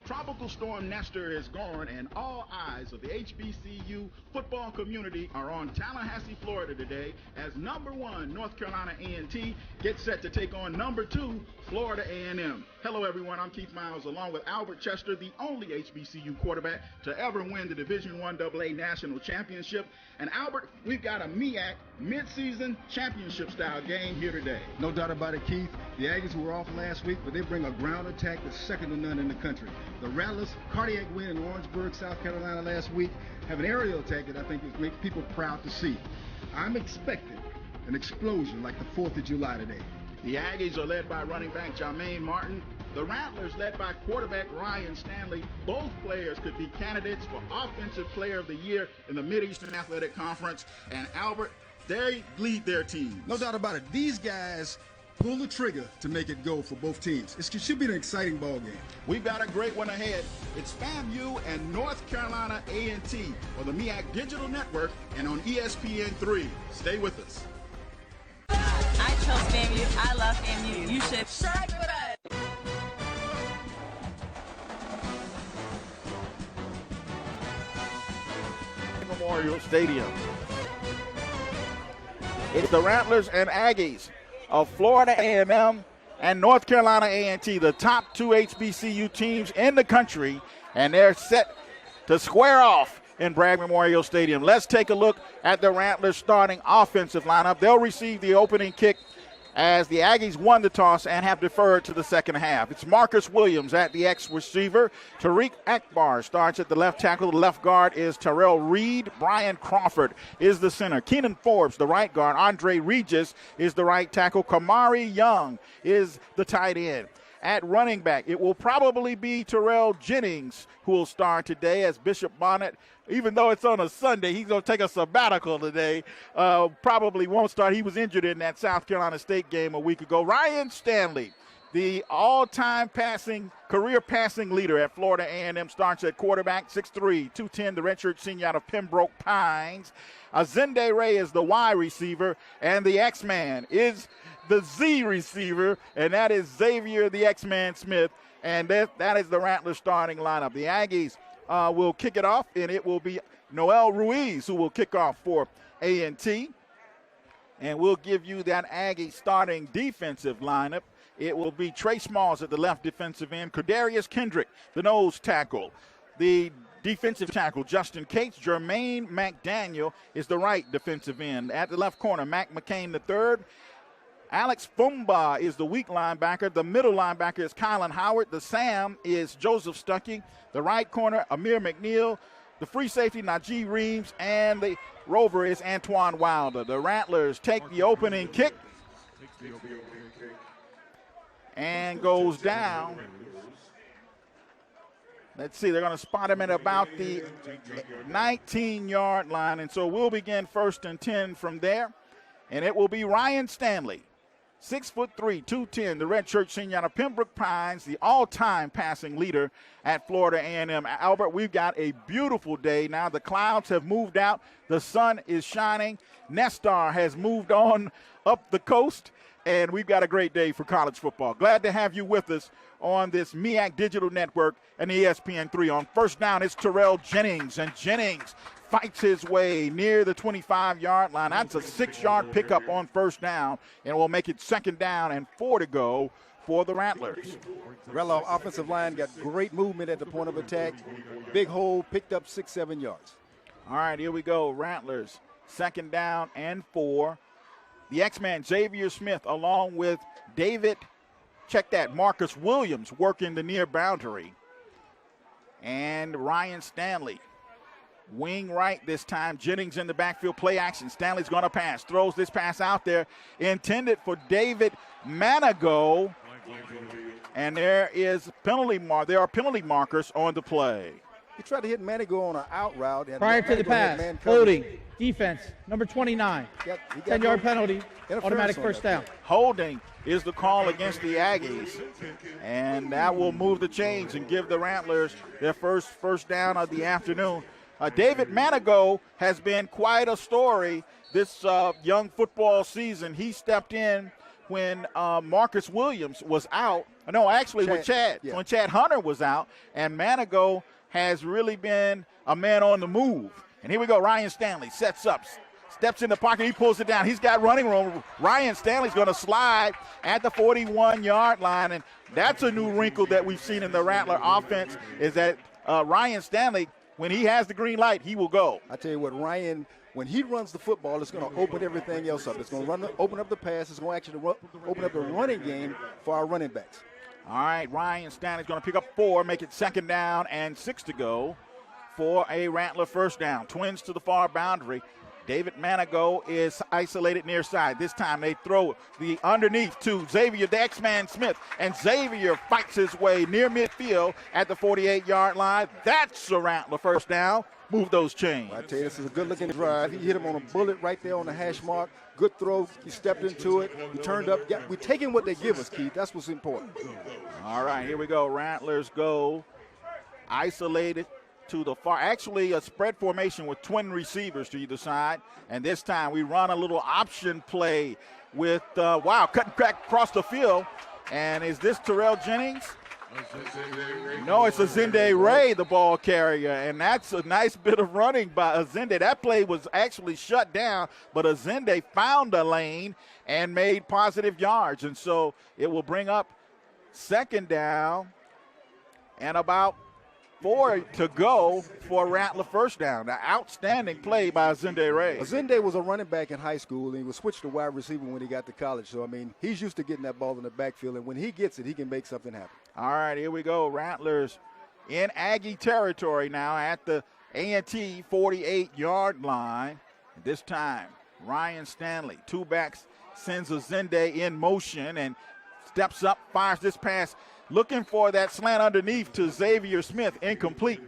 Tropical Storm Nestor is gone, and all eyes of the HBCU football community are on Tallahassee, Florida today, as number 1 North Carolina A&T gets set to take on number 2 Florida A&M. Hello, everyone. I'm Keith Miles, along with Albert Chester, the only HBCU quarterback to ever win the Division I AA National Championship. And Albert, we've got a MEAC mid-season championship-style game here today. No doubt about it, Keith. The Aggies were off last week, but they bring a ground attack that's second to none in the country. The Rattlers, cardiac win in Orangeburg, South Carolina last week, have an aerial attack that I think makes people proud to see. I'm expecting an explosion like the 4th of July today. The Aggies are led by running back Jermaine Martin. The Rattlers led by quarterback Ryan Stanley. Both players could be candidates for Offensive Player of the Year in the Mid-Eastern Athletic Conference. And Albert, they lead their team. No doubt about it. These guys pull the trigger to make it go for both teams. It should be an exciting ball game. We've got a great one ahead. It's FAMU and North Carolina A&T on the MEAC Digital Network and on ESPN3. Stay with us. I chose FAMU. I love FAMU. You should side with us. Memorial Stadium. It's the Rattlers and Aggies of Florida A&M and North Carolina A&T, the top 2 HBCU teams in the country, and they're set to square off in Bragg Memorial Stadium. Let's take a look at the Rattlers starting offensive lineup. They'll receive the opening kick as the Aggies won the toss and have deferred to the second half. It's Marcus Williams at the X receiver. Tariq Akbar starts at the left tackle. The left guard is Terrell Reed. Brian Crawford is the center. Keenan Forbes, the right guard. Andre Regis is the right tackle. Kamari Young is the tight end. At running back, it will probably be Terrell Jennings who will start today, as Bishop Bonnet, even though it's on a Sunday, he's going to take a sabbatical today. Probably won't start. He was injured in that South Carolina State game a week ago. Ryan Stanley, the all-time career passing leader at Florida A&M, starts at quarterback, 6'3", 210, the redshirt senior out of Pembroke Pines. Azende Ray is the Y receiver, and the X-Man is the Z receiver, and that is Xavier the X-Man Smith, and that is the Rattlers starting lineup. The Aggies will kick it off, and it will be Noel Ruiz who will kick off for A&T, and we'll give you that Aggie starting defensive lineup. It will be Trey Smalls at the left defensive end, Kadarius Kendrick, the nose tackle. The defensive tackle, Justin Cates. Jermaine McDaniel is the right defensive end. At the left corner, Mac McCain III. Alex Fumba is the weak linebacker. The middle linebacker is Kylan Howard. The Sam is Joseph Stuckey. The right corner, Amir McNeil. The free safety, Najee Reeves. And the rover is Antoine Wilder. The Rattlers take the opening kick and goes down. Let's see, they're going to spot him at about the 19-yard line. And so we'll begin 1st and 10 from there. And it will be Ryan Stanley, 6'3", 210, the redshirt senior out of Pembroke Pines, the all-time passing leader at Florida A&M. Albert, we've got a beautiful day now. The clouds have moved out. The sun is shining. Nestor has moved on up the coast, and we've got a great day for college football. Glad to have you with us on this MEAC Digital Network and ESPN3. On first down, it's Terrell Jennings, and Jennings fights his way near the 25-yard line. That's a 6-yard pickup on first down, and we'll make it 2nd down and 4 to go for the Rattlers. The Rattler offensive line got great movement at the point of attack. Big hole, picked up 6-7 yards. All right, here we go. Rattlers, 2nd down and 4. The X-Man, Xavier Smith, along with David, check that, Marcus Williams, working the near boundary. And Ryan Stanley, wing right this time. Jennings in the backfield, play action. Stanley's going to pass, throws this pass out there, intended for David Manigo. And there is penalty mark. There are penalty markers on the play. He tried to hit Manigo on an out route. Prior to the pass, holding, defense, number 29, he got 10-yard penalty, automatic first down. Holding is the call against the Aggies, and that will move the chains and give the Rattlers their first down of the afternoon. David Manigo has been quite a story this young football season. He stepped in when Marcus Williams was out. No, actually with Chad. Yeah. When Chad Hunter was out, and Manigo has really been a man on the move. And here we go. Ryan Stanley sets up, steps in the pocket. He pulls it down. He's got running room. Ryan Stanley's going to slide at the 41-yard line, and that's a new wrinkle that we've seen in the Rattler offense is that Ryan Stanley, when he has the green light, he will go. I tell you what, Ryan, when he runs the football, it's going to open everything else up. It's going to open up the pass. It's going to actually open up the running game for our running backs. All right, Ryan Stanley's going to pick up 4, make it 2nd down and 6 to go for a Rattler first down. Twins to the far boundary. David Manigo is isolated near side. This time they throw the underneath to Xavier, the X-Man Smith, and Xavier fights his way near midfield at the 48-yard line. That's a Rattler first down. Move those chains. I tell you, this is a good-looking drive. He hit him on a bullet right there on the hash mark. Good throw. He stepped into it. He turned up. Yeah, we're taking what they give us, Keith. That's what's important. All right, here we go. Rattlers go isolated to the far. Actually, a spread formation with twin receivers to either side. And this time we run a little option play with, cutting back across the field. And is this Terrell Jennings? No, it's Azende Ray, the ball carrier, and that's a nice bit of running by Azende. That play was actually shut down, but Azende found a lane and made positive yards, and so it will bring up 2nd down and about 4 to go for Rattler first down. An outstanding play by Azende Ray. Azende was a running back in high school, and he was switched to wide receiver when he got to college. So, I mean, he's used to getting that ball in the backfield, and when he gets it, he can make something happen. All right, here we go. Rattlers in Aggie territory now at the A&T 48-yard line. This time, Ryan Stanley, 2 backs, sends Azende in motion and steps up, fires this pass, looking for that slant underneath to Xavier Smith, incomplete.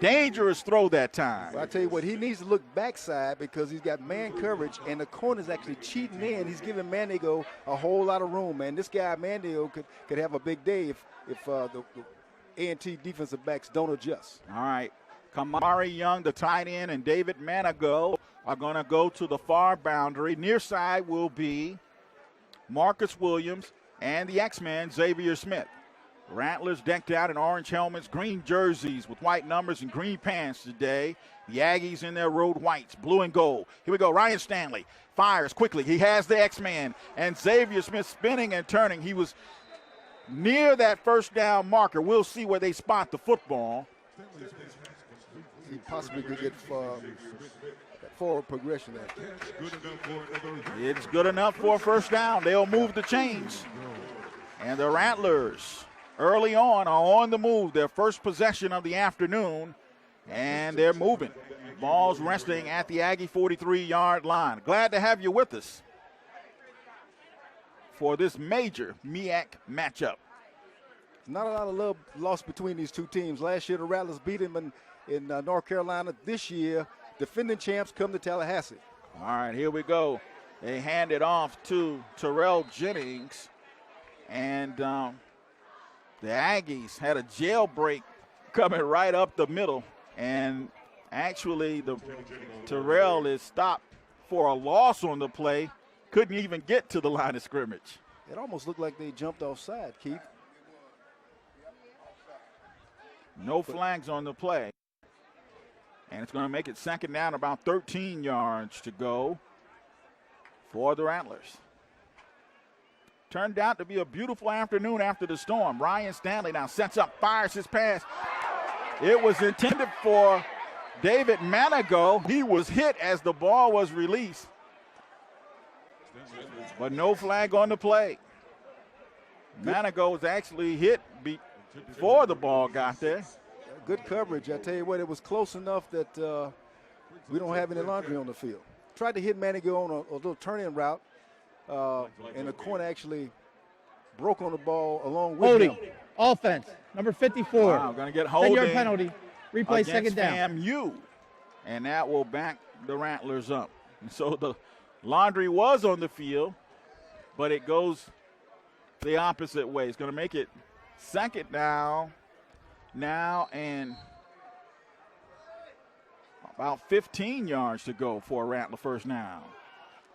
Dangerous throw that time. Well, I tell you what, he needs to look backside because he's got man coverage, and the corner's actually cheating in. He's giving Manigo a whole lot of room, man. This guy, Manigo, could have a big day if the A&T defensive backs don't adjust. All right. Kamari Young, the tight end, and David Manigo are going to go to the far boundary. Near side will be Marcus Williams and the X-Man, Xavier Smith. Rattlers decked out in orange helmets, green jerseys with white numbers and green pants today. The Aggies in their road whites, blue and gold. Here we go. Ryan Stanley fires quickly. He has the X-Man, and Xavier Smith spinning and turning. He was near that first down marker. We'll see where they spot the football. He possibly could get forward progression there. It's good enough for a first down. They'll move the chains. And the Rattlers early on are on the move. Their first possession of the afternoon, and they're moving. Ball's resting at the Aggie 43-yard line. Glad to have you with us for this major MEAC matchup. Not a lot of love lost between these two teams. Last year, the Rattlers beat them in North Carolina. This year, defending champs come to Tallahassee. All right, here we go. They hand it off to Terrell Jennings. And the Aggies had a jailbreak coming right up the middle. And actually, Terrell is stopped for a loss on the play. Couldn't even get to the line of scrimmage. It almost looked like they jumped offside, Keith. No flags on the play. And it's going to make it 2nd down, about 13 yards to go for the Rattlers. Turned out to be a beautiful afternoon after the storm. Ryan Stanley now sets up, fires his pass. It was intended for David Manigo. He was hit as the ball was released. But no flag on the play. Manigo was actually hit before the ball got there. Good coverage. I tell you what, it was close enough that we don't have any laundry on the field. Tried to hit Manigo on a little turn-in route, and the corner actually broke on the ball along with him. Offense, number 54. Wow, going to get holding. 10-yard penalty. Replay, 2nd down. FAMU, and that will back the Rattlers up. And so the laundry was on the field, but it goes the opposite way. It's going to make it 2nd down now and about 15 yards to go for a Rattler first down.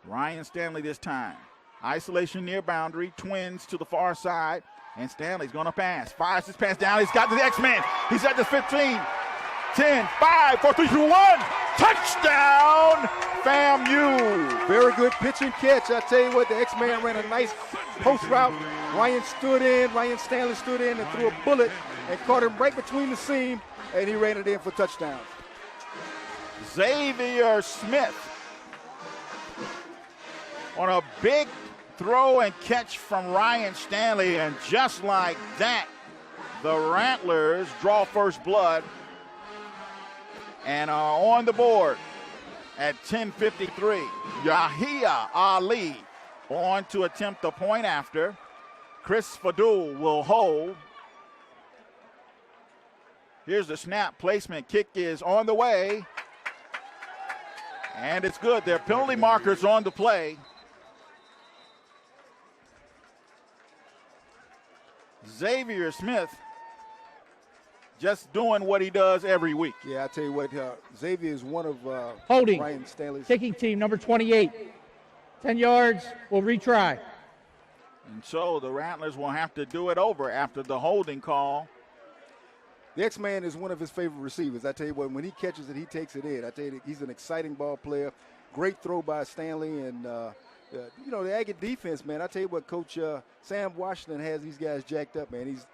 Ryan Stanley this time Isolation near boundary, twins to the far side, and Stanley's going to pass. Fires his pass down. He's got the X-Man. He's at the 15, 10, 5, 4, 3, 2, 1. Touchdown, FAMU. Very good pitch and catch. I tell you what, the X-Man ran a nice post route. Ryan Stanley stood in and threw a bullet and caught him right between the seam, and he ran it in for touchdown. Xavier Smith on a big throw and catch from Ryan Stanley, and just like that, the Rattlers draw first blood and are on the board at 10:53. Yahia Ali on to attempt the point after. Chris Fadul will hold. Here's the snap placement. Kick is on the way, and it's good. There are penalty markers on the play. Xavier Smith just doing what he does every week. Yeah, I tell you what, Xavier is one of holding Ryan Stanley's. Kicking team, number 28. 10 yards, we'll retry. And so the Rattlers will have to do it over after the holding call. The X-Man is one of his favorite receivers. I tell you what, when he catches it, he takes it in. I tell you, he's an exciting ball player. Great throw by Stanley, and you know, the Aggie defense, man, I tell you what, Coach Sam Washington has these guys jacked up, man. He's,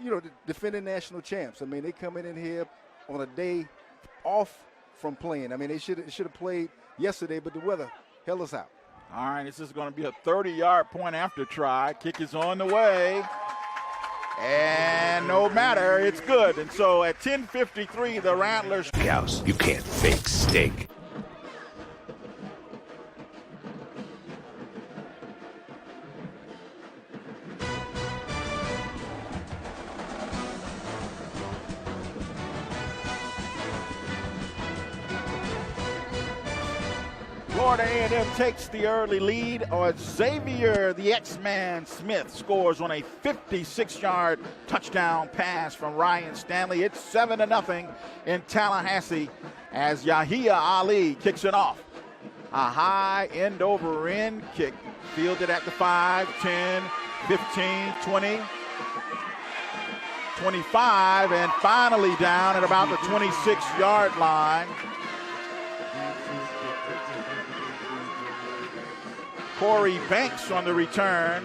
you know, the defending national champs. I mean, they come in here on a day off from playing. I mean, they should have played yesterday, but the weather held us out. All right, this is going to be a 30-yard point after try. Kick is on the way. And no matter, it's good. And so at 10:53, the Rattlers. House, you can't fake steak. Florida A&M takes the early lead. Xavier, the X-Man Smith, scores on a 56-yard touchdown pass from Ryan Stanley. It's 7-0 in Tallahassee as Yahia Ali kicks it off. A high end-over-end kick, fielded at the 5, 10, 15, 20, 25, and finally down at about the 26-yard line. Corey Banks on the return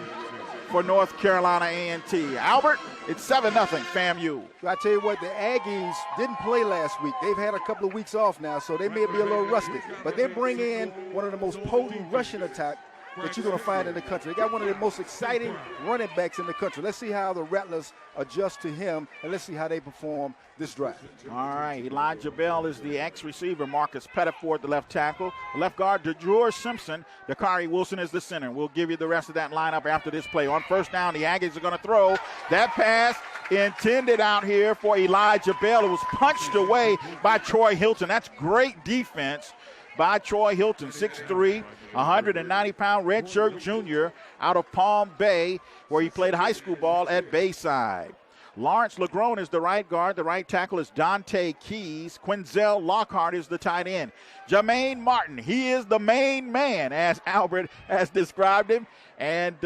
for North Carolina A&T. Albert, it's 7-0 FAMU. I tell you what, the Aggies didn't play last week. They've had a couple of weeks off now, so they may be a little rusty. But they bring in one of the most potent rushing attack that you're going to find in the country. They got one of the most exciting running backs in the country. Let's see how the Rattlers adjust to him, and let's see how they perform this drive. All right, Elijah Bell is the ex-receiver. Marcus Pettiford, the left tackle. The left guard, DeJour Simpson. Dakari Wilson is the center. We'll give you the rest of that lineup after this play. On first down, the Aggies are going to throw. That pass intended out here for Elijah Bell. It was punched away by Troy Hilton. That's great defense by Troy Hilton, 6'3", 190-pound redshirt junior out of Palm Bay, where he played high school ball at Bayside. Lawrence LeGrone is the right guard. The right tackle is Dante Keys. Quinzel Lockhart is the tight end. Jermaine Martin, he is the main man, as Albert has described him. And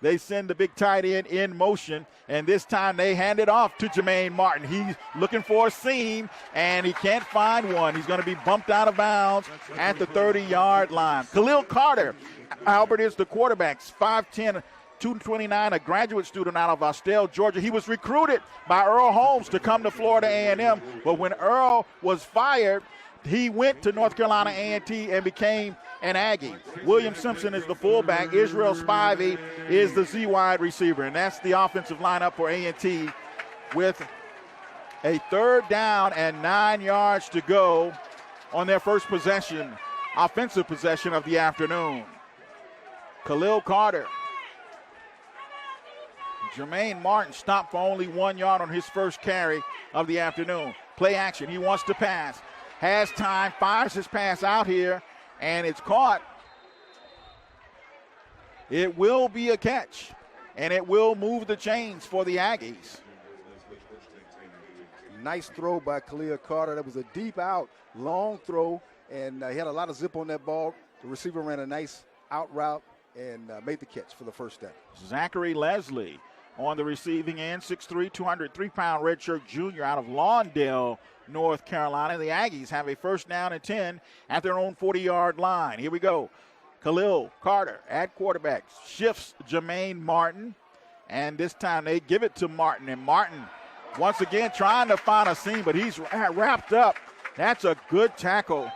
they send the big tight end in motion. And this time they hand it off to Jermaine Martin. He's looking for a seam, and he can't find one. He's going to be bumped out of bounds at the 30-yard line. Khalil Carter, Albert is the quarterback, 5'10", 229, a graduate student out of Austell, Georgia. He was recruited by Earl Holmes to come to Florida A&M, but when Earl was fired, he went to North Carolina A&T and became an Aggie. William Simpson is the fullback. Israel Spivey is the Z-wide receiver, and that's the offensive lineup for A&T with a 3rd down and 9 yards to go on their first possession, offensive possession of the afternoon. Khalil Carter. Jermaine Martin stopped for only 1 yard on his first carry of the afternoon. Play action. He wants to pass. Has time. Fires his pass out here, and it's caught. It will be a catch, and it will move the chains for the Aggies. Nice throw by Khalil Carter. That was a deep out, long throw, and he had a lot of zip on that ball. The receiver ran a nice out route, and made the catch for the first down. Zachary Leslie on the receiving end, 6'3", 203-pound redshirt junior out of Lawndale, North Carolina. The Aggies have a first down and 10 at their own 40-yard line. Here we go. Khalil Carter at quarterback shifts Jermaine Martin, and this time they give it to Martin, and Martin once again trying to find a seam, but he's wrapped up. That's a good tackle.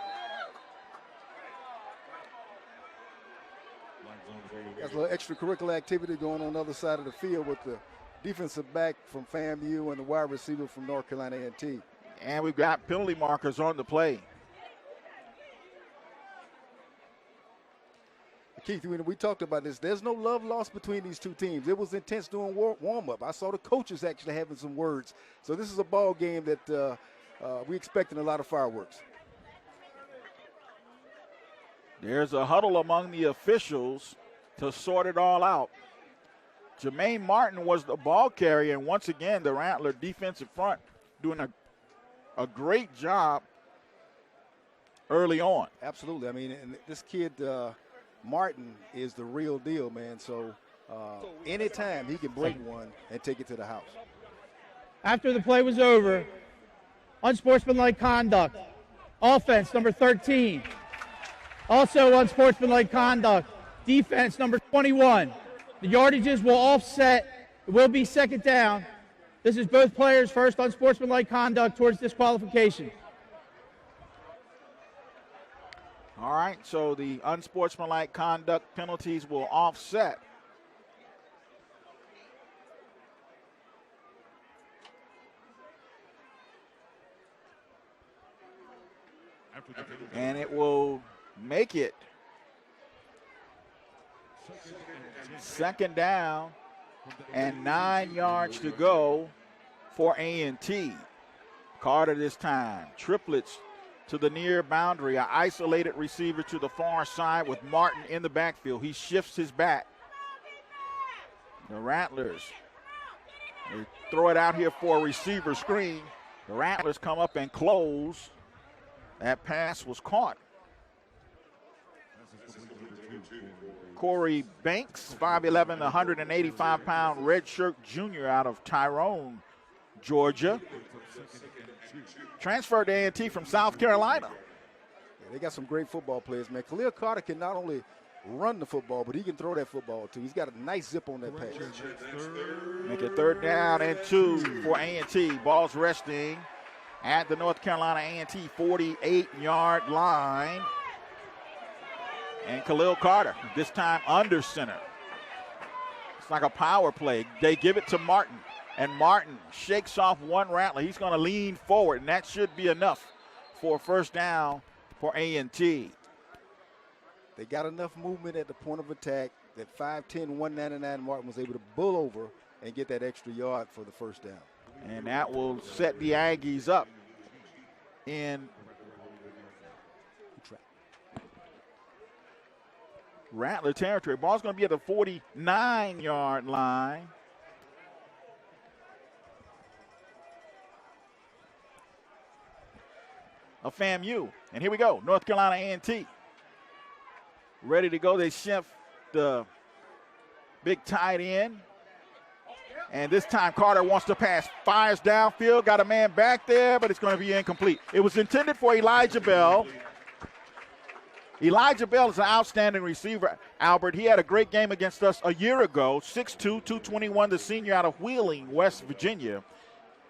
There's a little extracurricular activity going on the other side of the field with the defensive back from FAMU and the wide receiver from North Carolina A&T. And we've got penalty markers on the play. Keith, we talked about this. There's no love lost between these two teams. It was intense during warm-up. I saw the coaches actually having some words. So this is a ball game that we expecting a lot of fireworks. There's a huddle among the officials to sort it all out. Jermaine Martin was the ball carrier, and once again, the Rattler defensive front doing a great job early on. Absolutely. I mean, and this kid, Martin, is the real deal, man. So anytime he can break one and take it to the house. After the play was over, unsportsmanlike conduct. Offense, number 13. Also unsportsmanlike conduct. Defense, number 21. The yardages will offset. It will be second down. This is both players' first unsportsmanlike conduct towards disqualification. All right, so the unsportsmanlike conduct penalties will offset. And it will make it second down and 9 yards to go for A&T. Carter this time, triplets to the near boundary, an isolated receiver to the far side with Martin in the backfield. He shifts his back. The Rattlers, they throw it out here for a receiver screen. The Rattlers come up and close. That pass was caught. Corey Banks, 5'11", 185-pound redshirt junior out of Tyrone, Georgia. Transferred to A&T from South Carolina. Yeah, they got some great football players, man. Khalil Carter can not only run the football, but he can throw that football, too. He's got a nice zip on that pass. Make it third down and 2 for A&T. Ball's resting at the North Carolina A&T 48-yard line. And Khalil Carter, this time under center. It's like a power play. They give it to Martin, and Martin shakes off one Rattler. He's going to lean forward, and that should be enough for a first down for A&T. They got enough movement at the point of attack that 5'10", 199 Martin was able to bull over and get that extra yard for the first down. And that will set the Aggies up in Rattler territory. Ball's going to be at the 49-yard line. Of FAMU. And here we go, North Carolina A&T. Ready to go. They shift the big tight end. And this time Carter wants to pass. Fires downfield, got a man back there, but it's going to be incomplete. It was intended for Elijah Bell. Elijah Bell is an outstanding receiver, Albert. He had a great game against us a year ago. 6'2", 221, the senior out of Wheeling, West Virginia.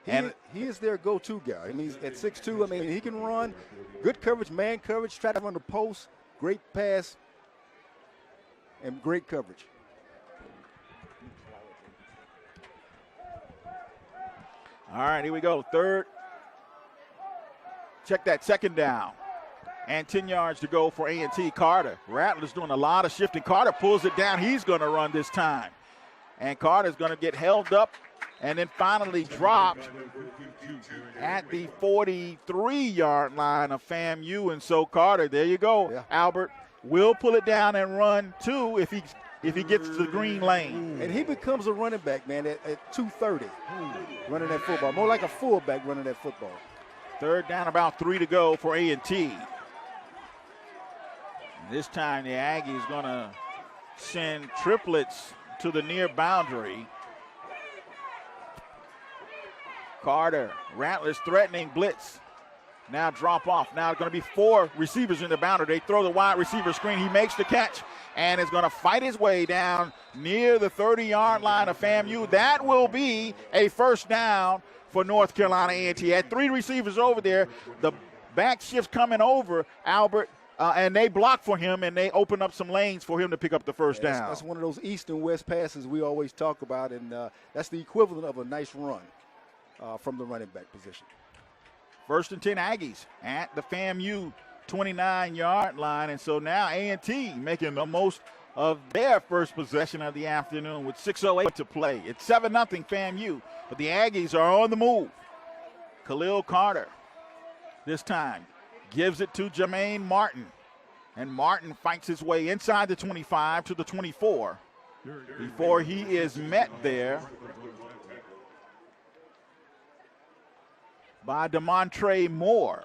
And he is their go-to guy. I mean, he's at 6'2". I mean, he can run. Good coverage, man coverage, try to run the post. Great pass and great coverage. All right, here we go. Third. Check that, second down. And 10 yards to go for A&T. Carter. Rattlers doing a lot of shifting. Carter pulls it down. He's going to run this time. And Carter's going to get held up and then finally dropped at the 43-yard line of FAMU. And so Carter, there you go, yeah. Albert, will pull it down and run two if he gets to the green lane. And he becomes a running back, man, at 230, running that football. More like a fullback running that football. Third down, about 3 to go for A&T. This time the Aggies going to send triplets to the near boundary. Carter, Rattlers threatening blitz. Now drop off. Now going to be 4 receivers in the boundary. They throw the wide receiver screen. He makes the catch and is going to fight his way down near the 30-yard line of FAMU. That will be a first down for North Carolina A&T. Had 3 receivers over there. The back shift's coming over, Albert, and they block for him, and they open up some lanes for him to pick up the first down. That's one of those east and west passes we always talk about, and that's the equivalent of a nice run from the running back position. First and 10 Aggies at the FAMU 29-yard line, and so now A&T making the most of their first possession of the afternoon with 6:08 to play. It's 7-0 FAMU, but the Aggies are on the move. Khalil Carter this time gives it to Jermaine Martin, and Martin fights his way inside the 25 to the 24 before he is met there by DeMontre Moore.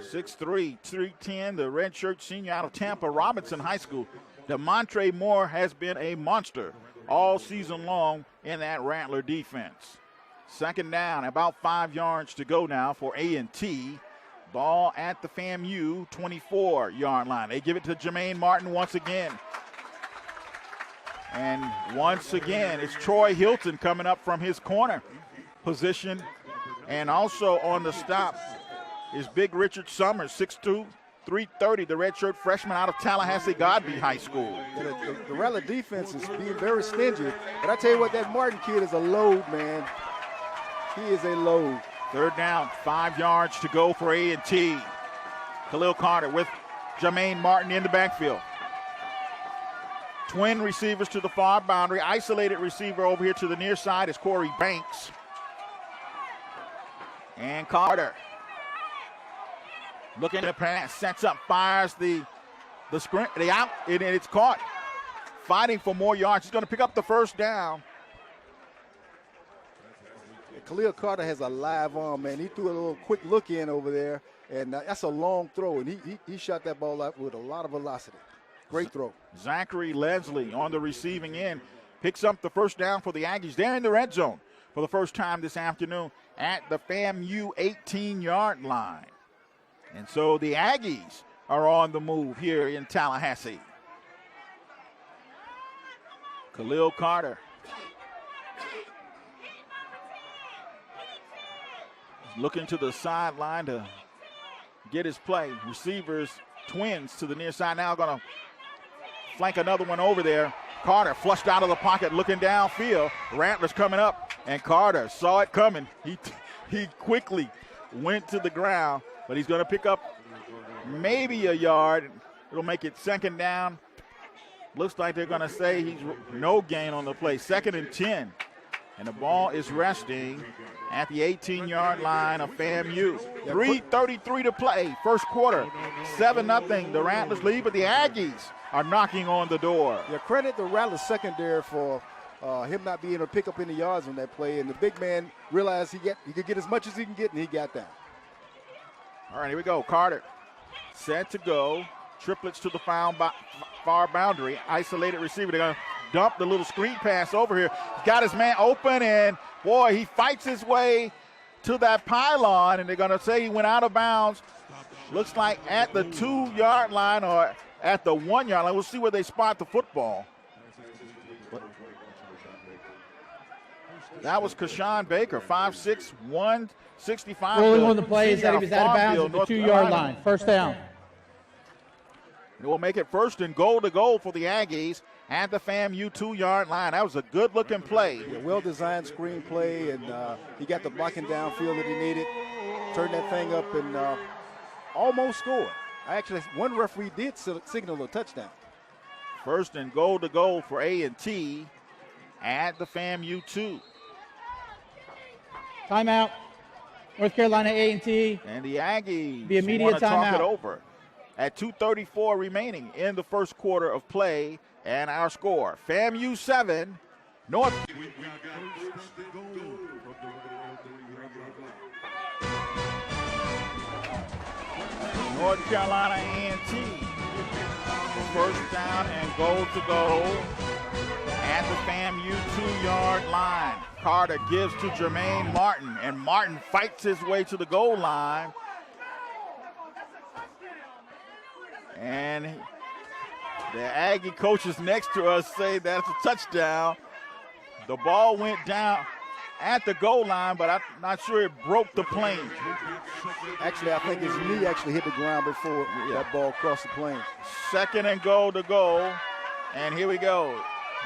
6'3", 310, the redshirt senior out of Tampa Robinson High School. DeMontre Moore has been a monster all season long in that Rattler defense. Second down, about 5 yards to go now for A&T. Ball at the FAMU 24-yard line. They give it to Jermaine Martin once again. And once again, it's Troy Hilton coming up from his corner position. And also on the stop is Big Richard Summers, 6'2", 330, the redshirt freshman out of Tallahassee Godby High School. The Rattler defense is being very stingy. But I tell you what, that Martin kid is a load, man. He is a load. Third down, 5 yards to go for A&T. Khalil Carter with Jermaine Martin in the backfield. Twin receivers to the far boundary. Isolated receiver over here to the near side is Corey Banks. And Carter looking to pass, sets up, fires the screen, the out, and it's caught. Fighting for more yards. He's going to pick up the first down. Khalil Carter has a live arm, man. He threw a little quick look in over there, and that's a long throw, and he shot that ball out with a lot of velocity. Great throw. Zachary Leslie on the receiving end picks up the first down for the Aggies. They're in the red zone for the first time this afternoon at the FAMU 18-yard line. And so the Aggies are on the move here in Tallahassee. Khalil Carter. Looking to the sideline to get his play. Receivers, twins to the near side now, going to flank another one over there. Carter flushed out of the pocket, looking downfield. Rattlers coming up, and Carter saw it coming. He quickly went to the ground, but he's going to pick up maybe a yard. It'll make it second down. Looks like they're going to say he's no gain on the play. 2nd and 10. And the ball is resting at the 18-yard line of FAMU. 3:33 to play, first quarter. 7-0, the Rattlers lead, but the Aggies are knocking on the door. Yeah, credit the Rattlers secondary for him not being able to pick up any yards on that play. And the big man realized he could get as much as he can get, and he got that. All right, here we go. Carter set to go. Triplets to the far boundary. Isolated receiver. They're going to dump the little screen pass over here. He's got his man open, and boy, he fights his way to that pylon, and they're going to say he went out of bounds. Looks like at the 2-yard line or at the 1-yard line. We'll see where they spot the football. That was Kashawn Baker, 5'6", 165. Ruling on the play is that he was out of bounds at the 2-yard line. First down. It will make it first and goal to goal for the Aggies at the FAMU 2-yard line. That was a good-looking play. Yeah, well-designed screen play, and he got the blocking downfield that he needed. Turned that thing up and almost scored. Actually, one referee did signal a touchdown. First and goal to goal for A&T at the FAMU 2. Timeout. North Carolina A&T. And the Aggies Be immediate want to talk timeout. it over. At 2:34 remaining in the first quarter of play, and our score, FAMU 7, North Carolina A&T First down and goal to go at the FAMU 2-yard line. Carter gives to Jermaine Martin, and Martin fights his way to the goal line. And the Aggie coaches next to us say that's a touchdown. The ball went down at the goal line, but I'm not sure it broke the plane. Actually, I think his knee actually hit the ground before that ball crossed the plane. Second and goal to go, and here we go.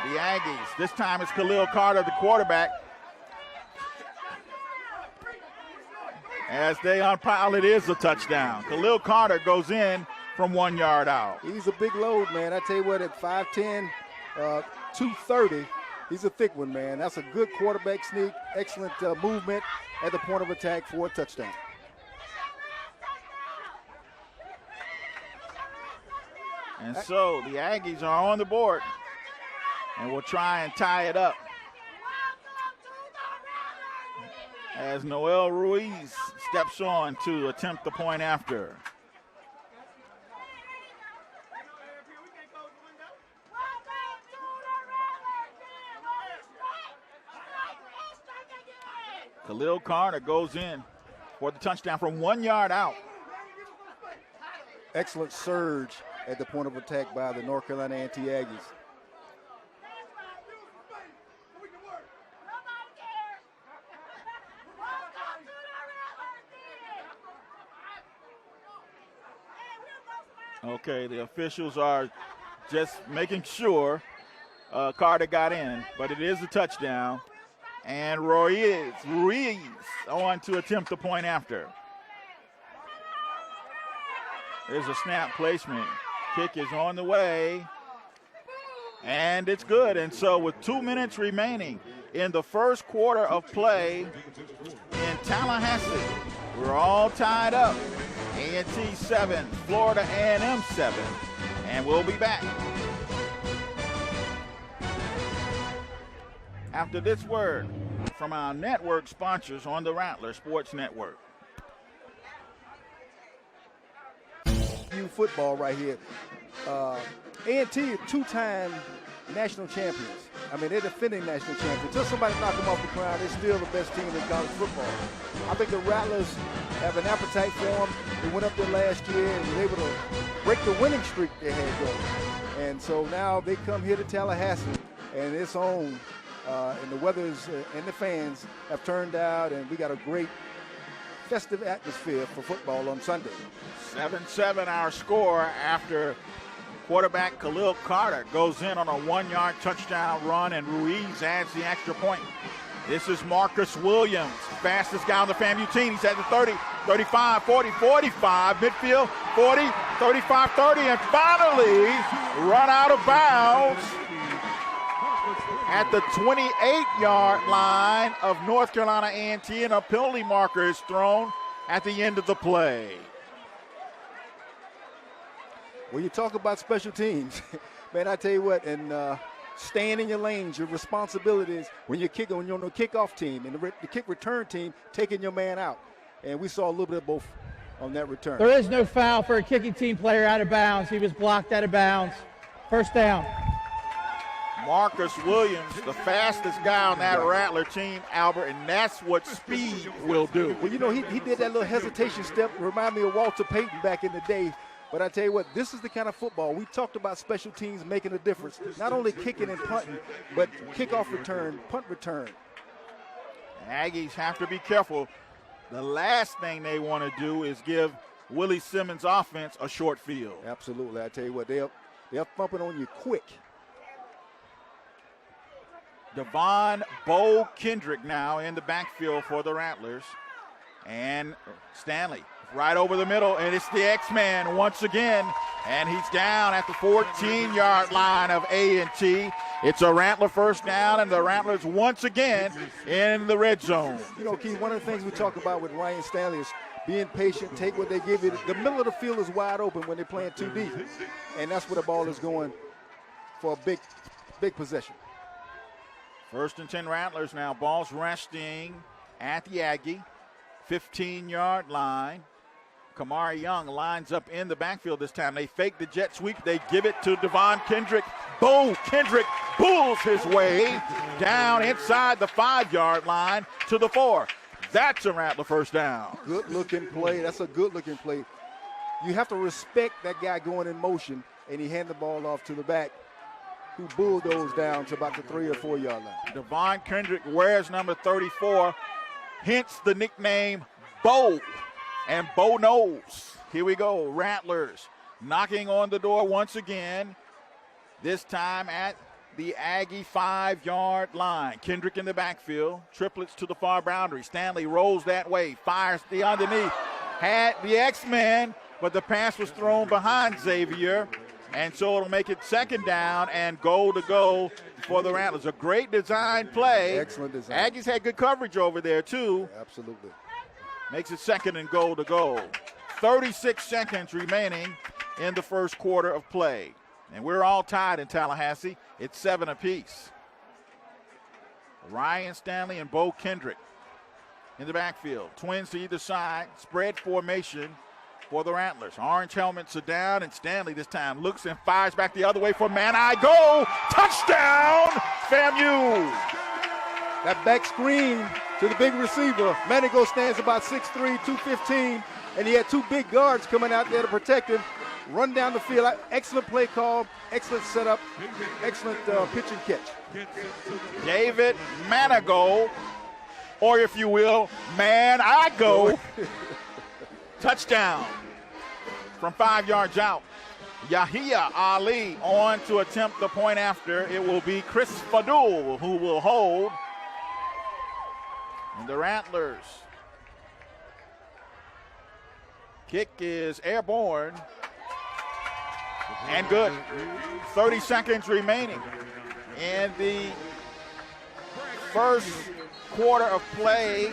The Aggies, this time it's Khalil Carter, the quarterback. As they unpile, it is a touchdown. Khalil Carter goes in from 1 yard out. He's a big load, man. I tell you what, at 5'10", 230, he's a thick one, man. That's a good quarterback sneak, excellent movement at the point of attack for a touchdown. And so the Aggies are on the board, and we'll try and tie it up as Noel Ruiz steps on to attempt the point after. Khalil Carter goes in for the touchdown from 1 yard out. Excellent surge at the point of attack by the North Carolina A&T Aggies. Okay, the officials are just making sure Carter got in, but it is a touchdown. And Ruiz on to attempt the point after. There's a snap placement. Kick is on the way. And it's good. And so with 2 minutes remaining in the first quarter of play in Tallahassee, we're all tied up. A&T 7, Florida A&M 7. And we'll be back after this word from our network sponsors on the Rattler Sports Network. MEAC Football right here. A&T, two-time national champions. I mean, they're defending national champions. Until somebody knock them off the ground, they're still the best team in college football. I think the Rattlers have an appetite for them. They went up there last year and were able to break the winning streak they had going. And so now they come here to Tallahassee, and it's on. And the weathers and the fans have turned out, and we got a great festive atmosphere for football on Sunday. 7-7 our score after quarterback Khalil Carter goes in on a 1 yard touchdown run, and Ruiz adds the extra point. This is Marcus Williams, fastest guy on the FAMU team. He's at the 30, 35, 40, 45, midfield, 40, 35, 30, and finally run out of bounds at the 28-yard line of North Carolina A&T, and a penalty marker is thrown at the end of the play. When you talk about special teams, man, I tell you what, and staying in your lanes, your responsibilities when you're on the kickoff team and the kick return team, taking your man out. And we saw a little bit of both on that return. There is no foul for a kicking team player out of bounds. He was blocked out of bounds. First down. Marcus Williams, the fastest guy on that Rattler team, Albert, and that's what speed will do. Well, you know, he did that little hesitation step, remind me of Walter Payton back in the day. But I tell you what, this is the kind of football. We talked about special teams making a difference. Not only kicking and punting, but kickoff return, punt return. Aggies have to be careful. The last thing they want to do is give Willie Simmons' offense a short field. Absolutely. I tell you what, they're thumping on you quick. Devon Bo Kendrick now in the backfield for the Rattlers. And Stanley right over the middle, and it's the X-Man once again, and he's down at the 14-yard line of A&T. It's a Rattler first down, and the Rattlers once again in the red zone. You know, Keith, one of the things we talk about with Ryan Stanley is being patient, take what they give you. The middle of the field is wide open when they're playing too deep, and that's where the ball is going for a big possession. First and 10 Rattlers now. Ball's resting at the Aggie 15-yard line. Kamari Young lines up in the backfield this time. They fake the jet sweep. They give it to Devon Kendrick. Bo Kendrick bulls his way down inside the 5-yard line to the 4. That's a Rattler first down. Good-looking play. That's a good-looking play. You have to respect that guy going in motion, and he hand the ball off to the back, who bulldozed down to about the 3 or 4 yard line. Devon Kendrick wears number 34, hence the nickname Bo, and Bo knows. Here we go, Rattlers knocking on the door once again, this time at the Aggie 5-yard line. Kendrick in the backfield, triplets to the far boundary. Stanley rolls that way, fires the underneath, had the X-Men, but the pass was thrown behind Xavier. And so it'll make it second down and goal to go for the Rattlers. A great design play. Excellent design. Aggies had good coverage over there, too. Absolutely. Makes it second and goal to go. 36 seconds remaining in the first quarter of play. And we're all tied in Tallahassee. It's 7 apiece. Ryan Stanley and Bo Kendrick in the backfield. Twins to either side. Spread formation for the Rattlers. Orange helmets are down, and Stanley this time looks and fires back the other way for Man-I Go. Touchdown, FAMU. That back screen to the big receiver. Manigo stands about 6'3", 215, and he had 2 big guards coming out there to protect him. Run down the field. Excellent play call, excellent setup, excellent pitch and catch. David Manigo, or if you will, Man-I Go. Touchdown from 5 yards out. Yahia Ali on to attempt the point after. It will be Chris Fadul who will hold. And the Rattlers kick is airborne and good. 30 seconds remaining in the first quarter of play.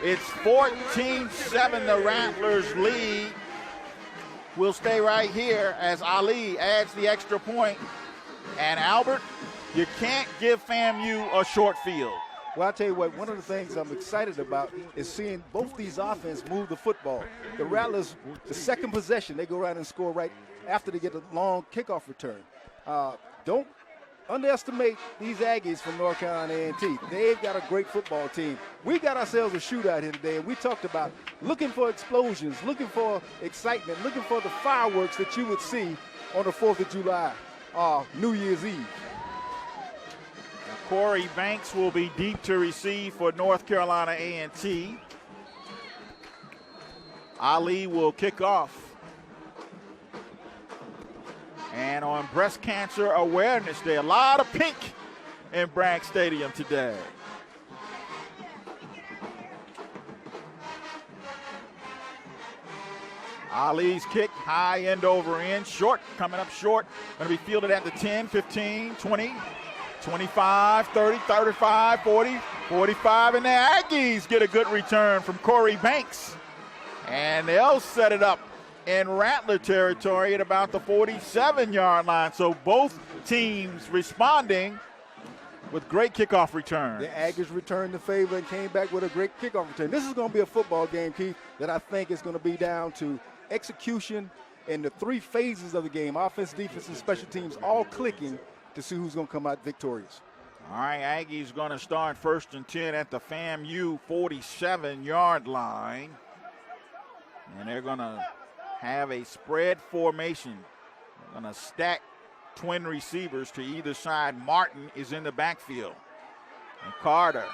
It's 14-7, the Rattlers lead. We'll stay right here as Ali adds the extra point. And Albert, you can't give FAMU a short field. Well, I'll tell you what, one of the things I'm excited about is seeing both these offenses move the football. The Rattlers, the second possession, they go around and score right after they get a long kickoff return. Don't underestimate these Aggies from North Carolina A&T. They've got a great football team. We got ourselves a shootout here today, and we talked about looking for explosions, looking for excitement, looking for the fireworks that you would see on the 4th of July, New Year's Eve. Corey Banks will be deep to receive for North Carolina A&T. Ali will kick off. And on Breast Cancer Awareness Day, a lot of pink in Bragg Stadium today. Ali's kick, high end over end, short, coming up short. Going to be fielded at the 10, 15, 20, 25, 30, 35, 40, 45. And the Aggies get a good return from Corey Banks. And they'll set it up in Rattler territory at about the 47-yard line. So both teams responding with great kickoff return. The Aggies returned the favor and came back with a great kickoff return. This is going to be a football game, Keith, that I think is going to be down to execution and the 3 phases of the game, offense, defense, and special teams, all clicking to see who's going to come out victorious. All right, Aggies going to start 1st and 10 at the FAMU 47-yard line. And they're going to have a spread formation. They're going to stack twin receivers to either side. Martin is in the backfield. And Carter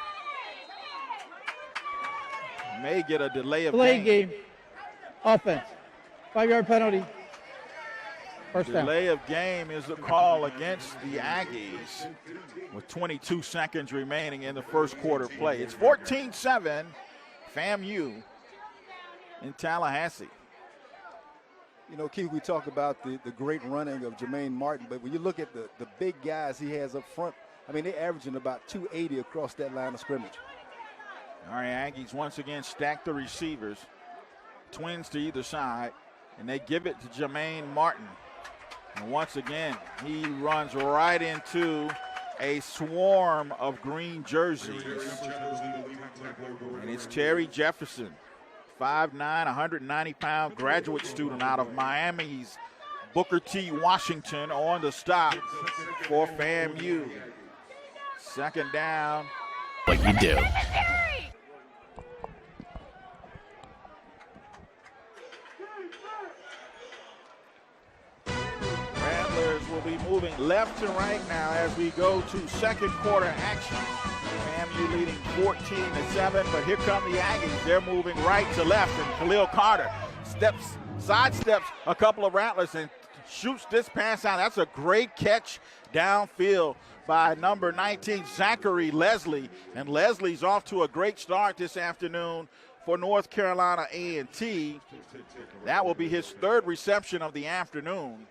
may get a delay of game. Offense. 5-yard penalty. First down. Delay of game is the call against the Aggies with 22 seconds remaining in the first quarter play. It's 14-7, FAMU in Tallahassee. You know, Keith, we talk about the great running of Jermaine Martin, but when you look at the big guys he has up front, I mean, they're averaging about 280 across that line of scrimmage. All right, Aggies once again stack the receivers. Twins to either side, and they give it to Jermaine Martin. And once again, he runs right into a swarm of green jerseys. And it's Terry Jefferson 5'9", 190-pound graduate student out of Miami's Booker T. Washington on the stop for FAMU. Second down. What you do. Rattlers will be moving left to right now as we go to second quarter action. FAMU leading 14-7, but here come the Aggies. They're moving right to left, and Khalil Carter sidesteps a couple of Rattlers and shoots this pass out. That's a great catch downfield by number 19, Zachary Leslie. And Leslie's off to a great start this afternoon for North Carolina A&T. That will be his third reception of the afternoon.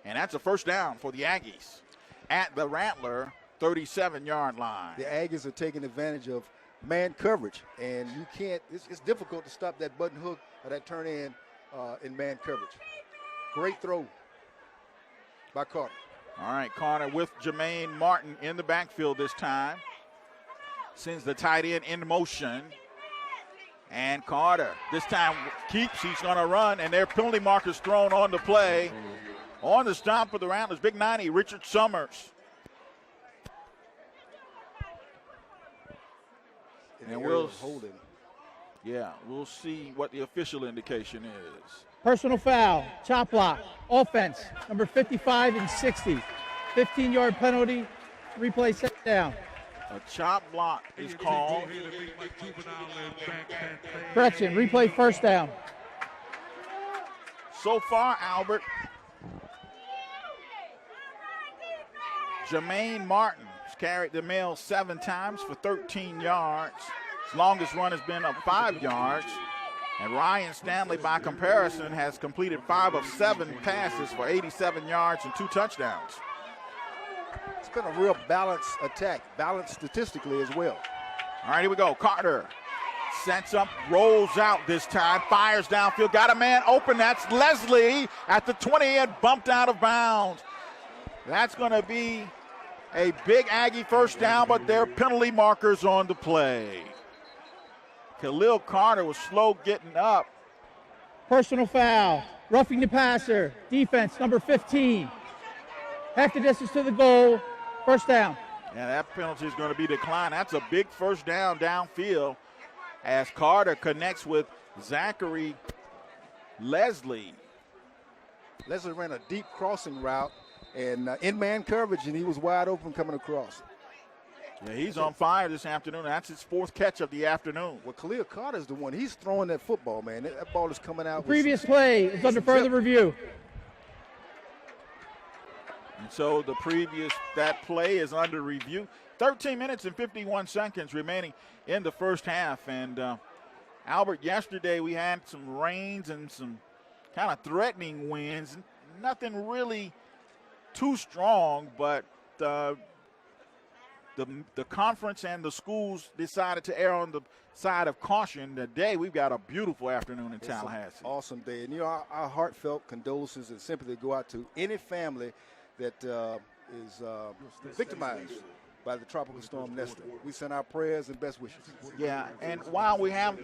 And that's a first down for the Aggies at the Rattler 37-yard line. The Aggies are taking advantage of man coverage, and you can't, it's difficult to stop that button hook or that turn in man coverage. Great throw by Carter. All right, Carter with Jermaine Martin in the backfield this time. Sends the tight end in motion. And Carter this time keeps, he's going to run, and their penalty markers thrown on the play. On the stop for the Rattlers, big 90, Richard Summers. And we'll see what the official indication is. Personal foul, chop block, offense, number 55 and 60. 15-yard penalty, replay set down. A chop block is called. Correction, replay first down. So far, Albert, Jermaine Martin has carried the mail 7 times for 13 yards. His longest run has been up 5 yards. And Ryan Stanley, by comparison, has completed 5 of 7 passes for 87 yards and 2 touchdowns. It's been a real balanced attack, balanced statistically as well. All right, here we go. Carter sets up, rolls out this time, fires downfield, got a man open. That's Leslie at the 20 and bumped out of bounds. That's going to be a big Aggie first down, but there are penalty markers on the play. Khalil Carter was slow getting up. Personal foul, roughing the passer, defense, number 15. Half the distance to the goal, first down. Yeah, that penalty is going to be declined. That's a big first down downfield as Carter connects with Zachary Leslie. Leslie ran a deep crossing route and in man coverage, and he was wide open coming across. Yeah, he's on fire this afternoon. That's his 4th catch of the afternoon. Well, Khalil Carter's the one. He's throwing that football, man. That ball is coming out. The previous play is under further review. And so that play is under review. 13 minutes and 51 seconds remaining in the first half. And Albert, yesterday we had some rains and some kind of threatening winds. Nothing really too strong, but the conference and the schools decided to err on the side of caution. Today we've got a beautiful afternoon in Tallahassee. Awesome day. And, our heartfelt condolences and sympathy go out to any family that is victimized by the tropical storm Nestor. We send our prayers and best wishes. Yeah, and while we have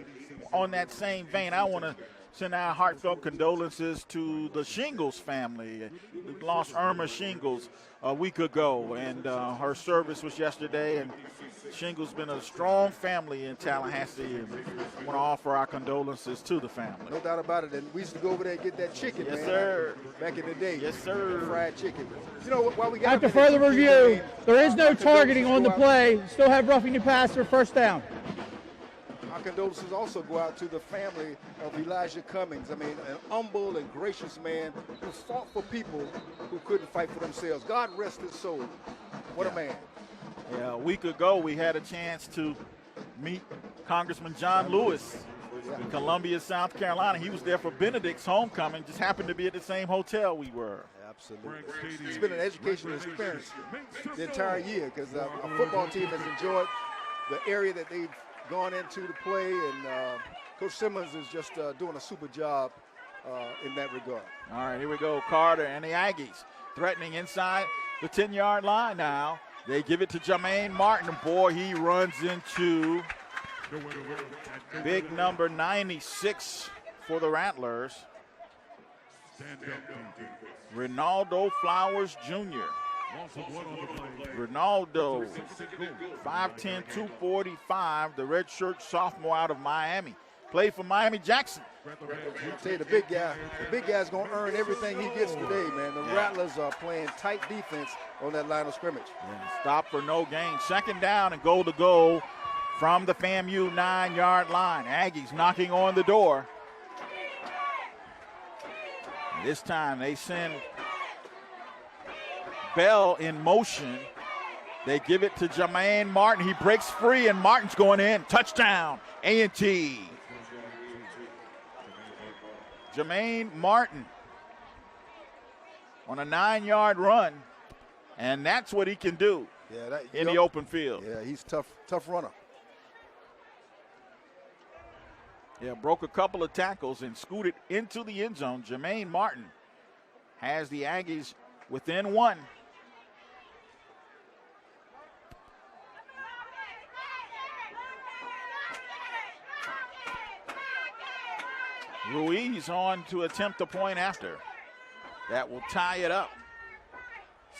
on that same vein, I want to send our heartfelt condolences to the Shingles family. We lost Irma Shingles a week ago, and her service was yesterday, and Shingles been a strong family in Tallahassee, and I want to offer our condolences to the family. No doubt about it, and we used to go over there and get that chicken, yes, man. Sir. Back in the day. Yes, sir. Fried chicken. While we got after further review, there is no targeting on the play. Still have roughing the passer, first down. Our condolences also go out to the family of Elijah Cummings. I mean, an humble and gracious man who fought for people who couldn't fight for themselves. God rest his soul. What a man. Yeah, a week ago we had a chance to meet Congressman John Lewis in Columbia, South Carolina. He was there for Benedict's homecoming, just happened to be at the same hotel we were. Absolutely. It's been an educational experience the entire year because our football team has enjoyed the area that they've gone into to play, and Coach Simmons is just doing a super job in that regard. All right, here we go. Carter and the Aggies threatening inside the 10-yard line now. They give it to Jermaine Martin. Boy, he runs into Big number 96 for the Rattlers. Ronaldo Flowers Jr. Ronaldo, 5'10", 245, the redshirt sophomore out of Miami. Played for Miami Jackson. I'll tell you, the big guy's going to earn everything he gets today, man. The Rattlers are playing tight defense on that line of scrimmage. Yeah, stop for no gain. Second down and goal to go from the FAMU 9-yard line. Aggies knocking on the door. And this time they send Bell in motion. They give it to Jermaine Martin. He breaks free, and Martin's going in. Touchdown, A&T. Jermaine Martin on a 9-yard run, and that's what he can do in the open field. Yeah, he's tough runner. Yeah, broke a couple of tackles and scooted into the end zone. Jermaine Martin has the Aggies within one. Ruiz on to attempt a point after. That will tie it up.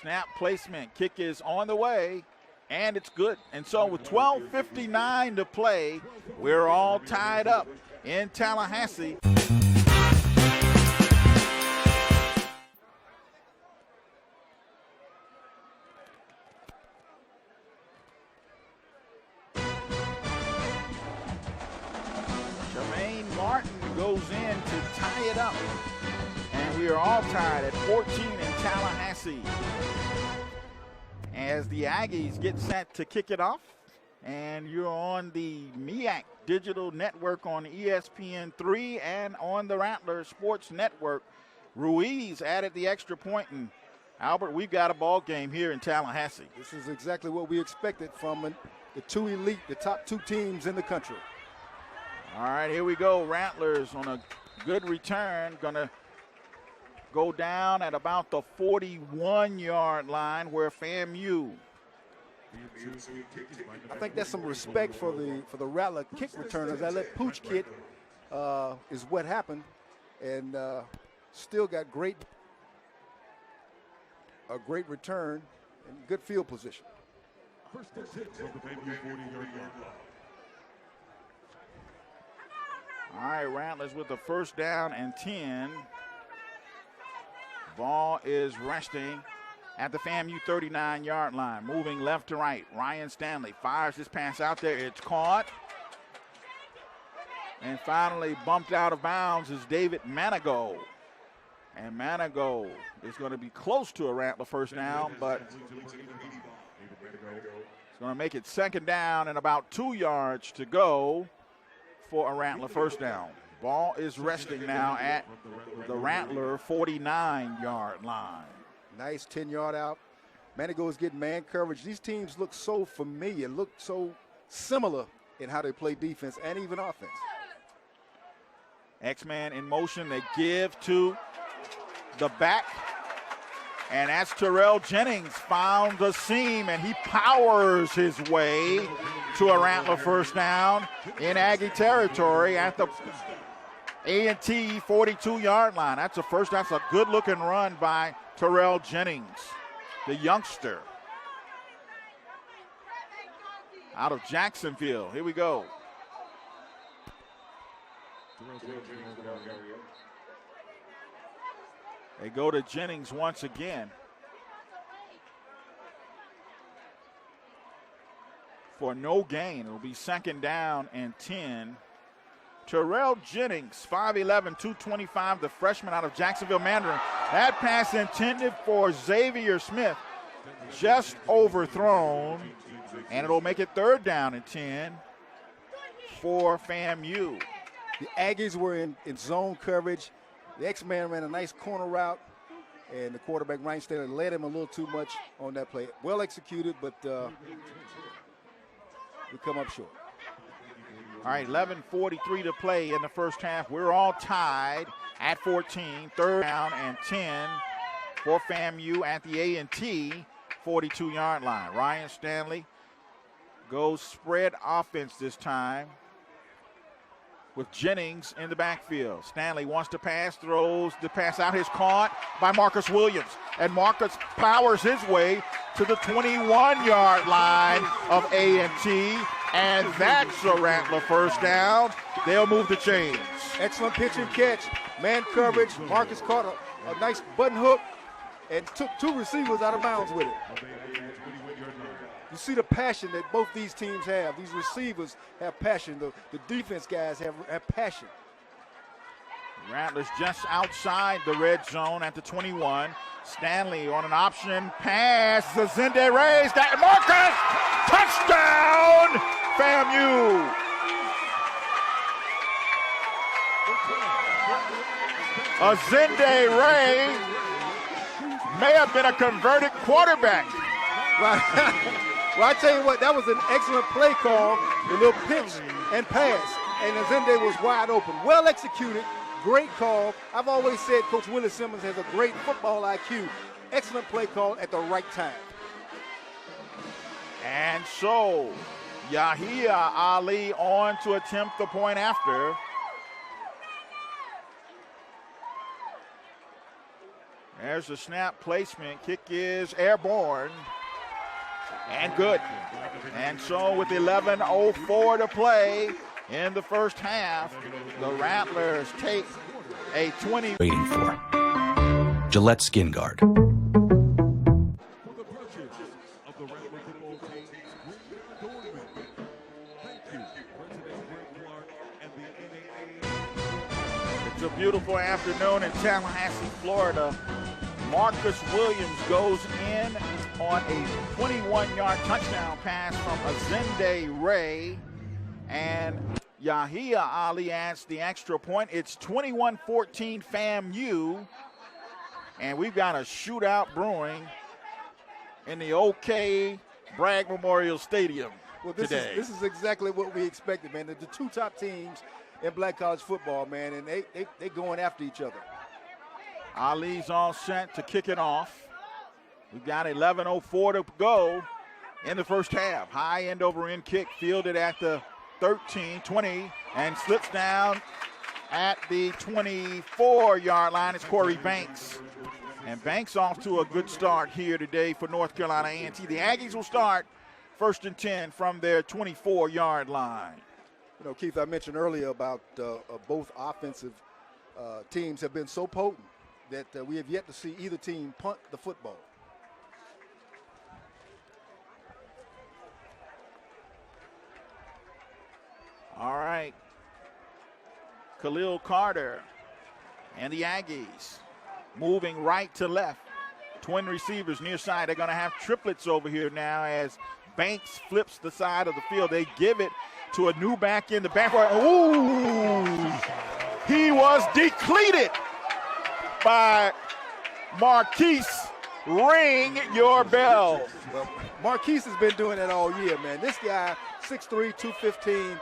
Snap placement. Kick is on the way, and it's good. And so with 12:59 to play, we're all tied up in Tallahassee. Jermaine Martin goes in to tie it up. And we are all tied at 14 in Tallahassee. As the Aggies get set to kick it off. And you're on the MEAC Digital Network on ESPN3 and on the Rattlers Sports Network. Ruiz added the extra point, and Albert, we've got a ball game here in Tallahassee. This is exactly what we expected from the top two teams in the country. All right, here we go. Rattlers on a good return. Going to go down at about the 41-yard line where FAMU. I think that's some respect for the Rattler kick returners. I let Pooch Kit is what happened, and still got a great return and good field position. First and 6 of the FAMU 40-yard line. All right, Rattlers with the first down and 10. Ball is resting at the FAMU 39-yard line. Moving left to right. Ryan Stanley fires his pass out there. It's caught. And finally bumped out of bounds is David Manigo. And Manigo is going to be close to a Rattler first down, but it's going to make it second down and about 2 yards to go for a Rattler first down. Ball is resting now at the Rattler 49-yard line. Nice 10-yard out. Manigo is getting man coverage. These teams look so familiar, look so similar in how they play defense and even offense. X-Man in motion. They give to the back. And that's Terrell Jennings found the seam, and he powers his way to a Rattler first down in Aggie territory at the A&T 42-yard line. That's a good-looking run by Terrell Jennings, the youngster out of Jacksonville. Here we go. They go to Jennings once again for no gain. It'll be second down and 10. Terrell Jennings, 5'11", 225, the freshman out of Jacksonville Mandarin. That pass intended for Xavier Smith, just overthrown, and it'll make it third down and 10 for FAMU. The Aggies were in zone coverage. The X-Man ran a nice corner route, and the quarterback, Ryan Stanley, led him a little too much on that play. Well executed, but we come up short. All right, 11:43 to play in the first half. We're all tied at 14, third down and 10 for FAMU at the A&T 42-yard line. Ryan Stanley goes spread offense this time with Jennings in the backfield. Stanley wants to pass, throws the pass out, his caught by Marcus Williams. And Marcus powers his way to the 21-yard line of A&T, and that's a Rattler first down. They'll move the chains. Excellent pitch and catch. Man coverage. Marcus caught a nice button hook and took two receivers out of bounds with it. You see the passion that both these teams have. These receivers have passion. The defense guys have passion. Rattlers just outside the red zone at the 21. Stanley on an option pass. Azende raised that. Marcus! Touchdown! FAMU! Azende Ray may have been a converted quarterback. Well, I tell you what, that was an excellent play call, a little pitch and pass, and Azende was wide open. Well executed, great call. I've always said Coach Willie Simmons has a great football IQ. Excellent play call at the right time. And so, Yahia Ali on to attempt the point after. There's the snap placement. Kick is airborne. And good. And so with 11:04 to play in the first half, the Rattlers take a 20. Waiting for Gillette Skin Guard. For the purchase of the Rattler football team's green adornment. Thank you, President Greg Clark and the NAA. It's a beautiful afternoon in Tallahassee, Florida. Marcus Williams goes in on a 21-yard touchdown pass from Azende Ray, and Yahia Ali adds the extra point. It's 21-14 FAMU, and we've got a shootout brewing in the OK Bragg Memorial Stadium today. This is exactly what we expected, man. The two top teams in black college football, man, and they going after each other. Ali's all set to kick it off. We've got 11:04 to go in the first half. High end over end kick fielded at the 13, 20, and slips down at the 24-yard line. It's Corey Banks. And Banks off to a good start here today for North Carolina A&T. The Aggies will start 1st and 10 from their 24-yard line. You know, Keith, I mentioned earlier about both offensive teams have been so potent that we have yet to see either team punt the football. All right. Khalil Carter and the Aggies moving right to left. Twin receivers near side. They're going to have triplets over here now as Banks flips the side of the field. They give it to a new back in the backcourt. Ooh! He was depleted by Marquise. Ring your bell. Well, Marquise has been doing that all year, man. This guy, 6'3", 215,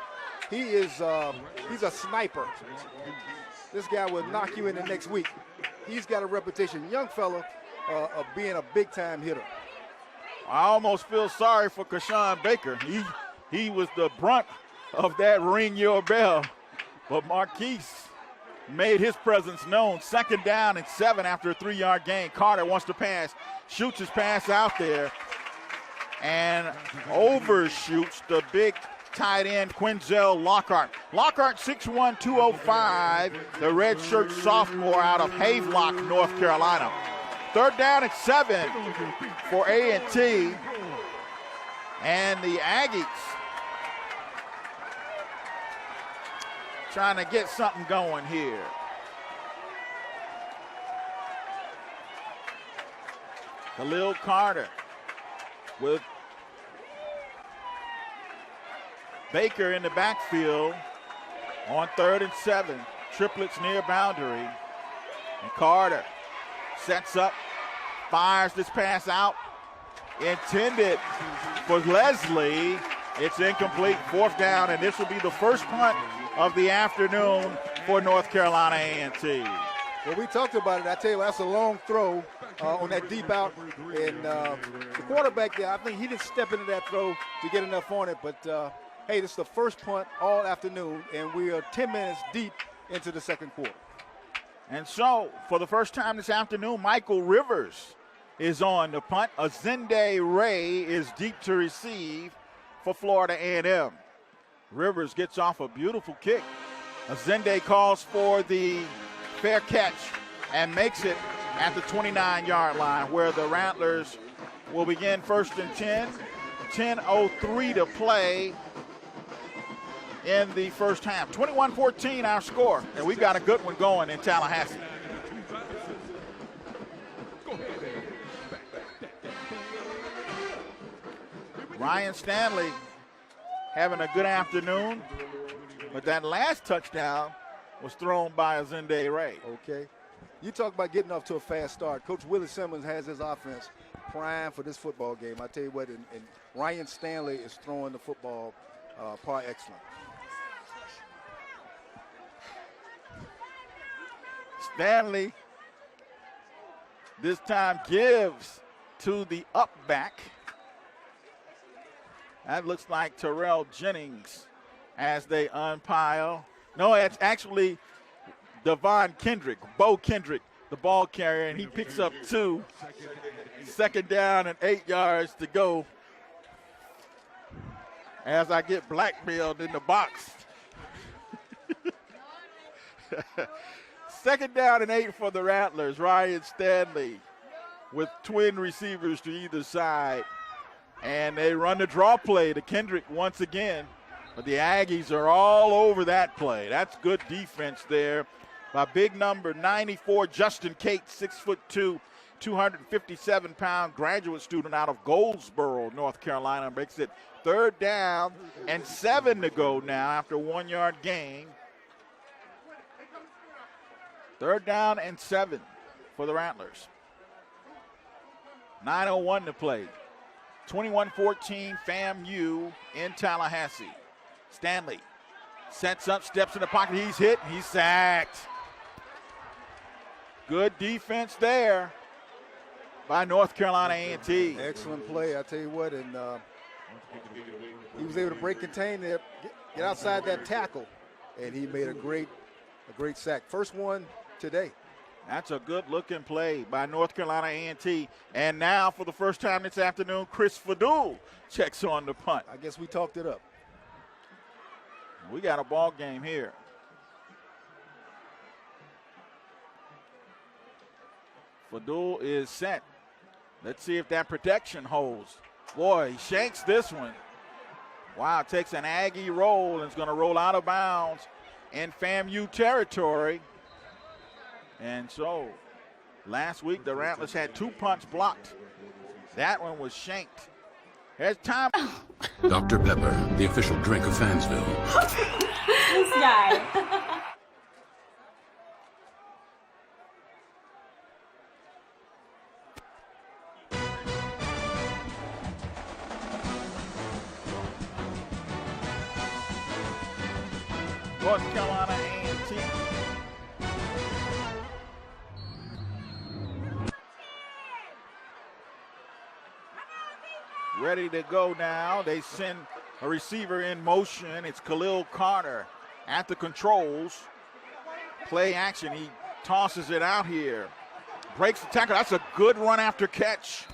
he's a sniper. This guy will knock you in the next week. He's got a reputation, young fella, of being a big-time hitter. I almost feel sorry for Kashawn Baker. He was the brunt of that ring your bell. But Marquise made his presence known. 2nd down and 7 after a 3-yard gain. Carter wants to pass, shoots his pass out there, and overshoots the big tight end Quinzel Lockhart. Lockhart 6'1", 205, the redshirt sophomore out of Havelock, North Carolina. 3rd down and 7 for A&T, and the Aggies trying to get something going here. Khalil Carter with Baker in the backfield on 3rd and 7. Triplets near boundary. And Carter sets up, fires this pass out. Intended for Leslie. It's incomplete. 4th down, and this will be the first punt of the afternoon for North Carolina A&T. Well, we talked about it. I tell you, that's a long throw on that deep out. And the quarterback there, I think he didn't step into that throw to get enough on it. But, hey, this is the first punt all afternoon, and we are 10 minutes deep into the second quarter. And so, for the first time this afternoon, Michael Rivers is on the punt. Azende Ray is deep to receive for Florida A&M. Rivers gets off a beautiful kick. Azende calls for the fair catch and makes it at the 29-yard line, where the Rattlers will begin 1st and 10. 10:03 to play in the first half. 21-14 our score, and we've got a good one going in Tallahassee. Ryan Stanley having a good afternoon, but that last touchdown was thrown by Azende Ray. Okay. You talk about getting off to a fast start. Coach Willie Simmons has his offense primed for this football game. I tell you what, and Ryan Stanley is throwing the football par excellent. Stanley this time gives to the up back. That looks like Terrell Jennings as they unpile. No, it's actually Devon Kendrick, Bo Kendrick, the ball carrier, and he picks up 2. 2nd down and 8 yards to go as I get blackmailed in the box. 2nd down and 8 for the Rattlers. Ryan Stanley with twin receivers to either side. And they run the draw play to Kendrick once again. But the Aggies are all over that play. That's good defense there by big number 94, Justin Cates, 6'2", 257-pound graduate student out of Goldsboro, North Carolina. Makes it 3rd down and 7 to go now after a 1-yard gain. 3rd down and 7 for the Rattlers. 9:01 to play. 21-14 FAMU in Tallahassee. Stanley sets up, steps in the pocket. He's hit. He's sacked. Good defense there by North Carolina A&T. Excellent play, I tell you what, and he was able to break contain there, get outside that tackle, and he made a great sack. First one today. That's a good-looking play by North Carolina A&T. And now, for the first time this afternoon, Chris Fadul checks on the punt. I guess we talked it up. We got a ball game here. Fadul is set. Let's see if that protection holds. Boy, he shanks this one. Wow, takes an Aggie roll and is going to roll out of bounds in FAMU territory. And so, last week the Rattlers had 2 punts blocked. That one was shanked. Here's time. Dr. Pepper, the official drink of Fansville. This guy. North Carolina A&T. Ready to go now. They send a receiver in motion. It's Khalil Carter at the controls. Play action. He tosses it out here. Breaks the tackle. That's a good run after catch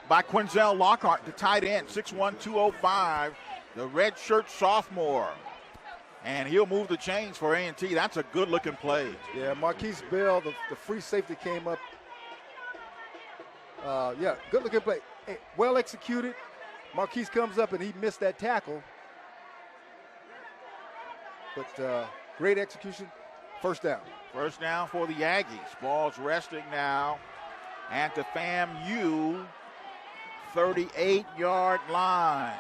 by Quinzel Lockhart, the tight end, 6'1", 205, the redshirt sophomore. And he'll move the chains for A&T. That's a good-looking play. Yeah, Marquise Bell, the free safety came up. Yeah, good-looking play. Hey, well executed. Marquise comes up and he missed that tackle. But great execution. First down. First down for the Aggies. Ball's resting now at the FAMU 38-yard line.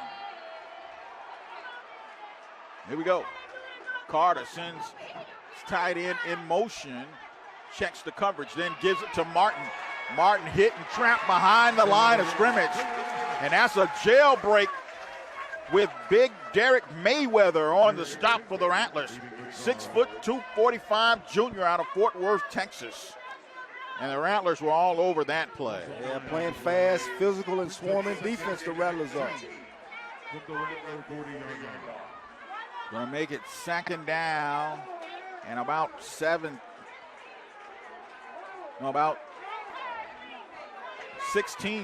Here we go. Carter sends his tight end in motion, checks the coverage, then gives it to Martin. Martin hit and trapped behind the line of scrimmage. And that's a jailbreak with big Derek Mayweather on the stop for the Rattlers. 6'2", 245 junior out of Fort Worth, Texas. And the Rattlers were all over that play. Yeah, playing fast, physical, and swarming defense, the Rattlers are. Going to make it second down and about 16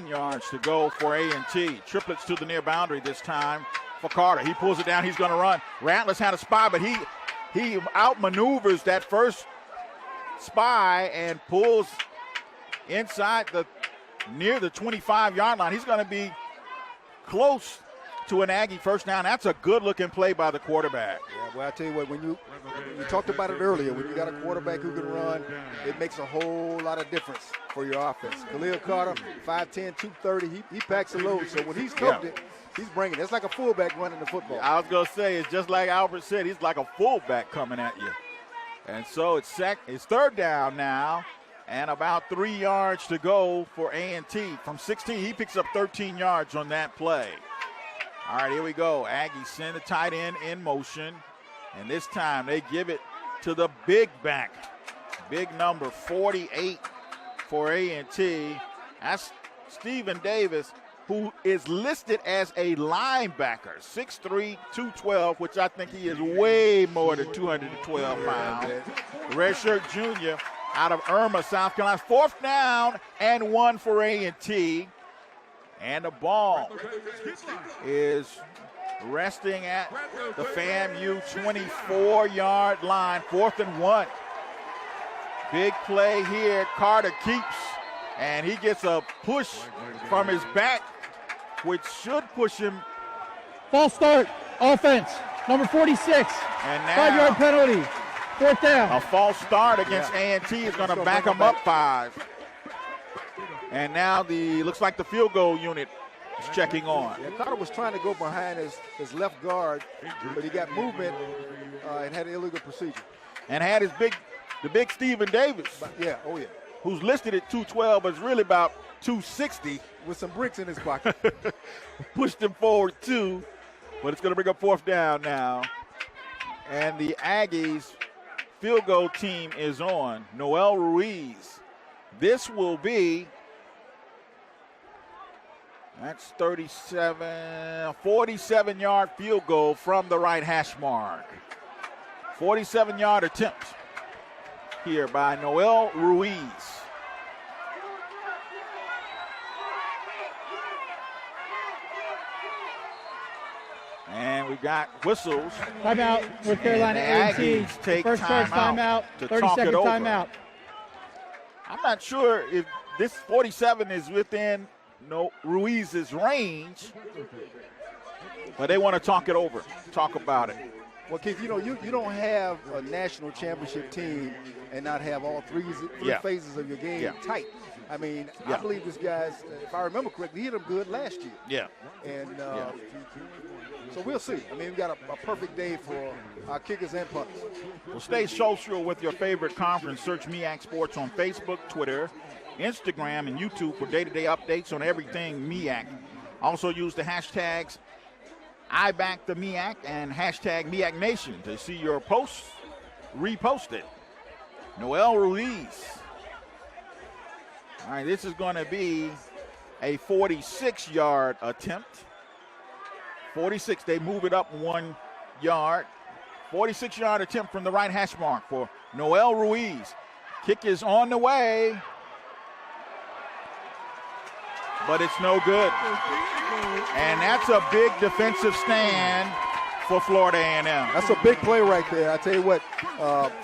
yards to go for A&T. Triplets to the near boundary this time for Carter. He pulls it down. He's going to run. Rattlers had a spy, but he outmaneuvers that first spy and pulls inside near the 25-yard line. He's going to be close to an Aggie first down. That's a good-looking play by the quarterback. Yeah, well, I tell you what, when you talked about it earlier, when you got a quarterback who can run, it makes a whole lot of difference for your offense. Khalil Carter, 5'10", 230, he packs a load. So when he's cooked it, he's bringing it. It's like a fullback running the football. I was going to say, it's just like Albert said, he's like a fullback coming at you. And so it's third down now, and about 3 yards to go for A&T. From 16, he picks up 13 yards on that play. All right, here we go. Aggies send the tight end in motion, and this time they give it to the big back. Big number, 48 for A&T. That's Stephen Davis, who is listed as a linebacker, 6'3", 212, which I think he is way more than 212 pounds. Redshirt junior out of Irma, South Carolina. Fourth down and 1 for A&T. And the ball is resting at the FAMU 24-yard line, 4th and 1. Big play here. Carter keeps, and he gets a push from his back, which should push him. False start, offense, number 46. And now 5-yard penalty, 4th down. A false start against A&T is going to back him up 5. And now looks like the field goal unit is checking on. Yeah, Carter was trying to go behind his left guard, but he got movement and had an illegal procedure. And had the big Stephen Davis. Yeah, who's listed at 212, but is really about 260. With some bricks in his pocket. Pushed him forward too, but it's going to bring up 4th down now. And the Aggies field goal team is on. Noel Ruiz. This will be, that's 47-yard field goal from the right hash mark. 47-yard attempt here by Noel Ruiz. And we got whistles. Timeout, North Carolina A&T. Take First charge timeout, 30-second timeout. I'm not sure if this 47 is within Ruiz's range, but they want to talk it over, talk about it. Well, Keith, you don't have a national championship team and not have all three phases of your game tight. I mean, I believe this guy's, if I remember correctly, he hit him good last year. Yeah. And so we'll see. I mean, we got a perfect day for our kickers and punters. Well, stay social with your favorite conference. Search MEAC Sports on Facebook, Twitter, Instagram, and YouTube for day-to-day updates on everything MEAC. Also use the hashtags IBackTheMEAC and hashtag MEAC Nation to see your posts reposted. Noel Ruiz. All right, this is going to be a 46-yard attempt. 46, they move it up 1 yard. 46-yard attempt from the right hash mark for Noel Ruiz. Kick is on the way, but it's no good. And that's a big defensive stand for Florida A&M. That's a big play right there. I tell you what,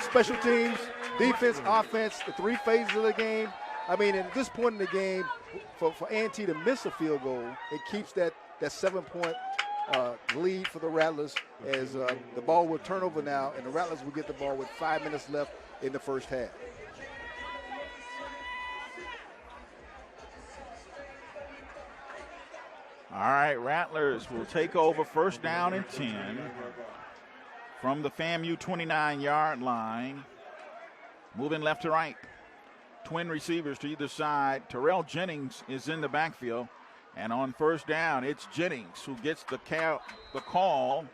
special teams, defense, offense, the three phases of the game. I mean, at this point in the game, for A&T to miss a field goal, it keeps that 7-point lead for the Rattlers as the ball will turn over now, and the Rattlers will get the ball with 5 minutes left in the first half. All right, Rattlers will take over first down and 10 from the FAMU 29-yard line. Moving left to right. Twin receivers to either side. Terrell Jennings is in the backfield. And on first down, it's Jennings who gets the call.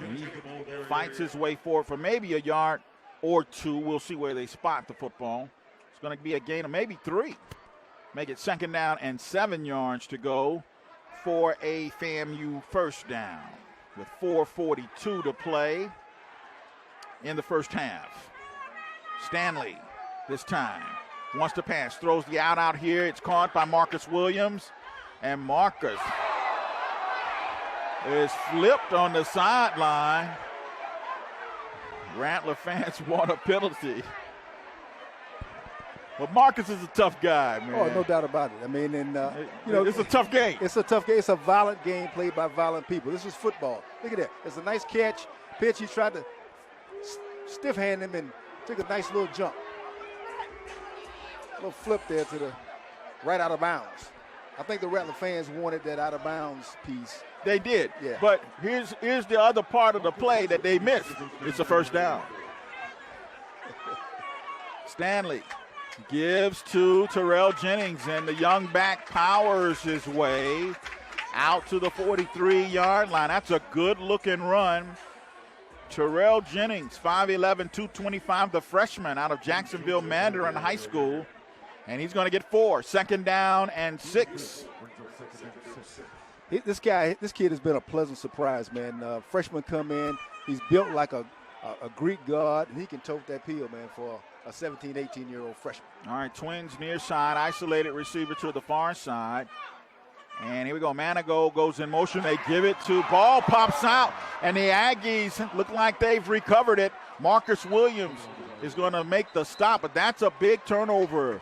And he fights his way forward for maybe a yard or two. We'll see where they spot the football. It's going to be a gain of maybe 3. Make it 2nd down and 7 yards to go for a FAMU first down with 4:42 to play in the first half. Stanley this time wants to pass, throws the out here. It's caught by Marcus Williams, and Marcus is flipped on the sideline. Rattler fans want a penalty. But Marcus is a tough guy, man. Oh, no doubt about it. I mean, and, you know, it's a tough game. It's a tough game. It's a violent game played by violent people. This is football. Look at that. It's a nice pitch. He tried to stiff hand him and took a nice little jump. A little flip there to the right out of bounds. I think the Rattler fans wanted that out of bounds piece. They did. Yeah. But here's the other part of the play that they missed. It's a first down. Stanley gives to Terrell Jennings, and the young back powers his way out to the 43-yard line. That's a good-looking run. Terrell Jennings, 5'11", 225, the freshman out of Jacksonville Mandarin High School. And he's going to get 4. 2nd down and 6. This kid has been a pleasant surprise, man. Freshman come in. He's built like a Greek god, and he can tote that peel, man, for a 17, 18-year-old freshman. All right, Twins near side, isolated receiver to the far side. And here we go. Manigault goes in motion. They give it to, ball pops out, and the Aggies look like they've recovered it. Marcus Williams is going to make the stop, but that's a big turnover.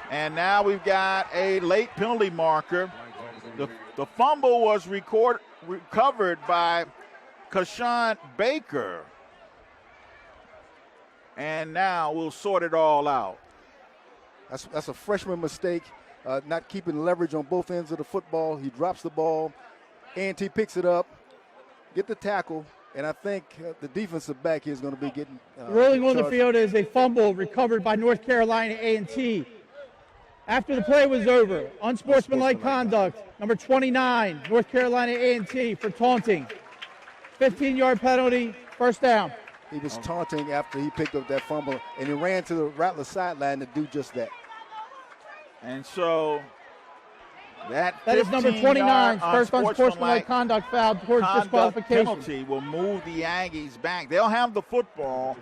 And now we've got a late penalty marker. The fumble was recovered by Kashawn Baker. And now we'll sort it all out. That's a freshman mistake, not keeping leverage on both ends of the football. He drops the ball. A&T picks it up, get the tackle, and I think the defensive back here is going to be getting rolling on the field is a fumble recovered by North Carolina A&T. After the play was over, unsportsmanlike conduct, number 29, North Carolina A&T for taunting. 15-yard penalty, first down. He was taunting after he picked up that fumble, and he ran to the Rattler sideline to do just that. And so that is number 29, first unsportsmanlike conduct foul towards disqualification. Penalty will move the Aggies back. They'll have the football,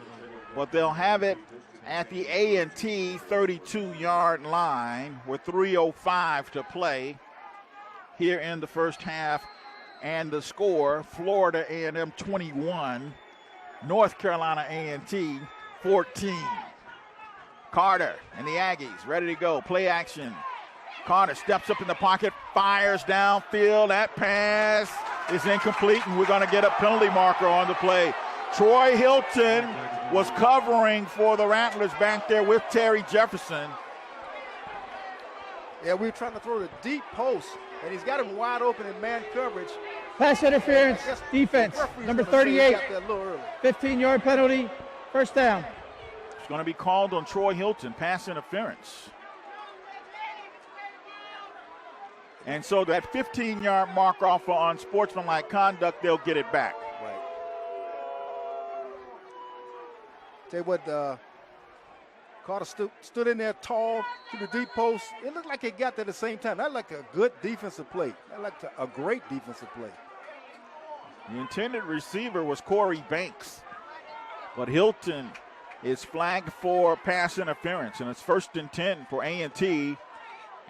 but they'll have it at the A&T 32-yard line with 3:05 to play here in the first half. And the score, Florida A&M 21, North Carolina A&T 14. Carter and the Aggies ready to go. Play action. Carter steps up in the pocket, fires downfield. That pass is incomplete, and we're going to get a penalty marker on the play. Troy Hilton was covering for the Rattlers back there with Terry Jefferson. Yeah, we were trying to throw the deep post, and he's got him wide open in man coverage. Pass interference, defense, number 38, 15-yard penalty, first down. It's going to be called on Troy Hilton, pass interference. And so that 15-yard mark off for unsportsmanlike conduct, they'll get it back. Right. Tell you what, Carter stood in there tall to the deep post. It looked like he got there at the same time. That looked like a good defensive play. That looked like a great defensive play. The intended receiver was Corey Banks, but Hilton is flagged for pass interference, and it's 1st and 10 for A&T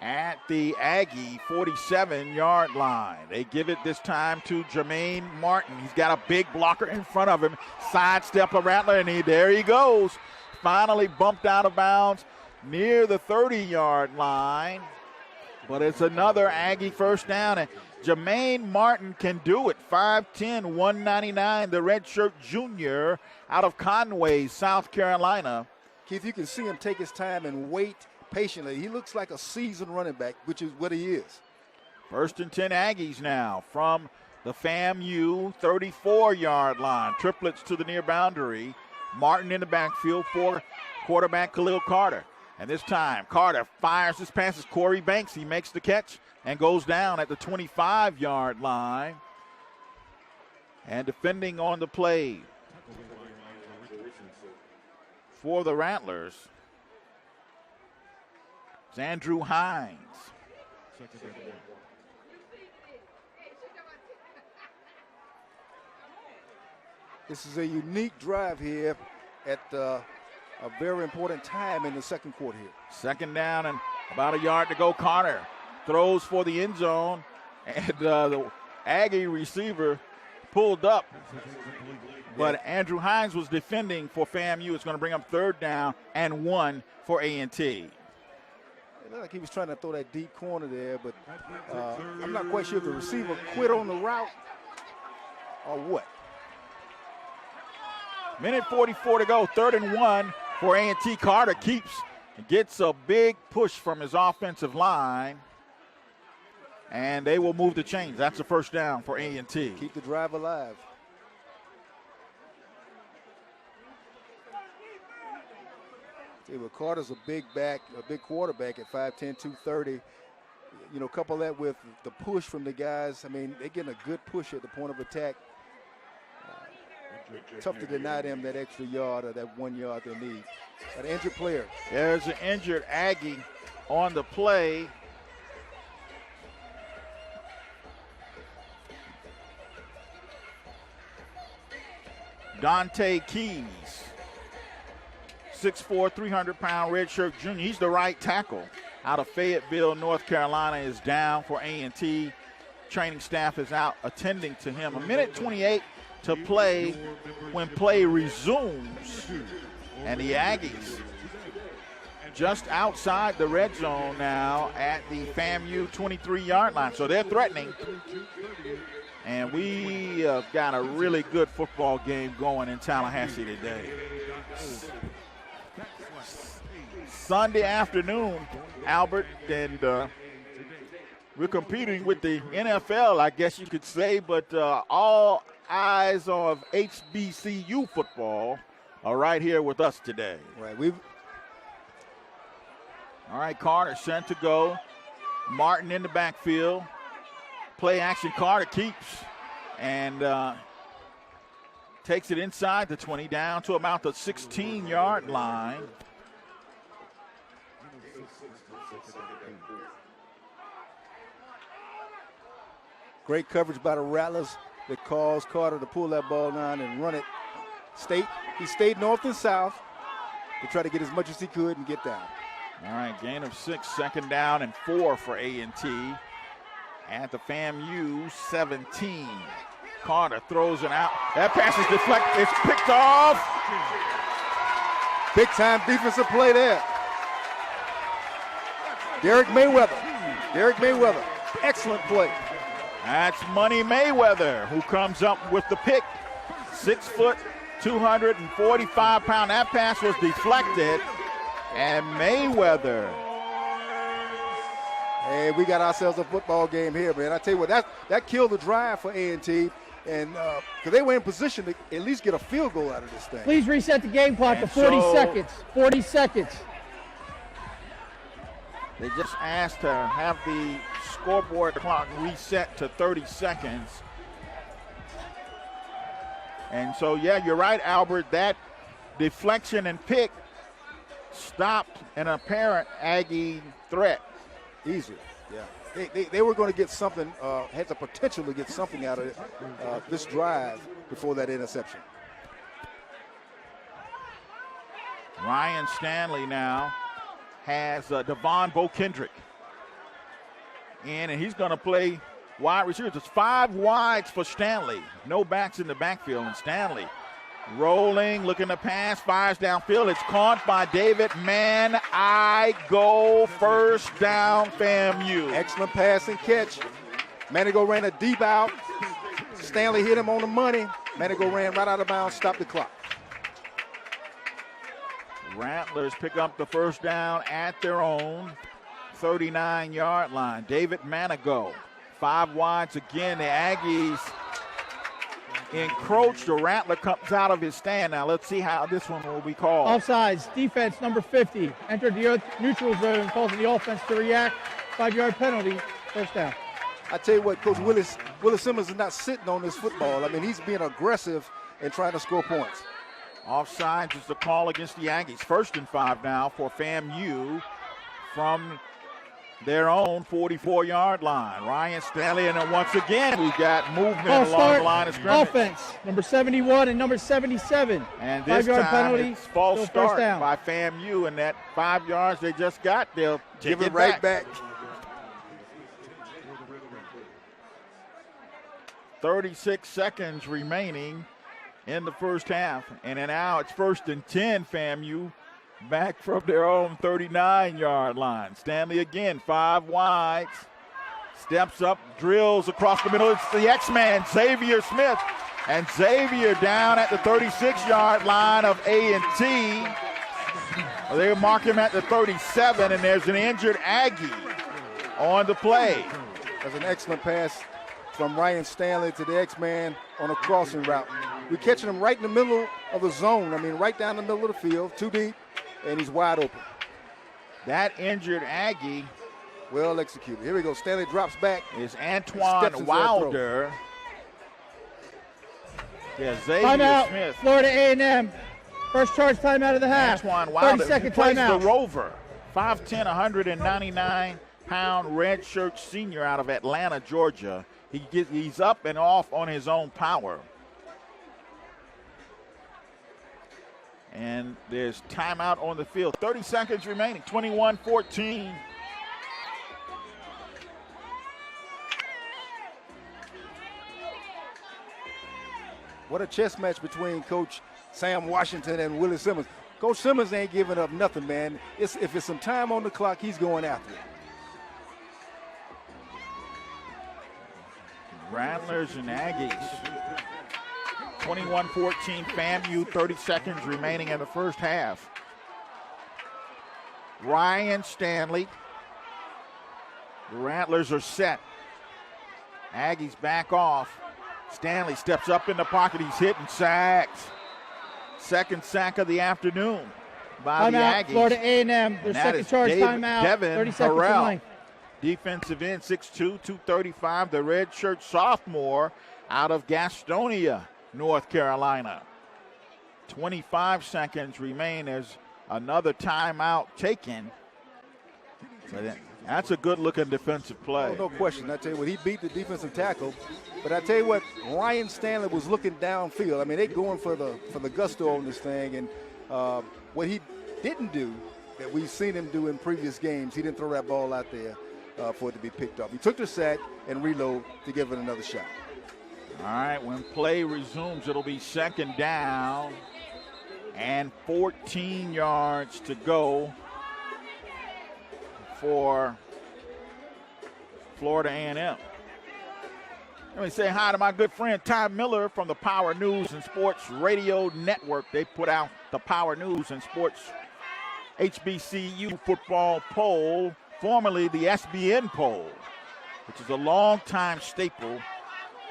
at the Aggie 47-yard line. They give it this time to Jermaine Martin. He's got a big blocker in front of him. Sidestep a Rattler, and there he goes. Finally bumped out of bounds near the 30-yard line. But it's another Aggie first down. And Jermaine Martin can do it. 5'10", 199, the redshirt junior out of Conway, South Carolina. Keith, you can see him take his time and wait patiently. He looks like a seasoned running back, which is what he is. 1st and 10 Aggies now from the FAMU 34-yard line. Triplets to the near boundary. Martin in the backfield for quarterback Khalil Carter. And this time, Carter fires his passes. Corey Banks, he makes the catch and goes down at the 25-yard line. And defending on the play for the Rattlers It's Andrew Hines. Second and 1. This is a unique drive here at a very important time in the second quarter here. Second down and about a yard to go. Carter throws for the end zone, and the Aggie receiver pulled up, but Andrew Hines was defending for FAMU. It's going to bring up third down and 1 for A&T. It looked like he was trying to throw that deep corner there, but I'm not quite sure if the receiver quit on the route or what. Minute 44 to go, 3rd and 1 for A&T. Carter gets a big push from his offensive line, and they will move the chains. That's a first down for A&T. Keep the drive alive. Carter's a big quarterback at 5'10", 230. You know, couple that with the push from the guys. I mean, they're getting a good push at the point of attack. Tough to deny them that extra yard or that 1 yard they need. An injured player. There's an injured Aggie on the play. Dante Keys, 6'4", 300-pound redshirt junior. He's the right tackle out of Fayetteville, North Carolina, is down for A&T. Training staff is out attending to him. A minute 28 to play when play resumes. And the Aggies just outside the red zone now at the FAMU 23-yard line. So they're threatening. And we have got a really good football game going in Tallahassee today. Sunday afternoon, Albert, and we're competing with the NFL, I guess you could say, but all eyes of HBCU football are right here with us today. Right. All right, Carter sent to go. Martin in the backfield. Play action, Carter keeps and takes it inside the 20 down to about the 16-yard line. Great coverage by the Rattlers that caused Carter to pull that ball down and run it. He stayed north and south to try to get as much as he could and get down. All right, gain of 6, 2nd down and 4 for A&T. At the FAMU 17. Carter throws it out. That pass is deflected. It's picked off. Big time defensive play there. Derek Mayweather. Excellent play. That's Money Mayweather who comes up with the pick. 6 foot, 245-pound. That pass was deflected. And Mayweather. Hey, we got ourselves a football game here, man. I tell you what, that killed the drive for A&T, and because they were in position to at least get a field goal out of this thing. Please reset the game clock to 40 seconds. 40 seconds. They just asked to have the scoreboard clock reset to 30 seconds. And so, yeah, you're right, Albert. That deflection and pick stopped an apparent Aggie threat. Easy, yeah. They were going to get something, had the potential to get something out of it, this drive before that interception. Ryan Stanley now has Devon Kendrick in, and he's going to play wide receiver. There's 5 wides for Stanley. No backs in the backfield, and Stanley rolling, looking to pass, fires downfield. It's caught by David Mann. I go first down, FAMU. Excellent pass and catch. Manigo ran a deep out. Stanley hit him on the money. Manigo ran right out of bounds, stopped the clock. Rattlers pick up the first down at their own 39-yard line. David Manigo, 5 wides again. The Aggies encroached. The Rattler comes out of his stand. Now let's see how this one will be called. Offsides, defense number 50. Entered the neutral zone, calls the offense to react. 5-yard penalty, first down. I tell you what, Coach Willis Simmons is not sitting on this football. I mean, he's being aggressive and trying to score points. Offsides is the call against the Aggies. 1st and 5 now for FAMU from their own 44-yard line. Ryan Stanley, and then once again, we've got movement along the line of scrimmage. Offense, number 71 and number 77. And this 5-yard time penalty, it's false first start down. by FAMU, and that 5 yards they just got, they'll give it right back. 36 seconds remaining in the first half. And then now it's 1st and 10, FAMU, back from their own 39-yard line. Stanley again, 5 wide. Steps up, drills across the middle. It's the X-Man, Xavier Smith. And Xavier down at the 36-yard line of A&T. They mark him at the 37, and there's an injured Aggie on the play. That's an excellent pass from Ryan Stanley to the X-Man on a crossing route. We're catching him right in the middle of the zone. I mean, right down the middle of the field, too deep, and he's wide open. That injured Aggie, well executed. Here we go. Stanley drops back. Is Antoine Wilder. Yeah, Xavier Timeout, Smith. Florida A&M. First charge timeout of the half. Antoine Wilder, 30-second plays timeout. the Rover. 5'10", 199-pound redshirt senior out of Atlanta, Georgia. He's up and off on his own power. And there's timeout on the field. 30 seconds remaining, 21-14. What a chess match between Coach Sam Washington and Willie Simmons. Coach Simmons ain't giving up nothing, man. If it's some time on the clock, he's going after it. Rattlers and Aggies. 21-14 FAMU, 30 seconds remaining in the first half. Ryan Stanley. The Rattlers are set. Aggies back off. Stanley steps up in the pocket. He's hit and sacks. Second sack of the afternoon by the Aggies. Florida A&M, their second charge timeout. Devin 30 seconds Harrell. remaining. Defensive end, 6'2", 235, the redshirt sophomore out of Gastonia, North Carolina. 25 seconds remain. There's another timeout taken. That's a good-looking defensive play. Oh, no question. I tell you what, he beat the defensive tackle. But I tell you what, Ryan Stanley was looking downfield. I mean, they're going for the gusto on this thing. And what he didn't do that we've seen him do in previous games, he didn't throw that ball out there for it to be picked up. He took the sack and reload to give it another shot. All right, when play resumes, it'll be second down and 14 yards to go for Florida A&M. Let me say hi to my good friend Ty Miller from the Power News and Sports Radio Network. They put out the Power News and Sports HBCU football poll, formerly the SBN poll, which is a long-time staple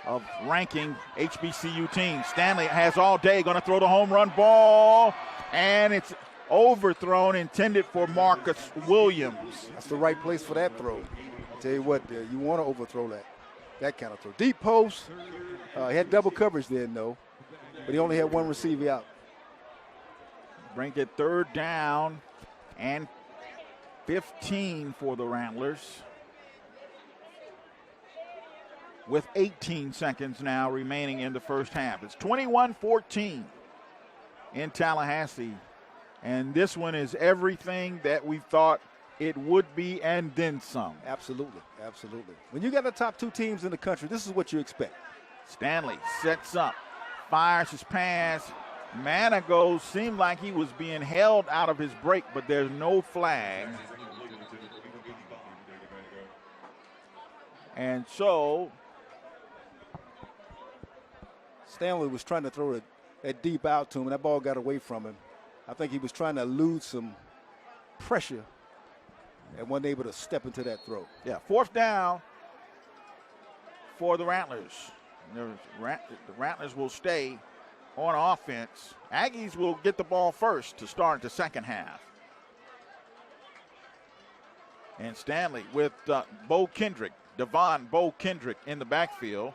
of ranking HBCU teams. Stanley has all day, going to throw the home run ball, and it's overthrown, intended for Marcus Williams. That's the right place for that throw. I tell you what, you want to overthrow that kind of throw. Deep post. He had double coverage then, though, but he only had one receiver out. Bring it third down and 15 for the Rattlers, with 18 seconds now remaining in the first half. It's 21-14 in Tallahassee, and this one is everything that we thought it would be and then some. Absolutely, absolutely. When you got the top two teams in the country, this is what you expect. Stanley sets up, fires his pass. Manigo seemed like he was being held out of his break, but there's no flag. And so Stanley was trying to throw it deep out to him, and that ball got away from him. I think he was trying to elude some pressure and wasn't able to step into that throw. Yeah, fourth down for the Rattlers. The Rattlers will stay on offense. Aggies will get the ball first to start the second half. And Stanley with Bo Kendrick, Devon Bo Kendrick in the backfield.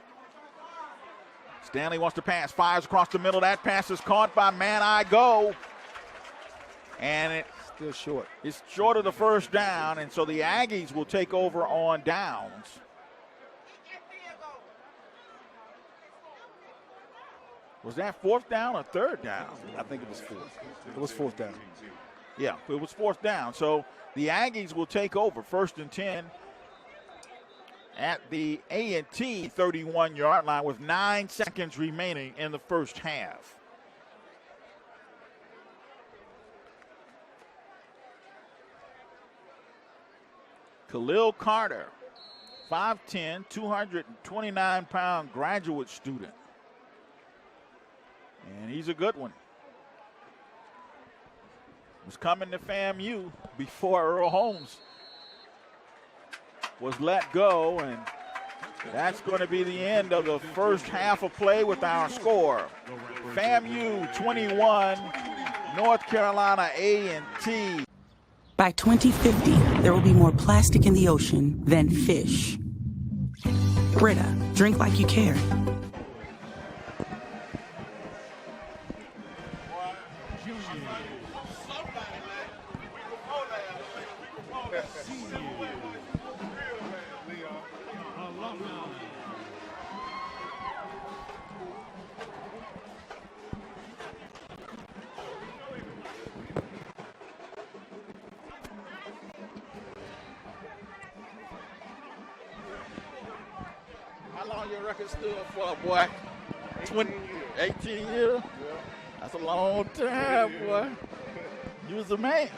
Stanley wants to pass, fires across the middle. That pass is caught by Manigo. And Still short. It's short of the first down, and so the Aggies will take over on downs. Was that fourth down or third down? I think it was fourth. It was fourth down. Yeah, it was fourth down. So the Aggies will take over 1st and 10 at the A&T 31-yard line with 9 seconds remaining in the first half. Khalil Carter, 5'10", 229-pound graduate student. And he's a good one. Was coming to FAMU before Earl Holmes was let go, and that's going to be the end of the first half of play with our score. FAMU 21, North Carolina A&T. By 2050, there will be more plastic in the ocean than fish. Brita, drink like you care. How long your record stood for, boy? 18 years? That's a long time, boy. You was a man.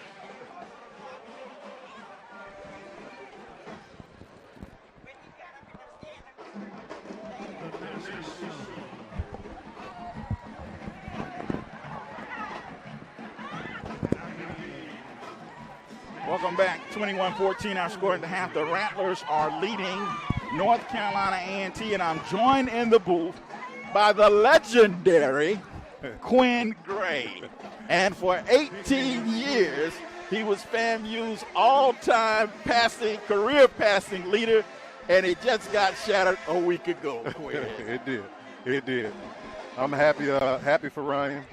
Welcome back. 21-14, our score at the half. The Rattlers are leading North Carolina A&T, and I'm joined in the booth by the legendary Quinn Gray. And for 18 years, he was FAMU's all-time career passing leader, and it just got shattered a week ago, Quinn. It did. I'm happy for Ryan.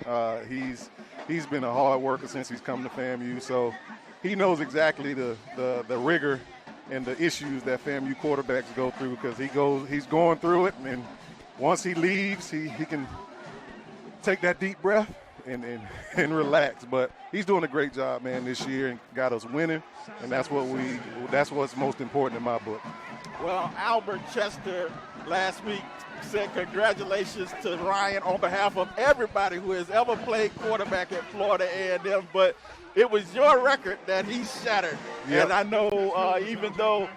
He's been a hard worker since he's come to FAMU, so he knows exactly the rigor and the issues that FAMU quarterbacks go through, because he's going through it, and once he leaves, he can take that deep breath and relax. But he's doing a great job, man, this year, and got us winning, and that's what's most important in my book. Well, Albert Chester last week said congratulations to Ryan on behalf of everybody who has ever played quarterback at Florida A&M, but it was your record that he shattered. Yep. And I know even though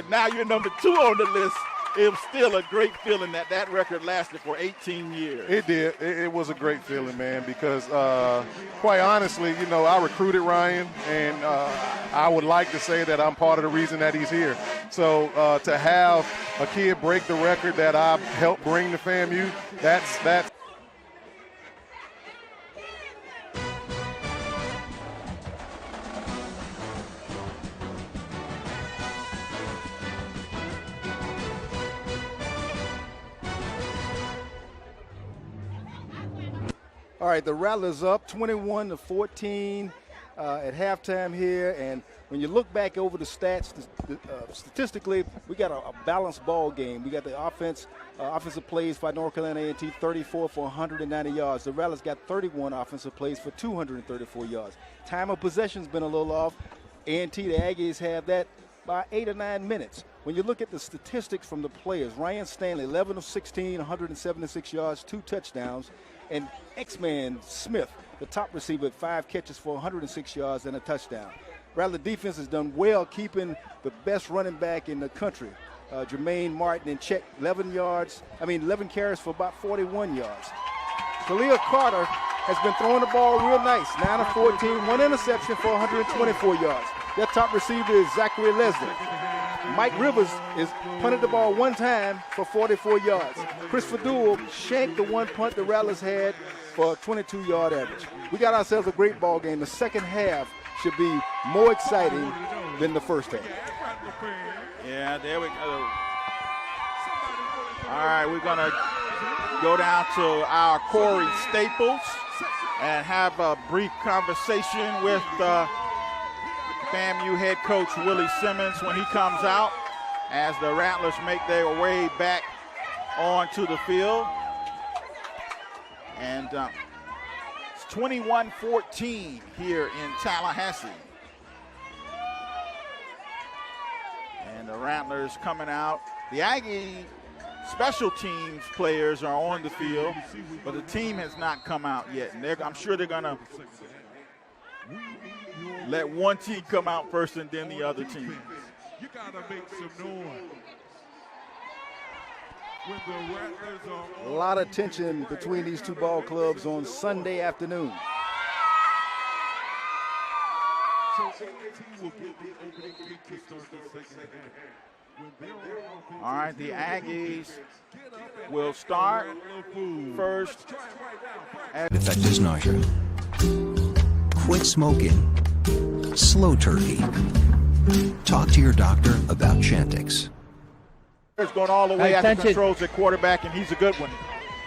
now you're number 2 on the list, it was still a great feeling that record lasted for 18 years. It did. It was a great feeling, man, because quite honestly, I recruited Ryan, and I would like to say that I'm part of the reason that he's here. So to have a kid break the record that I helped bring to FAMU, that's All right, the Rattlers up 21-14 at halftime here, and when you look back over the stats, statistically, we got a balanced ball game. We got the offensive plays by North Carolina A&T, 34 for 190 yards. The Rattlers got 31 offensive plays for 234 yards. Time of possession's been a little off. A&T, the Aggies have that by 8 or 9 minutes. When you look at the statistics from the players, Ryan Stanley, 11 of 16, 176 yards, 2 touchdowns. And X-Man Smith, the top receiver, at 5 catches for 106 yards and a touchdown. Rattler defense has done well keeping the best running back in the country, Jermaine Martin, in check. 11 carries for about 41 yards. Khalil Carter has been throwing the ball real nice, 9 of 14, 1 interception for 124 yards. Their top receiver is Zachary Leslie. Mike Rivers is punted the ball 1 time for 44 yards. Chris Fadul shanked the 1 punt the Rattlers had for a 22-yard average. We got ourselves a great ball game. The second half should be more exciting than the first half. Yeah, there we go. All right, we're going to go down to our Corey Staples. and have a brief conversation with FAMU head coach Willie Simmons when he comes out as the Rattlers make their way back onto the field. And it's 21-14 here in Tallahassee. And the Rattlers coming out. The Aggie special teams players are on the field, but the team has not come out yet. And I'm sure they're going to let one team come out first and then the other team. You got to make some noise. When the Rattlers are A lot of tension between these two ball clubs on Sunday afternoon. All right, the Aggies will start first. Affect is nausea. Quit smoking. Slow turkey. Talk to your doctor about Chantix. It's going all the way out the controls at quarterback, and he's a good one.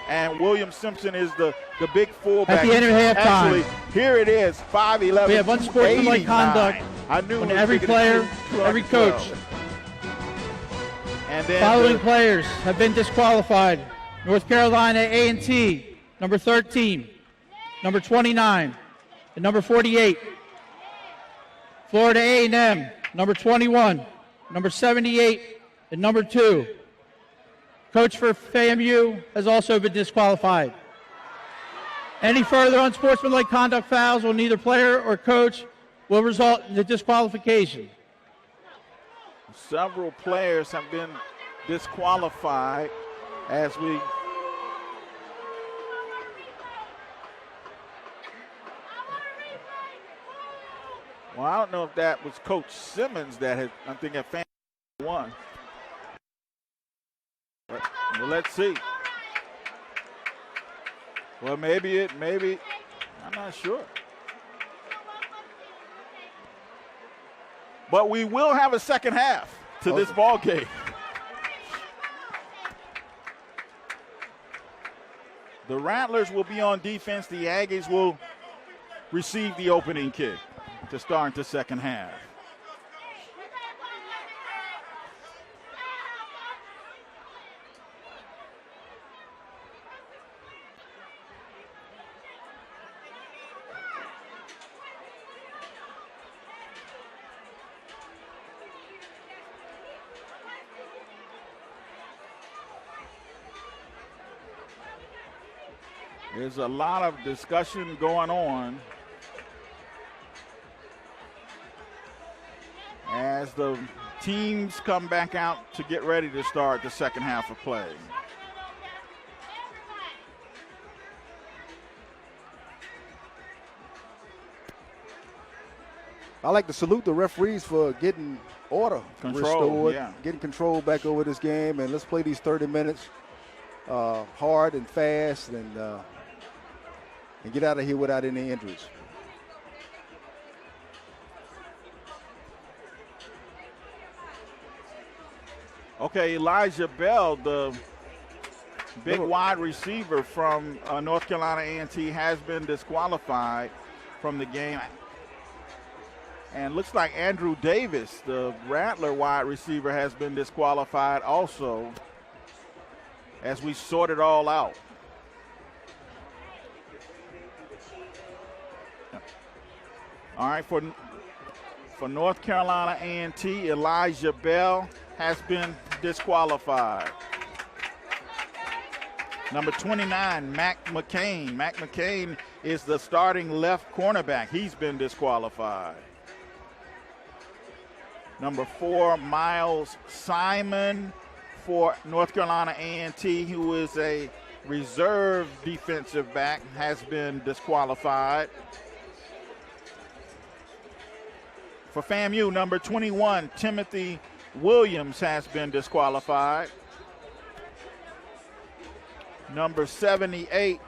And William Simpson is the big fullback. At the end of halftime. Actually, here it is, 5'11". We have unsportsmanlike conduct I knew on every player, every coach. And then following players have been disqualified. North Carolina A&T, number 13, number 29, and number 48. Florida A&M, number 21, number 78, and number 2. Coach for FAMU has also been disqualified. Any further unsportsmanlike conduct fouls on either player or coach will result in the disqualification. Several players have been disqualified as we well, I don't know if that was Coach Simmons that had, I think, at FAMU won. But let's see. Well, maybe, I'm not sure. But we will have a second half to this ball game. The Rattlers will be on defense. The Aggies will receive the opening kick to start the second half. There's a lot of discussion going on as the teams come back out to get ready to start the second half of play. I like to salute the referees for getting order restored, yeah. Getting control back over this game, and let's play these 30 minutes hard and fast and get out of here without any injuries. Okay, Elijah Bell, the big wide receiver from North Carolina A&T, has been disqualified from the game. And looks like Andrew Davis, the Rattler wide receiver, has been disqualified also as we sort it all out. All right, for North Carolina A&T, Elijah Bell has been disqualified. Number 29, Mac McCain. Mac McCain is the starting left cornerback. He's been disqualified. Number 4, Miles Simon for North Carolina A&T, who is a reserve defensive back, has been disqualified. For FAMU, number 21, Timothy Williams has been disqualified. Number 78,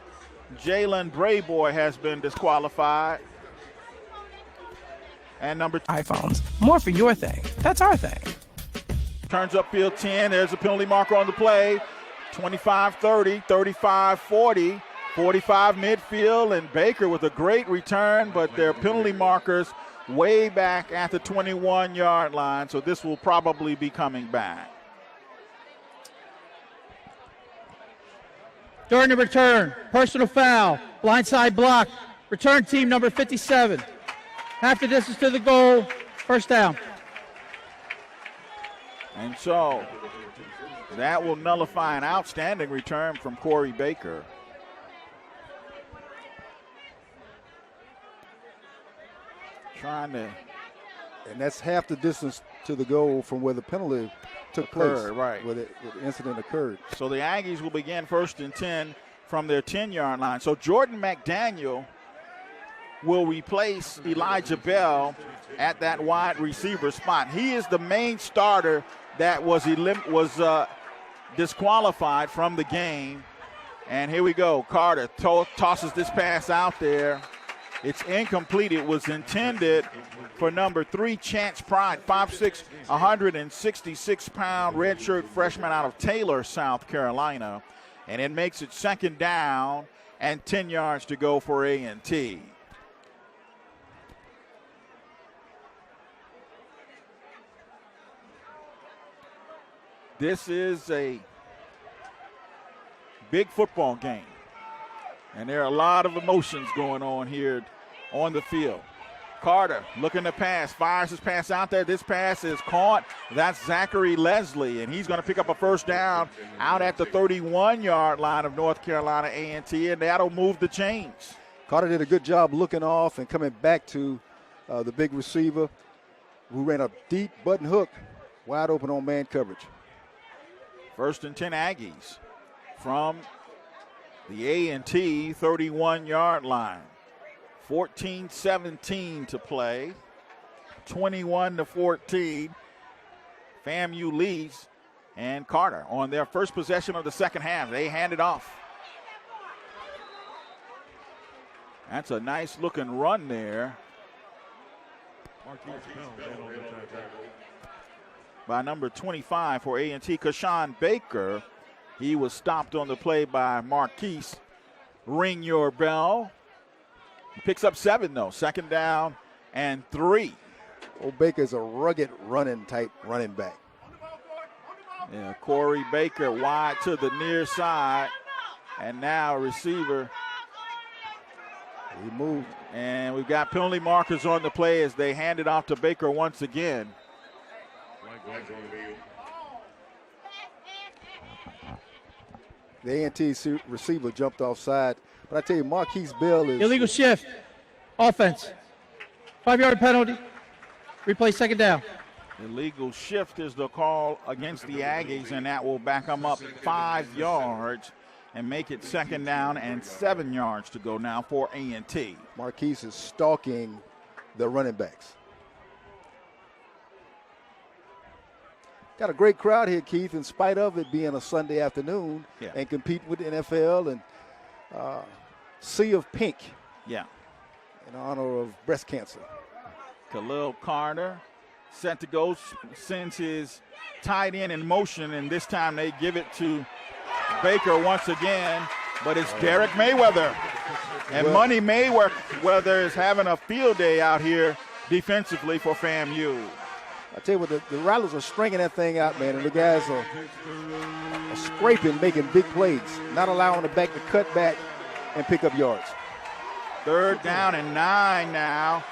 Jalen Brayboy has been disqualified. And number iPhones, more for your thing. That's our thing. Turns upfield 10. There's a penalty marker on the play. 25-30, 35-40. 45 midfield, and Baker with a great return, but their penalty markers way back at the 21-yard line, so this will probably be coming back. During the return, personal foul, blindside block, return team number 57. Half the distance to the goal, first down. And so that will nullify an outstanding return from Corey Baker. And that's half the distance to the goal from where the penalty took place, right? Where the incident occurred. So the Aggies will begin 1st and 10 from their 10-yard line. So Jordan McDaniel will replace Elijah Bell at that wide receiver spot. He is the main starter that was disqualified from the game. And here we go. Carter tosses this pass out there. It's incomplete. It was intended for number 3, Chance Pride, 5'6", 166-pound redshirt freshman out of Taylor, South Carolina. And it makes it 2nd down and 10 yards to go for A&T. This is a big football game. And there are a lot of emotions going on here on the field. Carter looking to pass, fires his pass out there. This pass is caught. That's Zachary Leslie, and he's going to pick up a first down out at the 31-yard line of North Carolina A&T, and that'll move the chains. Carter did a good job looking off and coming back to the big receiver who ran a deep button hook, wide open on man coverage. 1st and 10 Aggies from the A&T 31-yard line. 14-17 to play. 21-14. FAMU leads, and Carter on their first possession of the second half. They hand it off. That's a nice looking run there by number 25 for A&T, Kashawn Baker. He was stopped on the play by Marquise. Ring your bell. He picks up 7, though. 2nd down and 3. Old Baker's a rugged running type running back. Yeah, Corey Baker wide to the near side. And now receiver. He moved. And we've got penalty markers on the play as they hand it off to Baker once again. The A&T receiver jumped offside. But I tell you, Marquise Bell is... Illegal shift. Offense. 5-yard penalty. Replay 2nd down. Illegal shift is the call against the Aggies, and that will back them up 5 yards and make it 2nd down and 7 yards to go now for A&T. Marquise is stalking the running backs. Got a great crowd here, Keith, in spite of it being a Sunday afternoon, and compete with the NFL and Sea of Pink. Yeah. In honor of breast cancer. Khalil Carter set to go, sends his tight end in motion, and this time they give it to Baker once again, but it's Derek Mayweather. And Money Mayweather is having a field day out here defensively for FAMU. I tell you what, the Rattlers are stringing that thing out, man, and the guys are scraping, making big plays, not allowing the back to cut back and pick up yards. 3rd down and 9 now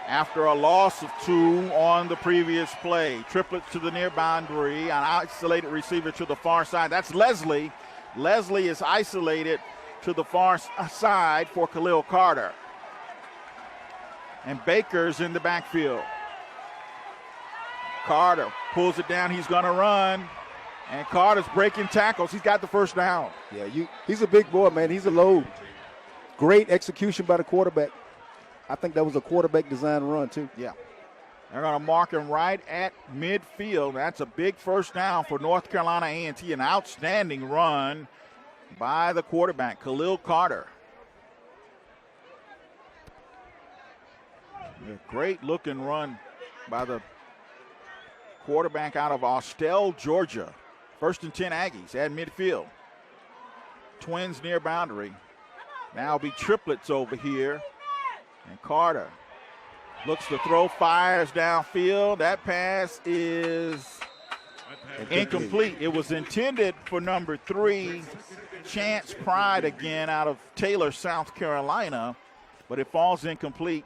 after a loss of 2 on the previous play. Triplets to the near boundary, an isolated receiver to the far side. That's Leslie. Leslie is isolated to the far side for Khalil Carter. And Baker's in the backfield. Carter pulls it down. He's going to run. And Carter's breaking tackles. He's got the first down. Yeah, he's a big boy, man. He's a load. Great execution by the quarterback. I think that was a quarterback design run, too. Yeah. They're going to mark him right at midfield. That's a big first down for North Carolina A&T. An outstanding run by the quarterback, Khalil Carter. A great-looking run by the quarterback out of Austell, Georgia. 1st and 10 Aggies at midfield. Twins near boundary. Now be triplets over here. And Carter looks to throw, fires downfield. That pass is incomplete. It was intended for number 3, Chance Pride, again out of Taylor, South Carolina, but it falls incomplete,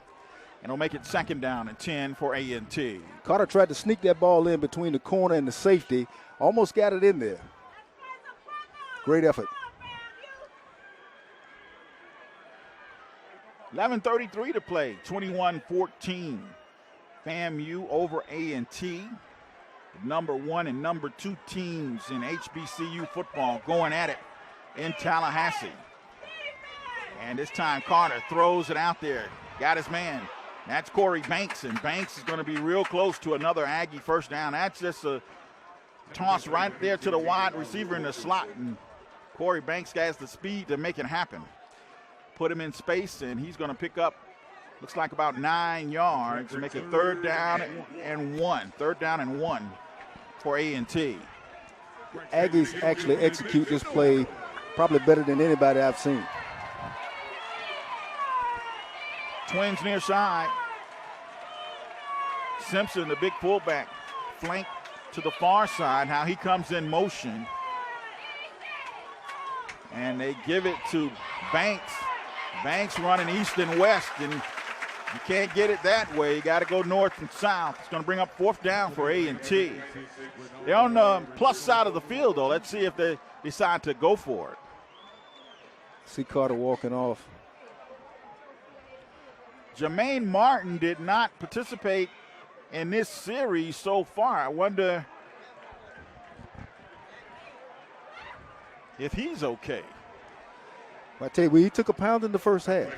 and it'll make it 2nd down and 10 for A&T. Carter tried to sneak that ball in between the corner and the safety. Almost got it in there. Great effort. 11:33 to play, 21-14. FAMU over A&T. The number 1 and number 2 teams in HBCU football going at it in Tallahassee. And this time Carter throws it out there. Got his man. That's Corey Banks, and Banks is going to be real close to another Aggie first down. That's just a toss right there to the wide receiver in the slot, and Corey Banks has the speed to make it happen. Put him in space, and he's going to pick up, looks like about 9 yards, and make it 3rd down and 1. 3rd down and 1 for A&T. Aggies actually execute this play probably better than anybody I've seen. Twins near side. Simpson, the big fullback, flank to the far side. Now he comes in motion. And they give it to Banks. Banks running east and west, and you can't get it that way. You got to go north and south. It's going to bring up 4th down for A&T. They're on the plus side of the field, though. Let's see if they decide to go for it. See Carter walking off. Jermaine Martin did not participate in this series so far. I wonder if he's okay. I tell you, he took a pound in the first half.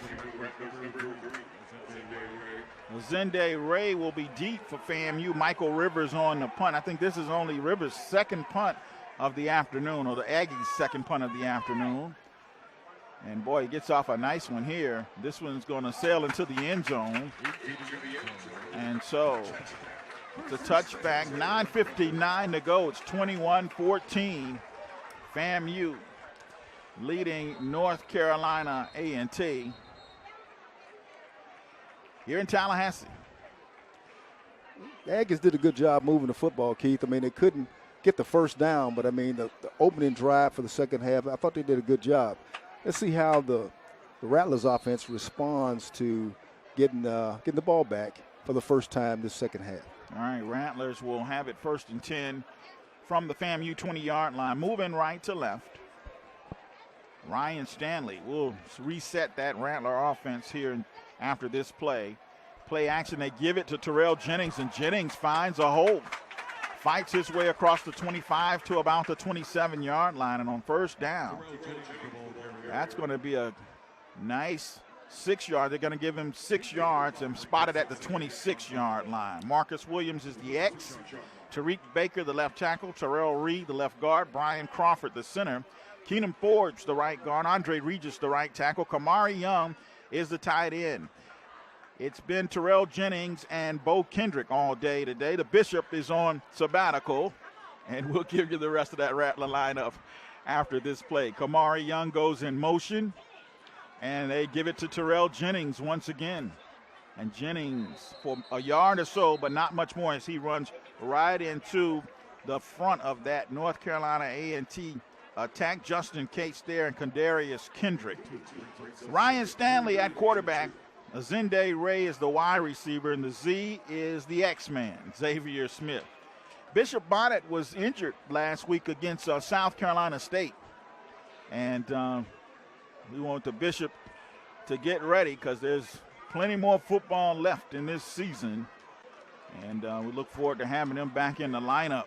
Zende Ray will be deep for FAMU. Michael Rivers on the punt. I think this is only Rivers' 2nd punt of the afternoon, or the Aggies' 2nd punt of the afternoon. And boy, he gets off a nice one here. This one's going to sail into the end zone. And so it's a touchback. 9:59 to go. It's 21-14. FAMU leading North Carolina A&T here in Tallahassee. The Aggies did a good job moving the football, Keith. I mean, they couldn't get the first down, but I mean, the opening drive for the second half, I thought they did a good job. Let's see how the Rattlers offense responds to getting the ball back for the first time this second half. All right, Rattlers will have it 1st and 10 from the FAMU 20-yard line, moving right to left. Ryan Stanley will reset that Rattler offense here after this play. Play action, they give it to Terrell Jennings, and Jennings finds a hole. Fights his way across the 25 to about the 27-yard line, and on 1st down, that's going to be a nice 6 yard. They're going to give him 6 yards and spotted at the 26-yard line. Marcus Williams is the X. Tariq Baker, the left tackle. Terrell Reed, the left guard. Brian Crawford, the center. Keenan Forge, the right guard. Andre Regis, the right tackle. Kamari Young is the tight end. It's been Terrell Jennings and Bo Kendrick all day today. The Bishop is on sabbatical, and we'll give you the rest of that Rattler lineup after this play. Kamari Young goes in motion, and they give it to Terrell Jennings once again. And Jennings for a yard or so, but not much more, as he runs right into the front of that North Carolina A&T attack. Justin Cates there and Kendarius Kendrick. Ryan Stanley at quarterback. Zende Ray is the wide receiver, and the Z is the X-Man, Xavier Smith. Bishop Bonnet was injured last week against South Carolina State. And we want the Bishop to get ready, because there's plenty more football left in this season. And we look forward to having them back in the lineup.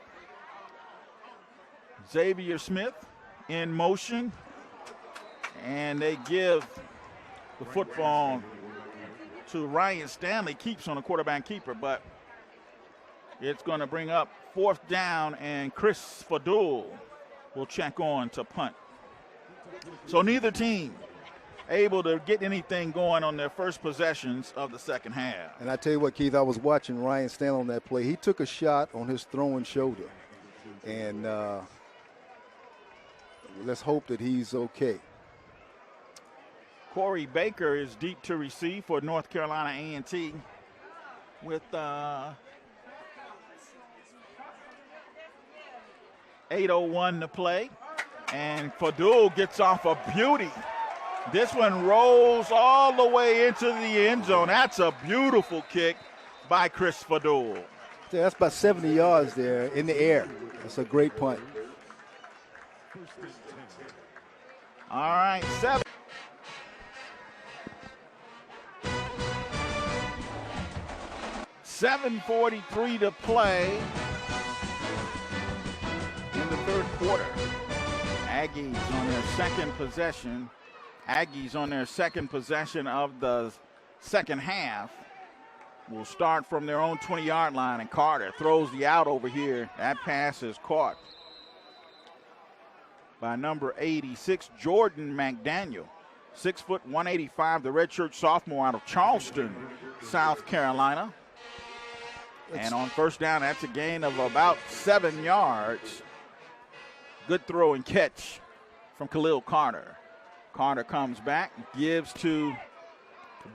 Xavier Smith in motion. And they give the football to Ryan Stanley. Keeps on a quarterback keeper, but it's going to bring up 4th down, and Chris Fadul will check on to punt. So neither team able to get anything going on their first possessions of the second half. And I tell you what, Keith, I was watching Ryan Stanley on that play. He took a shot on his throwing shoulder, and let's hope that he's okay. Corey Baker is deep to receive for North Carolina A&T with 8:01 to play. And Fadul gets off a beauty. This one rolls all the way into the end zone. That's a beautiful kick by Chris Fadul. Yeah, that's about 70 yards there in the air. That's a great punt. All right, 7:43 to play in the third quarter. Aggies on their second possession. Aggies on their second possession of the second half will start from their own 20-yard line, and Carter throws the out over here. That pass is caught by number 86, Jordan McDaniel. 6 foot 185, the redshirt sophomore out of Charleston, South Carolina. And on first down, that's a gain of about 7 yards. Good throw and catch from Khalil Carter. Carter comes back, gives to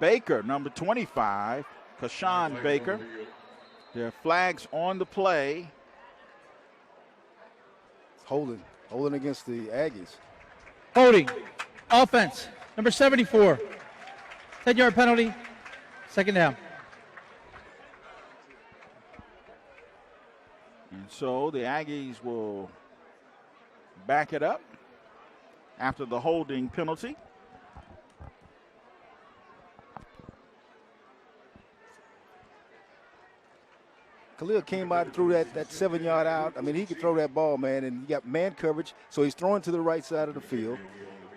Baker, number 25, Kashawn Baker. There are flags on the play. Holding against the Aggies. Holding. Offense. Number 74. 10-yard penalty. Second down. And so the Aggies will back it up after the holding penalty. Khalil came out and threw that 7-yard out. I mean, he could throw that ball, man, and he got man coverage, so he's throwing to the right side of the field.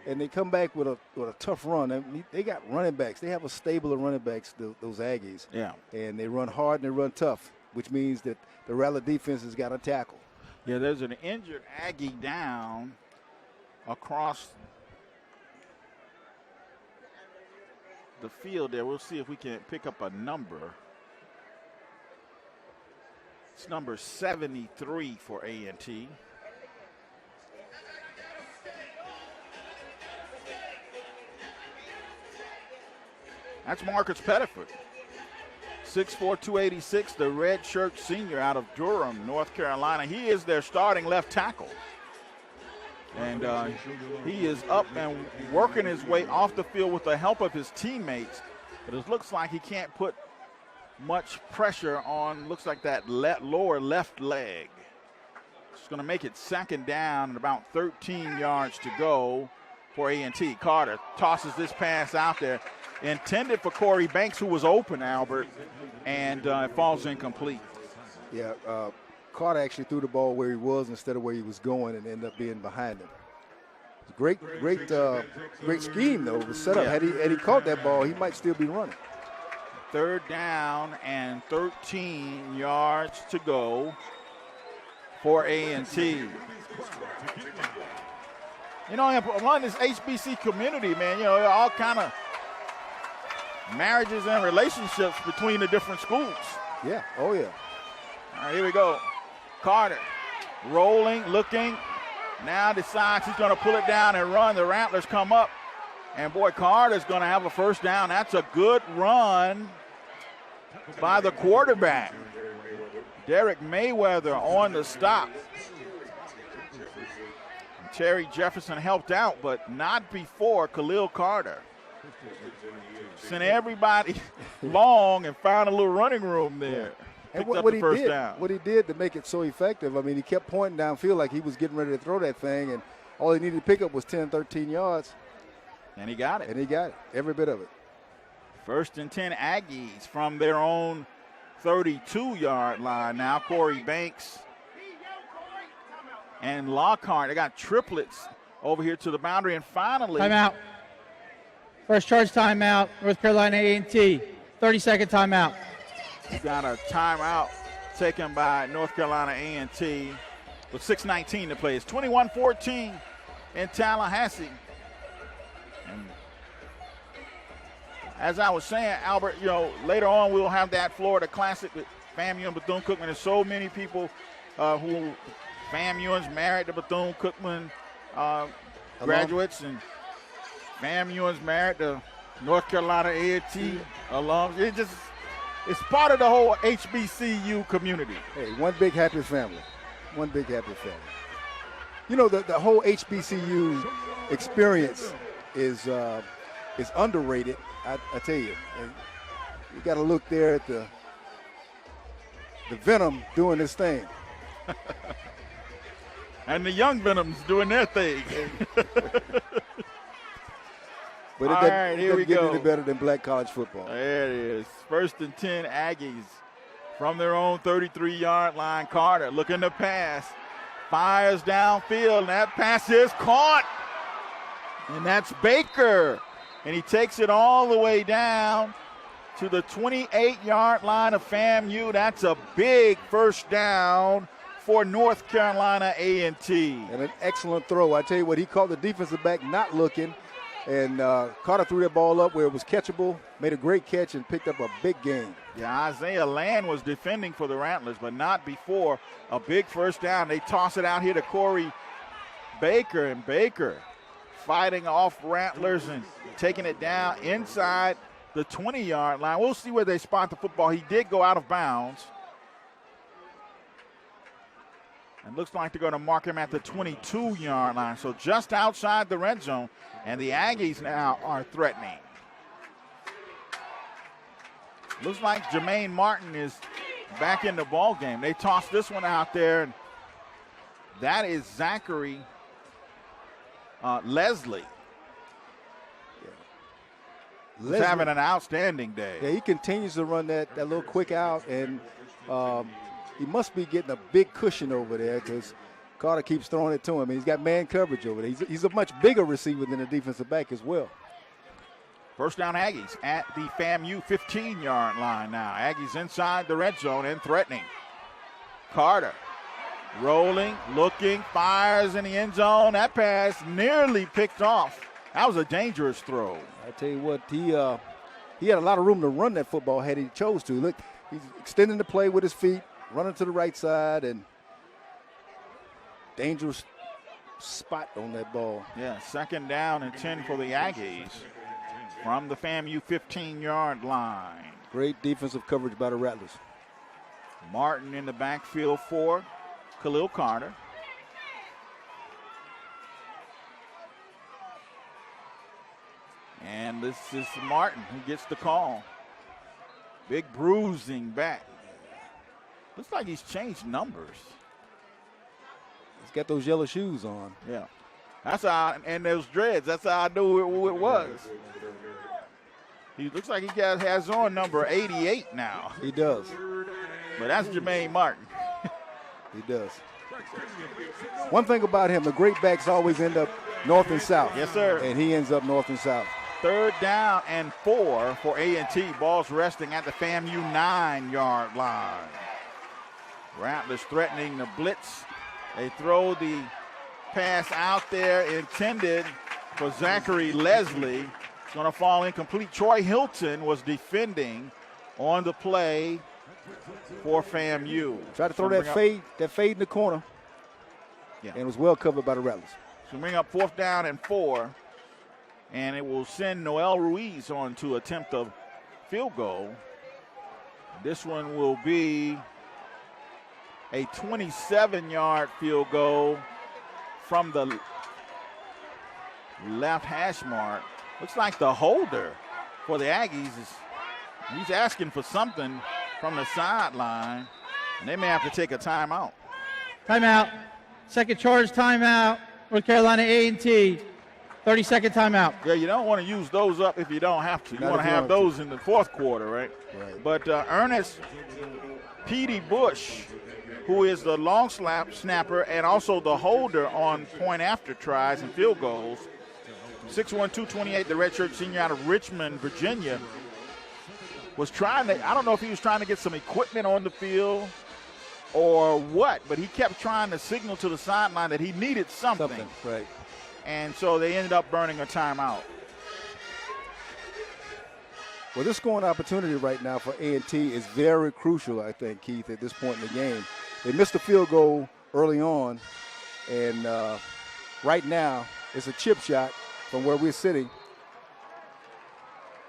And they come back with a tough run. I mean, they got running backs. They have a stable of running backs, those Aggies. Yeah. And they run hard and they run tough, which means that the Rattler defense has got to tackle. Yeah, there's an injured Aggie down across the field there. We'll see if we can pick up a number. It's number 73 for A&T. That's Marcus Pettiford. 6'4", 286, the red shirt senior out of Durham, North Carolina. He is their starting left tackle. And he is up and working his way off the field with the help of his teammates. But it looks like he can't put much pressure on, looks like that lower left leg. It's going to make it second down and about 13 yards to go for A&T. Carter tosses this pass out there, intended for Corey Banks, who was open, Albert, and it falls incomplete. Yeah, Carter actually threw the ball where he was instead of where he was going and ended up being behind him. Great scheme, though, the setup. Yeah. Had he caught that ball, he might still be running. Third down and 13 yards to go for A&T. You know, among this HBC community, man, you know, all kind of marriages and relationships between the different schools. Yeah, oh yeah. All right, here we go. Carter rolling, looking, now decides he's going to pull it down and run. The Rattlers come up, and boy, Carter's going to have a first down. That's a good run by the quarterback. Derek Mayweather on the stop. Terry Jefferson helped out, but not before Khalil Carter. Sent everybody long and found a little running room there. And what he did to make it so effective, I mean, he kept pointing downfield like he was getting ready to throw that thing, and all he needed to pick up was 10, 13 yards. And he got it. Every bit of it. First and 10 Aggies from their own 32-yard line. Now Corey Banks and Lockhart. They got triplets over here to the boundary, and finally. Timeout. First charge timeout, North Carolina A&T. 30-second timeout. You got a timeout taken by North Carolina A&T with 6:19 to play. It's 21-14 in Tallahassee. And as I was saying, Albert, you know, later on we'll have that Florida Classic with FAMU and Bethune-Cookman. There's so many people who FAMUans married to Bethune-Cookman graduates, and FAMU's married to North Carolina A&T alums. It's part of the whole HBCU community. Hey, one big happy family. One big happy family. You know, the whole HBCU experience is underrated. I tell you, and you got to look there at the Venom doing this thing. And the young Venoms doing their thing. But it doesn't get any better than black college football. There it is. 1st and 10 Aggies from their own 33-yard line. Carter looking to pass. Fires downfield, and that pass is caught. And that's Baker. And he takes it all the way down to the 28-yard line of FAMU. That's a big first down for North Carolina A&T. And an excellent throw. I tell you what, he caught the defensive back not looking. And Carter threw that ball up where it was catchable, made a great catch, and picked up a big gain. Yeah, Isaiah Land was defending for the Rattlers, but not before a big first down. They toss it out here to Corey Baker, and Baker fighting off Rattlers and taking it down inside the 20-yard line. We'll see where they spot the football. He did go out of bounds. And looks like they're going to mark him at the 22-yard line, so just outside the red zone. And the Aggies now are threatening. Looks like Jermaine Martin is back in the ball game. They tossed this one out there, and that is Zachary Leslie. Yeah. He's having an outstanding day. Yeah, he continues to run that little quick out, and he must be getting a big cushion over there because Carter keeps throwing it to him, and he's got man coverage over there. He's a much bigger receiver than the defensive back as well. First down Aggies at the FAMU 15-yard line now. Aggies inside the red zone and threatening. Carter rolling, looking, fires in the end zone. That pass nearly picked off. That was a dangerous throw. I tell you what, he had a lot of room to run that football had he chose to. Look, he's extending the play with his feet, running to the right side, and dangerous spot on that ball. Yeah, 2nd down and 10 for the Aggies from the FAMU 15-yard line. Great defensive coverage by the Rattlers. Martin in the backfield for Khalil Carter. And this is Martin who gets the call. Big bruising back. Looks like he's changed numbers. He's got those yellow shoes on. Yeah. That's how, and those dreads, that's how I knew who it was. He looks like he has on number 88 now. He does. But that's Jermaine Martin. He does. One thing about him, the great backs always end up north and south. Yes, sir. And he ends up north and south. 3rd down and 4 for A&T. Ball's resting at the FAMU 9-yard line. Rattlers threatening the blitz. They throw the pass out there intended for Zachary Leslie. It's going to fall incomplete. Troy Hilton was defending on the play for FAMU. Tried to throw that fade in the corner. Yeah. And it was well covered by the Rattlers. So bring up 4th down and 4. And it will send Noel Ruiz on to attempt a field goal. This one will be a 27-yard field goal from the left hash mark. Looks like the holder for the Aggies he's asking for something from the sideline, and they may have to take a timeout. Timeout. Second charge timeout. North Carolina A&T. 30-second timeout. Yeah, you don't want to use those up if you don't have to. You want to have those in the 4th quarter, right? Right. But Ernest Petey Bush, who is the long snapper and also the holder on point after tries and field goals, 6'1", 228, the redshirt senior out of Richmond, Virginia, was trying to, I don't know if he was trying to get some equipment on the field or what, but he kept trying to signal to the sideline that he needed something. Right. And so they ended up burning a timeout. Well, this scoring opportunity right now for A&T is very crucial, I think, Keith, at this point in the game. They missed the field goal early on, and right now it's a chip shot from where we're sitting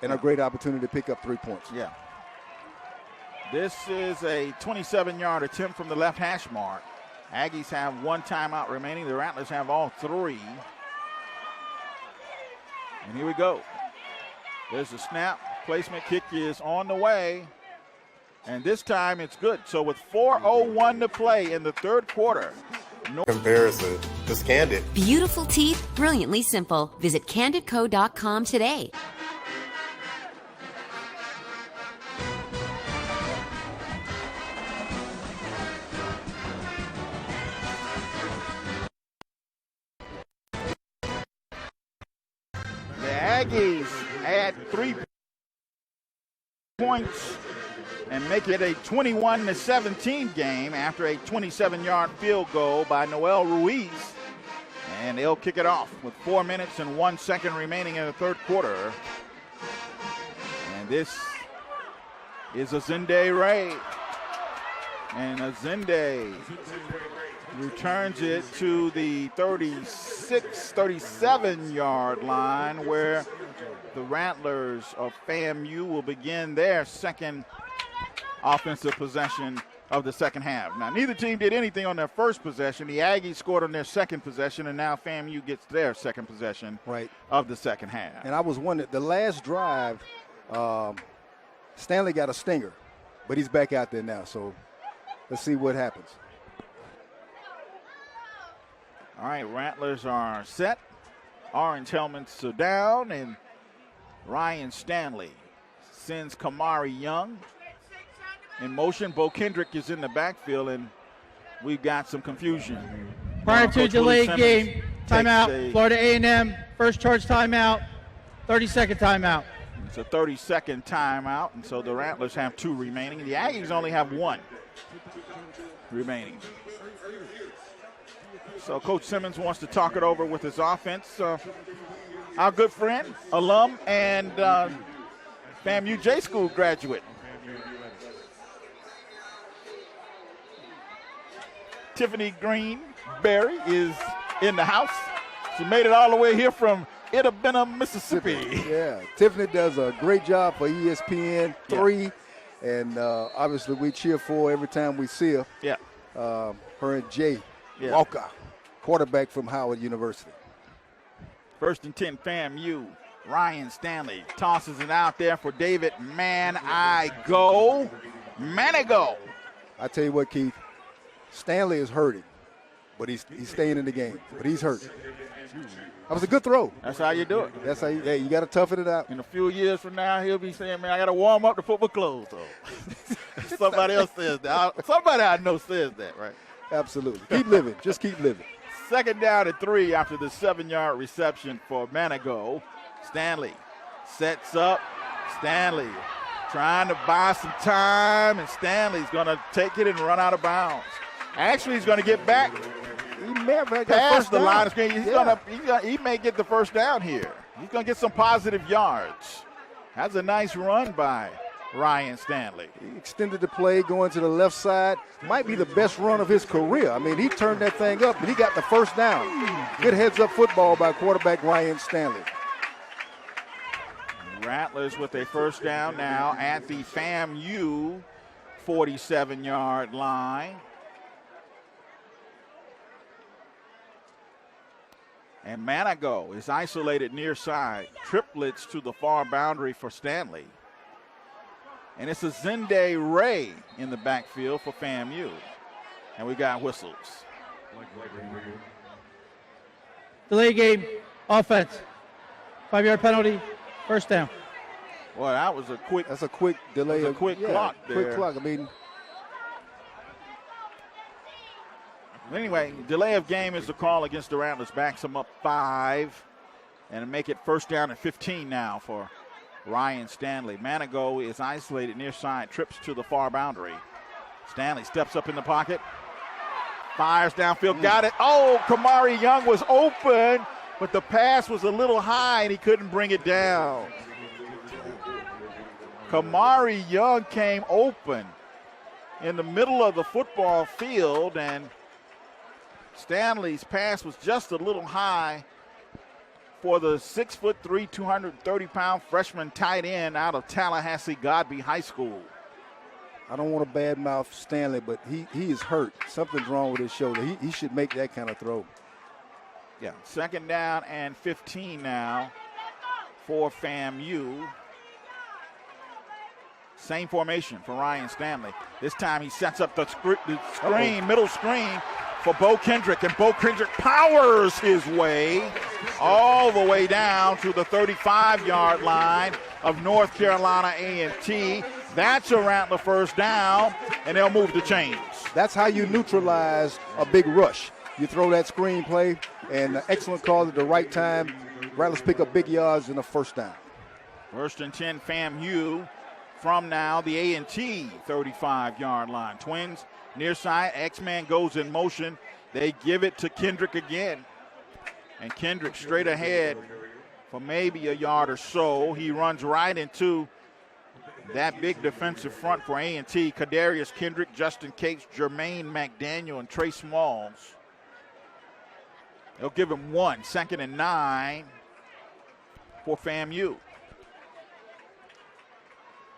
and a great opportunity to pick up 3 points. Yeah. This is a 27-yard attempt from the left hash mark. Aggies have 1 timeout remaining. The Rattlers have all 3. And here we go. There's the snap. Placement kick is on the way. And this time it's good. So with 4:01 to play in the third quarter. Comparison. Just Candid. Beautiful teeth, brilliantly simple. Visit CandidCo.com today. The Aggies add 3 points and make it a 21-17 game after a 27-yard field goal by Noel Ruiz. And they'll kick it off with 4 minutes and 1 second remaining in the third quarter. And this is Azinde Ray. And Azinde returns it to the 37-yard line, where the Rattlers of FAMU will begin their second offensive possession of the second half. Now, neither team did anything on their first possession. The Aggies scored on their second possession, and now FAMU gets their second possession of the second half. And I was wondering, the last drive, Stanley got a stinger, but he's back out there now, so let's see what happens. All right, Rattlers are set. Orange helmets are down, and Ryan Stanley sends Kamari Young in motion. Bo Kendrick is in the backfield, and we've got some confusion. Prior to delayed game, timeout, Florida A&M, first charge timeout, 30-second timeout. It's a 30-second timeout, and so the Rattlers have 2 remaining. The Aggies only have 1 remaining. So Coach Simmons wants to talk it over with his offense. Our good friend, alum, and FAMU J School graduate, Tiffany Greenberry, is in the house. She made it all the way here from Itabena, Mississippi. Yeah, Tiffany does a great job for ESPN3, and obviously we cheer for her every time we see her. Yeah. Her and Jay Walker, quarterback from Howard University. First and 10, FAMU. Ryan Stanley tosses it out there for David Manigo. I tell you what, Keith, Stanley is hurting, but he's staying in the game, but he's hurt. That was a good throw. That's how you do it. That's how you got to toughen it out. In a few years from now, he'll be saying, man, I got to warm up the football clothes. So. Somebody else says that. Somebody I know says that, right? Absolutely. Keep living. Just keep living. Second down and 3 after the 7-yard reception for Manigo. Stanley sets up. Stanley trying to buy some time, and Stanley's going to take it and run out of bounds. Actually, he's going to get back. He may have past the line of scrimmage. He may get the first down here. He's going to get some positive yards. That's a nice run by Ryan Stanley. He extended the play going to the left side. Might be the best run of his career. I mean, he turned that thing up, and he got the first down. Good heads-up football by quarterback Ryan Stanley. Rattlers with a first down now at the FAMU 47-yard line. And Manigo is isolated near side. Triplets to the far boundary for Stanley. And it's a Zende Ray in the backfield for FAMU. And we got whistles. Delay game, offense. 5-yard penalty, first down. Well, that was a quick. That's a quick delay. A quick clock there. Quick clock. I mean. Anyway, delay of game is the call against the Rattlers. Backs them up 5. And make it first down and 15 now for Ryan Stanley. Manigo is isolated near side, trips to the far boundary. Stanley steps up in the pocket, fires downfield, got it. Oh, Kamari Young was open, but the pass was a little high and he couldn't bring it down. Kamari Young came open in the middle of the football field, and Stanley's pass was just a little high for the 6'3", 230-pound freshman tight end out of Tallahassee Godby High School. I don't want to badmouth Stanley, but he is hurt. Something's wrong with his shoulder. He should make that kind of throw. Yeah, 2nd down and 15 now for FAMU. Same formation for Ryan Stanley. This time he sets up the screen, middle screen for Bo Kendrick, and Bo Kendrick powers his way all the way down to the 35-yard line of North Carolina A&T. That's a Rattler first down, and they'll move the chains. That's how you neutralize a big rush. You throw that screen play, and an excellent call at the right time. Rattlers pick up big yards in a first down. 1st and 10 FAMU from now the A&T 35-yard line. Twins near side, X-Man goes in motion. They give it to Kendrick again. And Kendrick straight ahead for maybe a yard or so. He runs right into that big defensive front for A&T. Kadarius Kendrick, Justin Cates, Jermaine McDaniel, and Trey Smalls. They'll give him 1, 2nd and 9 for FAMU.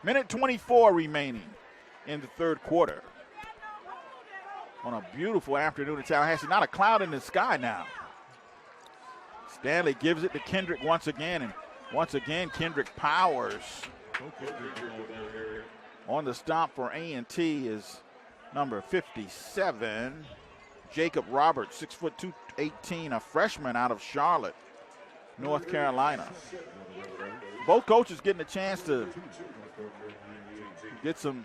Minute 24 remaining in the 3rd quarter. On a beautiful afternoon in Tallahassee. Not a cloud in the sky now. Stanley gives it to Kendrick once again, and once again Kendrick powers. On the stop for A&T is number 57, Jacob Roberts, 6'2", 218, a freshman out of Charlotte, North Carolina. Both coaches getting a chance to get some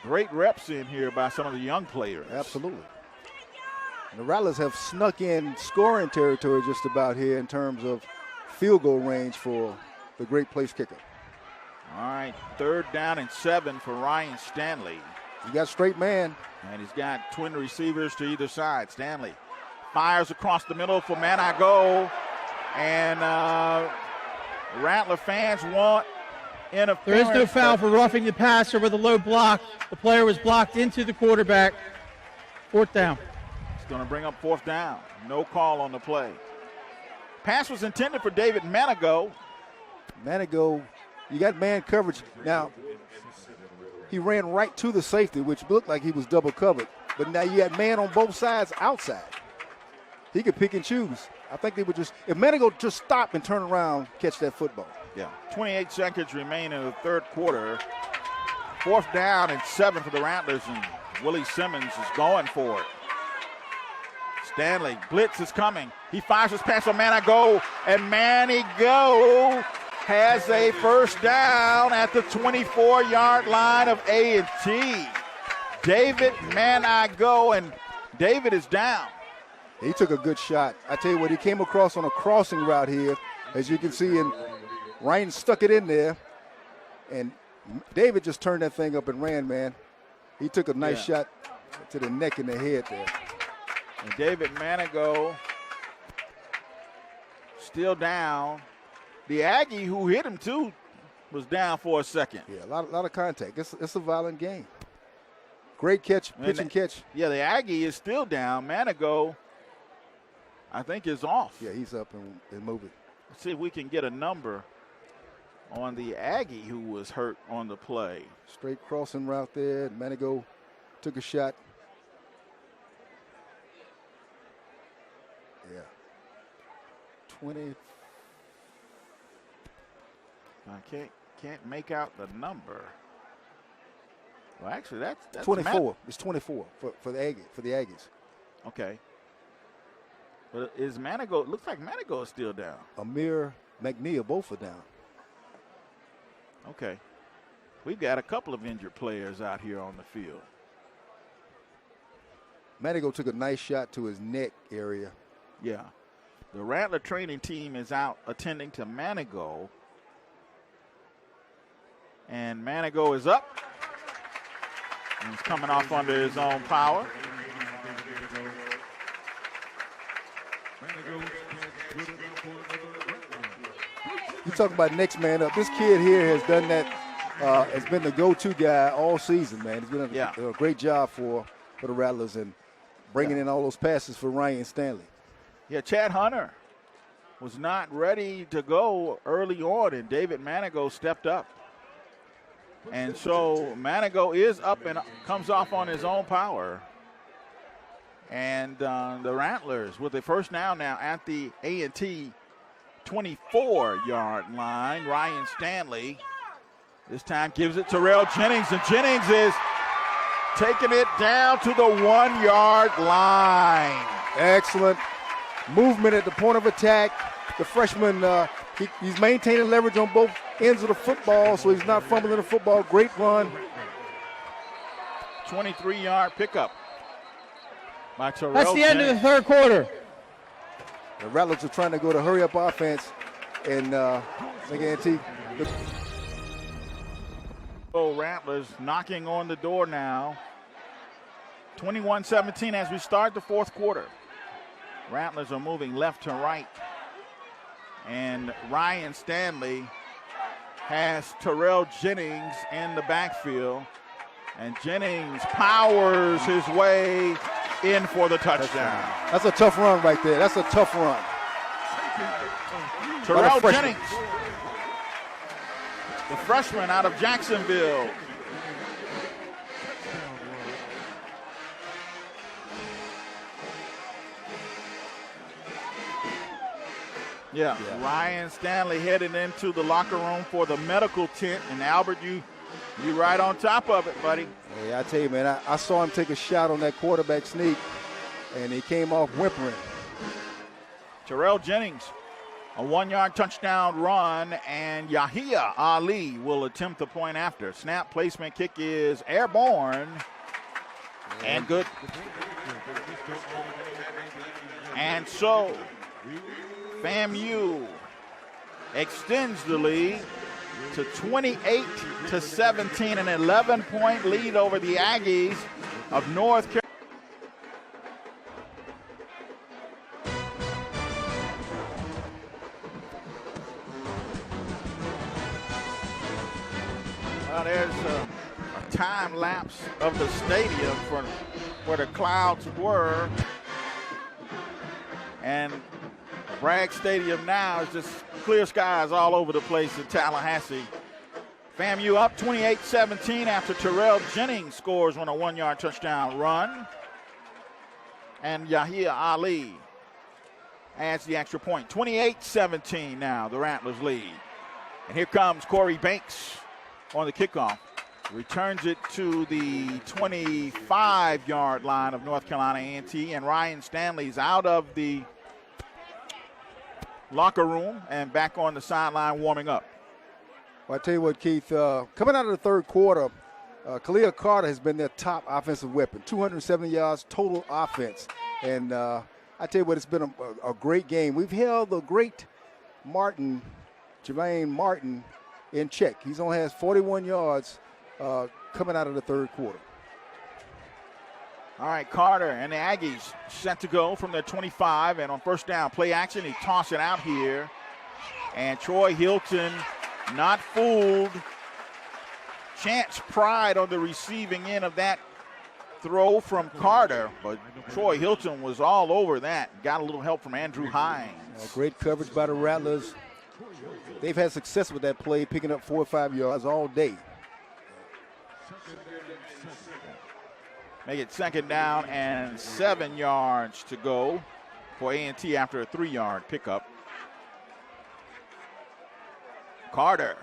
great reps in here by some of the young players. Absolutely. And the Rattlers have snuck in scoring territory just about here in terms of field goal range for the great place kicker. All right, 3rd down and 7 for Ryan Stanley. He got straight man. And he's got twin receivers to either side. Stanley fires across the middle for Manigo. And Rattler fans want interference. There is no foul for roughing the passer with a low block. The player was blocked into the quarterback. 4th down. It's going to bring up 4th down. No call on the play. Pass was intended for David Manigo. Manigo, you got man coverage. Now, he ran right to the safety, which looked like he was double covered. But now you got man on both sides outside. He could pick and choose. I think they would just, if Manigo just stop and turn around, catch that football. Yeah, 28 seconds remain in the 3rd quarter. 4th down and 7 for the Rattlers, and Willie Simmons is going for it. Stanley, blitz is coming. He fires his pass on Manigo, and Manigo has a first down at the 24-yard line of A&T. David Manigo, and David is down. He took a good shot. I tell you what, he came across on a crossing route here, as you can see, and Ryan stuck it in there, and David just turned that thing up and ran, man. He took a nice shot to the neck and the head there. And David Manigo still down. The Aggie who hit him too was down for a second. Yeah, a lot of contact. It's a violent game. Great catch, pitch and catch. Yeah, the Aggie is still down. Manigo, I think, is off. Yeah, he's up and moving. Let's see if we can get a number on the Aggie who was hurt on the play. Straight crossing route there. Manigo took a shot. Yeah. 20. I can't make out the number. Well, actually, that's 24. It's 24 for the Aggies. Okay. But is Manigo? Looks like Manigo is still down. Amir McNeil, both are down. Okay. We've got a couple of injured players out here on the field. Manigo took a nice shot to his neck area. Yeah. The Rattler training team is out attending to Manigo. And Manigo is up. And he's coming off under his own power. You talk about next man up. This kid here has done that, has been the go-to guy all season, man. He's been a great job for the Rattlers and bringing in all those passes for Ryan Stanley. Yeah, Chad Hunter was not ready to go early on, and David Manigo stepped up. And so Manigo is up and comes off on his own power. And the Rattlers with the first down now at the A&T 24-yard line. Ryan Stanley this time gives it to Terrell Jennings, and Jennings is taking it down to the 1-yard line. Excellent movement at the point of attack. The freshman, he's maintaining leverage on both ends of the football, so he's not fumbling the football. Great run. 23-yard pickup by Terrell That's the end of the third quarter. The Rattlers are trying to go to hurry-up offense, and A&T. Rattlers knocking on the door now. 21-17 as we start the fourth quarter. Rattlers are moving left to right. And Ryan Stanley has Terrell Jennings in the backfield. And Jennings powers his way in for the touchdown. That's a tough run right there. That's a tough run. Terrell Jennings, the freshman out of Jacksonville. Yeah, Ryan Stanley heading into the locker room for the medical tent. And Albert, you right on top of it, buddy. Hey, I tell you, man, I saw him take a shot on that quarterback sneak, and he came off whimpering. Terrell Jennings, a 1-yard touchdown run, and Yahia Ali will attempt the point after. Snap placement kick is airborne and good. And so FAMU extends the lead to 28-17, an 11-point lead over the Aggies of North Carolina. Well, there's a time lapse of the stadium from where the clouds were, and Bragg Stadium now is just clear skies all over the place in Tallahassee. FAMU up 28-17 after Terrell Jennings scores on a 1-yard touchdown run. And Yahia Ali adds the extra point. 28-17 now, the Rattlers lead. And here comes Corey Banks on the kickoff. Returns it to the 25-yard line of North Carolina A&T, and Ryan Stanley's out of the locker room and back on the sideline warming up. Well, I tell you what, Keith, coming out of the third quarter, Khalil Carter has been their top offensive weapon, 270 yards total offense. And I tell you what, it's been a great game. We've held the great Jermaine Martin, in check. He's only has 41 yards coming out of the third quarter. All right, Carter and the Aggies set to go from their 25, and on first down, play action, he tossed it out here. And Troy Hilton not fooled. Chance Pride on the receiving end of that throw from Carter, but Troy Hilton was all over that. Got a little help from Andrew Hines. Great coverage by the Rattlers. They've had success with that play, picking up 4 or 5 yards all day. Make it second down and 7 yards to go for A&T after a 3-yard pickup. Carter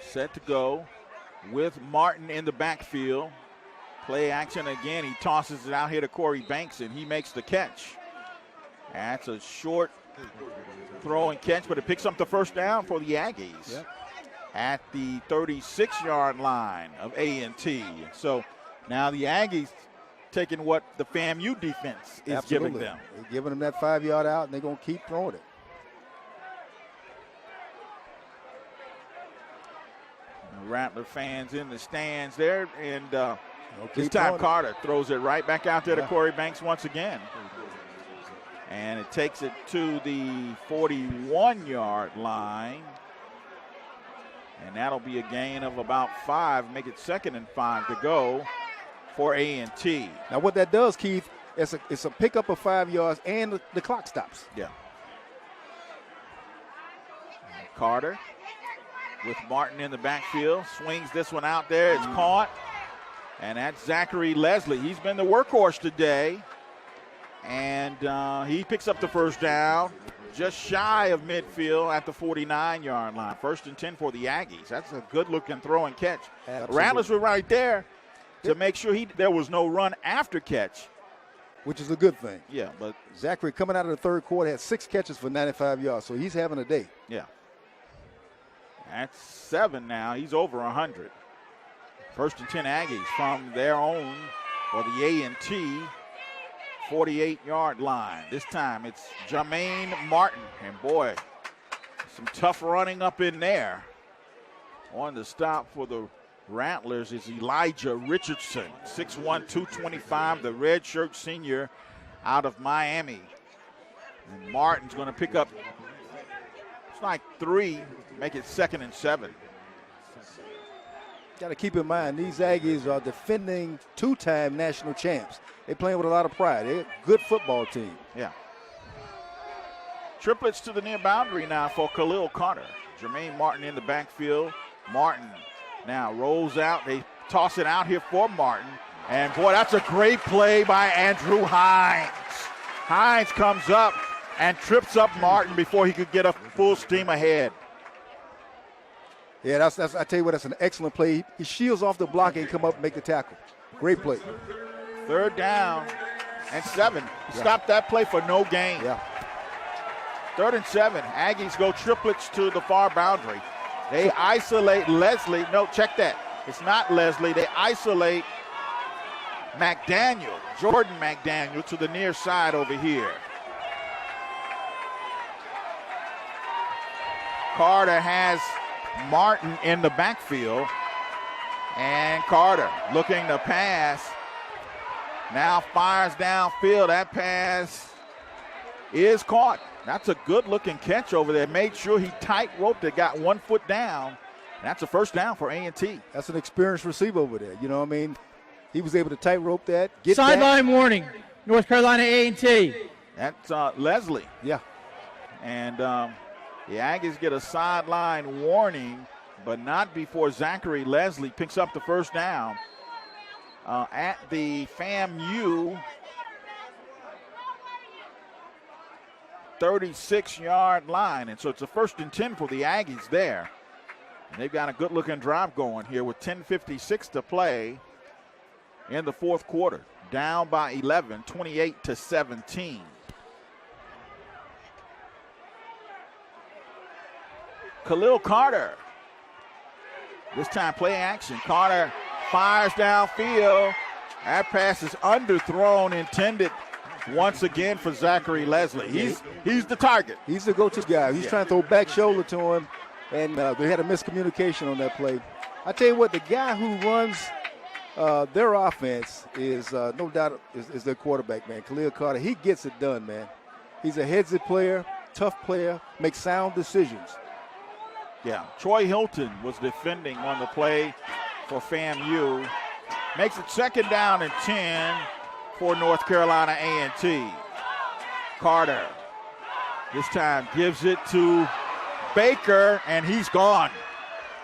set to go with Martin in the backfield. Play action again. He tosses it out here to Corey Banks, and he makes the catch. That's a short throw and catch, but it picks up the first down for the Aggies. Yep. At the 36-yard line of A&T. So now the Aggies taking what the FAMU defense is giving them. They're giving them that 5-yard out, and they're going to keep throwing it. Rattler fans in the stands there, and this time Carter throws it right back out there to Corey Banks once again. And it takes it to the 41-yard line. And that'll be a gain of about 5, make it 2nd and 5 to go for A&T. Now what that does, Keith, it's a pickup of 5 yards and the clock stops. Yeah. Carter with Martin in the backfield. Swings this one out there. It's caught. And that's Zachary Leslie. He's been the workhorse today. And he picks up the first down just shy of midfield at the 49-yard line. 1st and 10 for the Aggies. That's a good-looking throw and catch. Rattlers were right there to make sure there was no run after catch. Which is a good thing. Yeah, but Zachary coming out of the third quarter had 6 catches for 95 yards, so he's having a day. Yeah. That's 7 now. He's over 100. 1st and 10 Aggies from their own, or the A&T, 48-yard line. This time it's Jermaine Martin. And boy, some tough running up in there. On the stop for the Rattlers is Elijah Richardson, 6'1", 225, the redshirt senior out of Miami. And Martin's going to pick up, it's like 3, make it 2nd and 7. Got to keep in mind, these Aggies are defending 2-time national champs. They're playing with a lot of pride. They're a good football team. Yeah. Triplets to the near boundary now for Khalil Carter. Jermaine Martin in the backfield. Martin now rolls out. They toss it out here for Martin. And, boy, that's a great play by Andrew Hines. Hines comes up and trips up Martin before he could get a full steam ahead. Yeah, that's I tell you what, that's an excellent play. He shields off the block and come up and make the tackle. Great play. 3rd down and 7. Stop that play for no gain. Yeah. 3rd and 7. Aggies go triplets to the far boundary. They isolate Leslie. No, check that. It's not Leslie. They isolate McDaniel, Jordan McDaniel, to the near side over here. Carter has Martin in the backfield. And Carter looking to pass. Now fires downfield. That pass is caught. That's a good-looking catch over there. Made sure he tight-roped it, got 1 foot down. That's a first down for A&T. That's an experienced receiver over there. You know what I mean? He was able to tight-rope that. Sideline warning, North Carolina A&T. That's Leslie. Yeah. And the Aggies get a sideline warning, but not before Zachary Leslie picks up the first down at the FAMU 36-yard line. And so it's a 1st and 10 for the Aggies there. And they've got a good-looking drive going here with 10:56 to play in the 4th quarter. Down by 11, 28-17. Khalil Carter. This time play action. Carter fires downfield. That pass is underthrown, intended once again for Zachary Leslie. He's the target. He's the go-to guy. He's trying to throw back shoulder to him, and they had a miscommunication on that play. I tell you what, the guy who runs their offense is no doubt is their quarterback, man. Khalil Carter. He gets it done, man. He's a heads it player, tough player, makes sound decisions. Yeah, Troy Hilton was defending on the play for FAMU. Makes it 2nd down and 10 for North Carolina A&T. Carter this time gives it to Baker, and he's gone.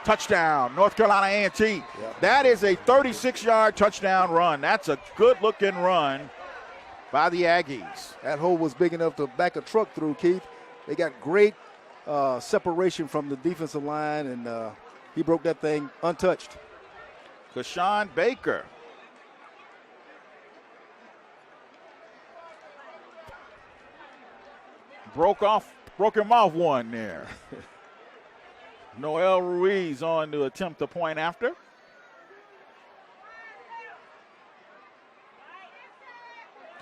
Touchdown, North Carolina A&T. Yeah. That is a 36-yard touchdown run. That's a good-looking run by the Aggies. That hole was big enough to back a truck through, Keith. They got great separation from the defensive line, and he broke that thing untouched. Kashawn Baker. Broke him off one there. Noel Ruiz on to attempt the point after.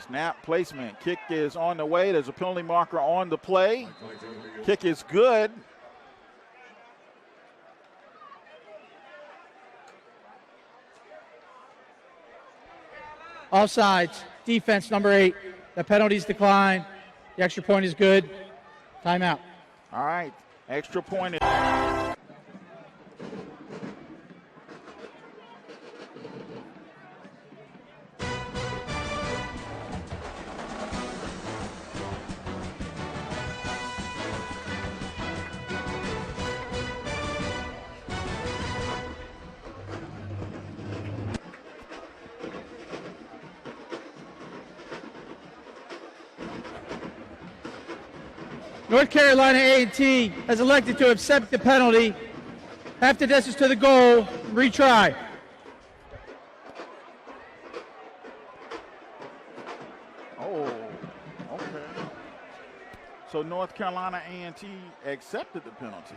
Snap placement. Kick is on the way. There's a penalty marker on the play. Kick is good. Offsides. Defense number 8. The penalties decline. The extra point is good. Timeout. All right. Extra point. North Carolina A&T has elected to accept the penalty. Half the distance to the goal. Retry. Oh, okay. So North Carolina A&T accepted the penalty,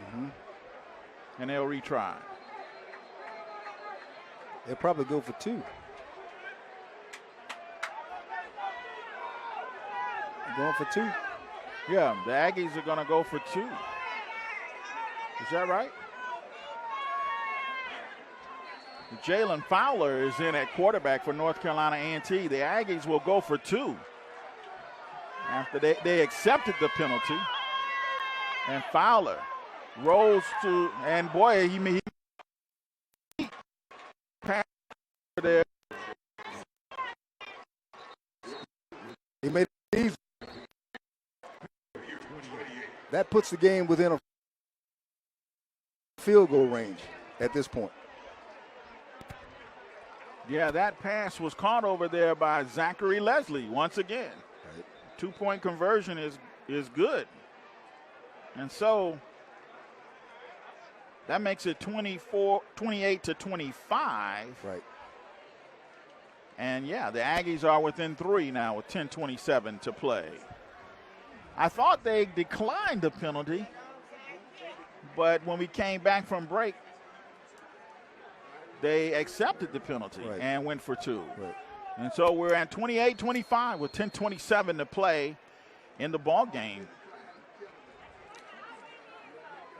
and they'll retry. They'll probably go for 2. Going for 2. Yeah, the Aggies are going to go for 2. Is that right? Jalen Fowler is in at quarterback for North Carolina A&T. The Aggies will go for 2 after they accepted the penalty. And Fowler rolls to, and boy, he passed there. He made it easy. That puts the game within a field goal range at this point. Yeah, that pass was caught over there by Zachary Leslie once again. Right. 2-point conversion is good. And so that makes it 28 to 25. Right. And yeah, the Aggies are within 3 now with 10:27 to play. I thought they declined the penalty, but when we came back from break, they accepted the penalty and went for 2. Right. And so we're at 28-25 with 10:27 to play in the ball game.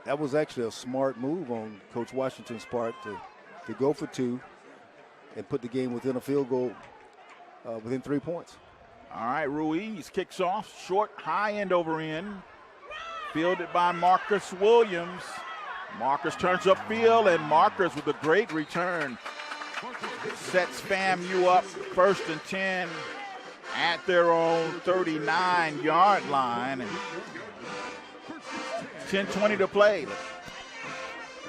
That was actually a smart move on Coach Washington's part to go for 2 and put the game within a field goal, within 3 points. All right, Ruiz kicks off, short, high end over end, fielded by Marcus Williams. Marcus turns upfield, and Marcus with a great return sets FAMU up 1st and 10 at their own 39-yard line. And 10:20 to play.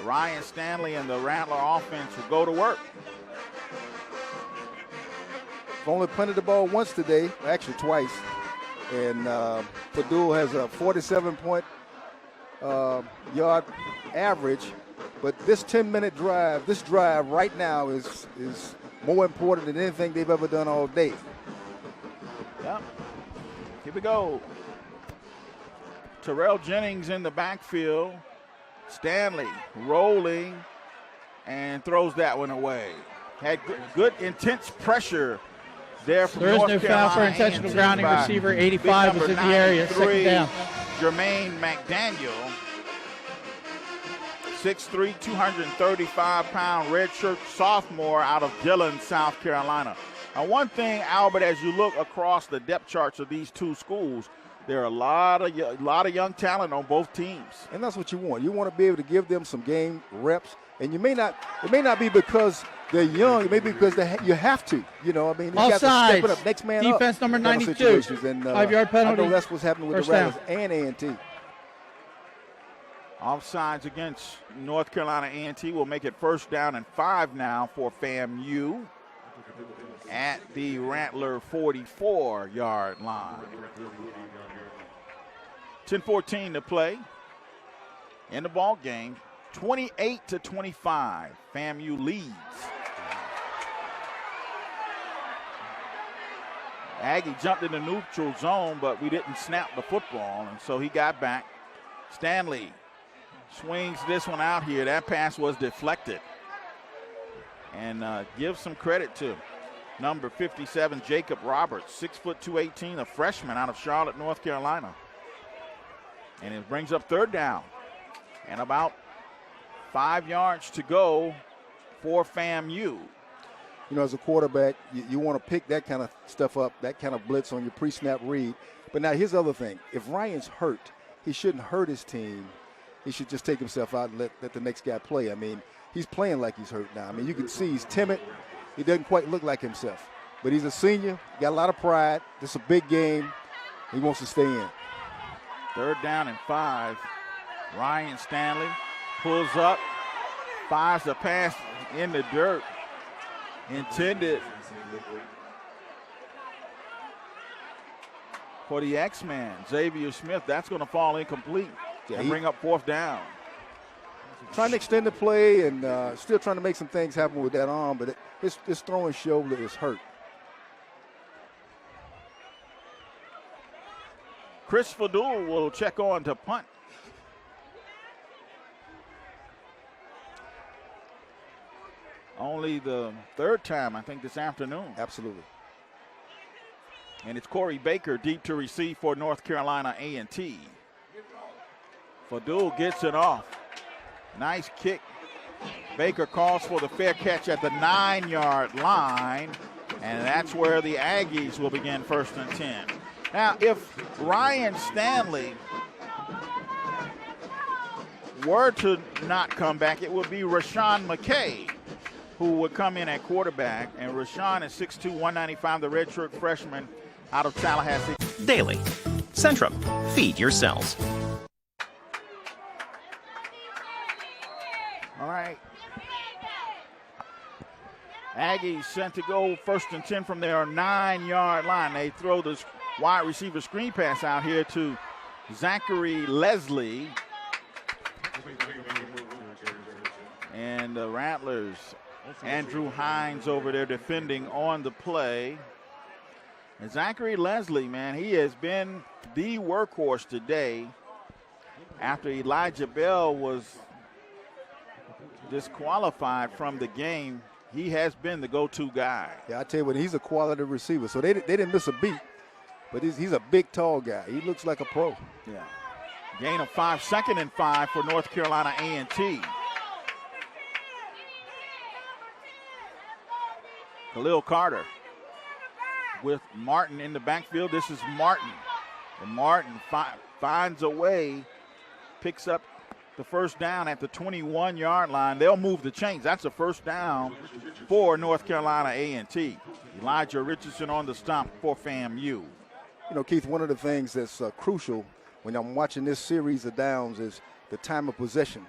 Ryan Stanley and the Rattler offense will go to work. Only punted the ball once today, actually twice. And Padul has a 47-point yard average. But this 10-minute drive, this drive right now is more important than anything they've ever done all day. Yep. Here we go. Terrell Jennings in the backfield. Stanley rolling and throws that one away. Had good intense pressure there from There is North no foul for intentional grounding. Receiver 85 is in the area. Second down. Jermaine McDaniel. 6'3", 235-pound redshirt sophomore out of Dillon, South Carolina. Now, one thing, Albert, as you look across the depth charts of these two schools, there are a lot of young talent on both teams. And that's what you want. You want to be able to give them some game reps. And it may not be because they're young. It may be because you have to. You know, I mean, you got to step it up. Next man up. Defense number 92. 5-yard penalty. I know that's what's happening with the Rattlers and A&T. Offsides against North Carolina A&T will make it 1st down and 5 now for FAMU at the Rattler 44-yard line. 10:14 to play in the ball game. 28-25. FAMU leads. Aggie jumped in the neutral zone, but we didn't snap the football, and so he got back. Stanley swings this one out here. That pass was deflected. And give some credit to number 57, Jacob Roberts, 6'2", 218, a freshman out of Charlotte, North Carolina. And it brings up 3rd down. And about 5 yards to go for FAMU. You know, as a quarterback, you want to pick that kind of stuff up, that kind of blitz on your pre-snap read. But now here's the other thing. If Ryan's hurt, he shouldn't hurt his team. He should just take himself out and let the next guy play. I mean, he's playing like he's hurt now. I mean, you can see he's timid. He doesn't quite look like himself. But he's a senior, got a lot of pride. This is a big game. He wants to stay in. 3rd down and 5. Ryan Stanley pulls up, fires the pass in the dirt. Intended for the X-Man, Xavier Smith. That's going to fall incomplete and bring up 4th down. Trying to extend the play and still trying to make some things happen with that arm, but his throwing shoulder is hurt. Chris Fadul will check on to punt. Only the 3rd time, I think, this afternoon. Absolutely. And it's Corey Baker deep to receive for North Carolina A&T. Fadul gets it off. Nice kick. Baker calls for the fair catch at the 9-yard line, and that's where the Aggies will begin 1st and 10. Now, if Ryan Stanley were to not come back, it would be Rashawn McKay who would come in at quarterback, and Rashawn is 6'2", 195, the redshirt freshman out of Tallahassee. Daily. Centrum. Feed your cells. All right. Aggies sent to go 1st and 10 from their 9-yard line. They throw this wide receiver screen pass out here to Zachary Leslie. And the Rattlers, Andrew Hines over there defending on the play. And Zachary Leslie, man, he has been the workhorse today after Elijah Bell was disqualified from the game. He has been the go-to guy. Yeah, I tell you what, he's a quality receiver. So they didn't miss a beat, but he's a big, tall guy. He looks like a pro. Yeah. Gain of 5, 2nd and 5 for North Carolina A&T. Khalil Carter with Martin in the backfield. This is Martin. And Martin finds a way, picks up the 1st down at the 21-yard line. They'll move the chains. That's a 1st down for North Carolina A&T. Elijah Richardson on the stop for FAMU. You know, Keith, one of the things that's crucial when I'm watching this series of downs is the time of possession.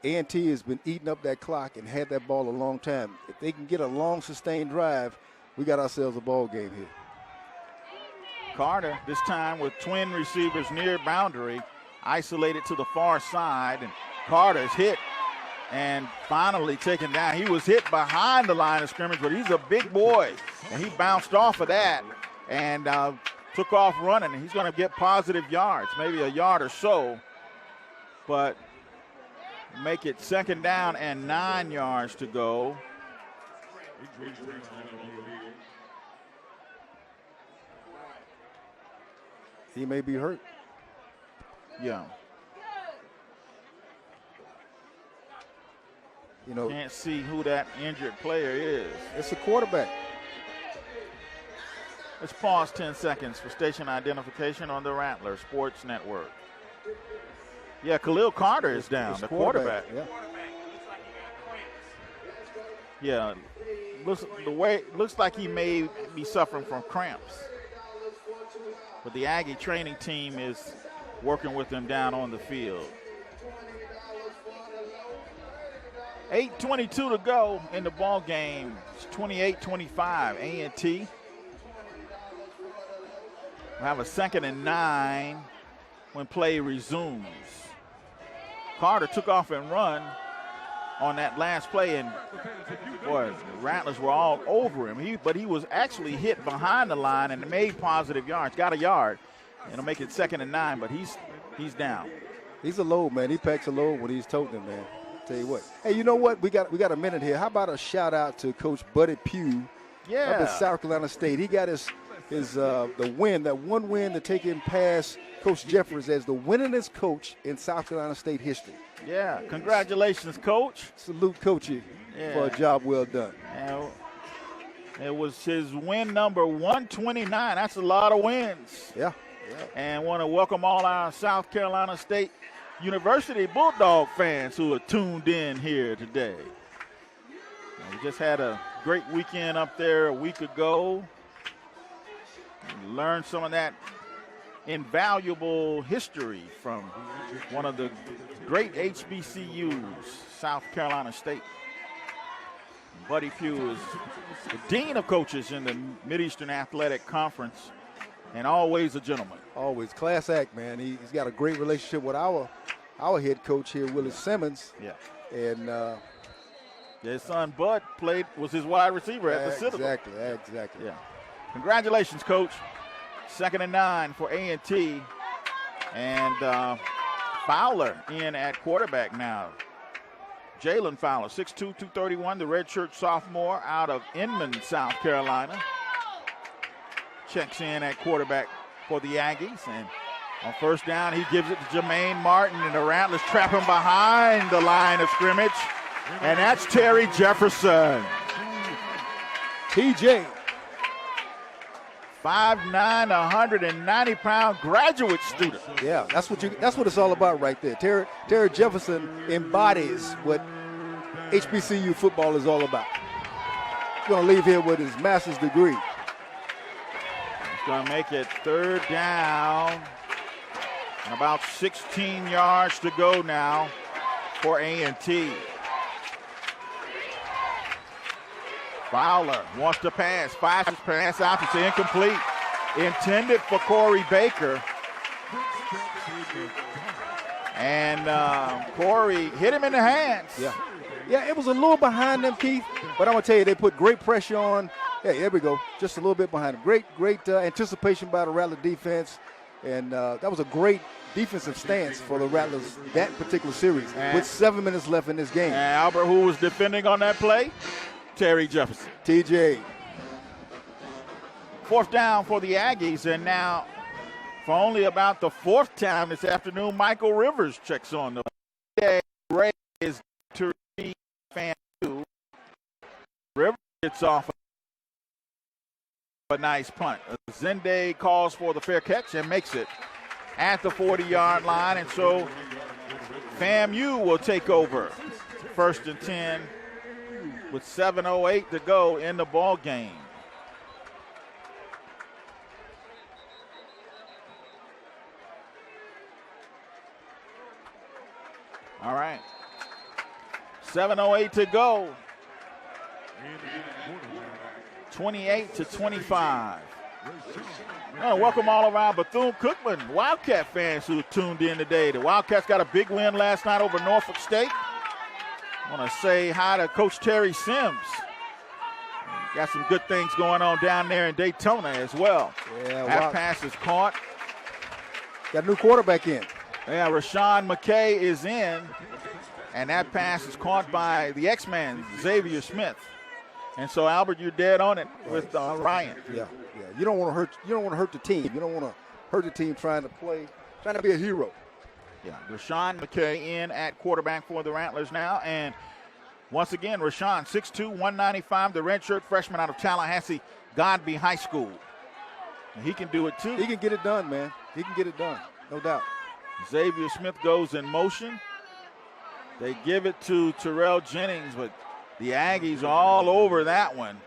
A&T has been eating up that clock and had that ball a long time. If they can get a long, sustained drive, we got ourselves a ball game here. Carter, this time with twin receivers near boundary, isolated to the far side, and Carter's hit and finally taken down. He was hit behind the line of scrimmage, but he's a big boy, and he bounced off of that and took off running, and he's going to get positive yards, maybe a yard or so, but make it 2nd down and 9 yards to go. He may be hurt. Yeah. You know, can't see who that injured player is. It's the quarterback. Let's pause 10 seconds for station identification on the Rattler Sports Network. Yeah, Khalil Carter is down, the quarterback. Yeah, looks like he may be suffering from cramps. But the Aggie training team is working with him down on the field. 8:22 to go in the ball game. It's 28-25. A&T will have a 2nd and 9 when play resumes. Carter took off and run on that last play, and boy, the Rattlers were all over him. But he was actually hit behind the line and made positive yards. Got a yard. It'll make it 2nd and 9, but he's down. He's a load, man. He packs a load when he's toting, man. Tell you what. Hey, you know what? We got a minute here. How about a shout out to Coach Buddy Pugh up at South Carolina State. He got his the win, that one win to take him past Coach Jeffers as the winningest coach in South Carolina State history. Yeah, congratulations, Coach. Salute Coachy for a job well done. And it was his win number 129. That's a lot of wins. Yeah. And want to welcome all our South Carolina State University Bulldog fans who are tuned in here today. We just had a great weekend up there a week ago. Learned some of that invaluable history from one of the great HBCUs, South Carolina State. Buddy Pugh is the dean of coaches in the Mideastern Athletic Conference and always a gentleman. Always. Class act, man. He's got a great relationship with our head coach here, Willie Simmons. Yeah. And his son Bud was his wide receiver at the Citadel. Exactly. Yeah. Congratulations, Coach. 2nd and 9 for A&T. And Fowler in at quarterback now. Jalen Fowler, 6'2", 231, the redshirt sophomore out of Inman, South Carolina. Checks in at quarterback for the Aggies. And on first down, he gives it to Jermaine Martin, and the Rattlers trap him behind the line of scrimmage. And that's Terry Jefferson. TJ. 5'9", 190-pound graduate student. Yeah, that's what it's all about right there. Terry Jefferson embodies what HBCU football is all about. He's going to leave here with his master's degree. He's going to make it 3rd down. And about 16 yards to go now for A&T. Fowler wants to pass. Fires his pass out. It's incomplete. Intended for Corey Baker. And Corey hit him in the hands. Yeah, it was a little behind them, Keith. But I'm going to tell you, they put great pressure on. Hey, there we go. Just a little bit behind him. Great anticipation by the Rattler defense. And that was a great defensive stance for the Rattlers that particular series with 7 minutes left in this game. And Albert, who was defending on that play? Terry Jefferson. TJ. 4th down for the Aggies, and now for only about the 4th time this afternoon, Michael Rivers checks on the play. Ray is to fan 2. Rivers gets off a nice punt. Zende calls for the fair catch and makes it at the 40-yard line, and so FAMU will take over 1st and 10 with 7:08 to go in the ball game. All right. 7:08 to go. 28-25. Welcome all around Bethune-Cookman Wildcat fans who tuned in today. The Wildcats got a big win last night over Norfolk State. I want to say hi to Coach Terry Sims. Got some good things going on down there in Daytona as well. Yeah, that pass is caught. Got a new quarterback in. Yeah, Rashawn McKay is in, and that pass is caught by the X-Man, Xavier Smith. And so, Albert, you're dead on it with Ryan. Yeah. You don't want to hurt the team. You don't want to hurt the team trying to be a hero. Yeah, Rashawn McKay in at quarterback for the Rattlers now. And once again, Rashawn, 6'2", 195, the redshirt freshman out of Tallahassee, Godby High School. And he can do it too. He can get it done, man. He can get it done, no doubt. Xavier Smith goes in motion. They give it to Terrell Jennings, but the Aggies all over that one.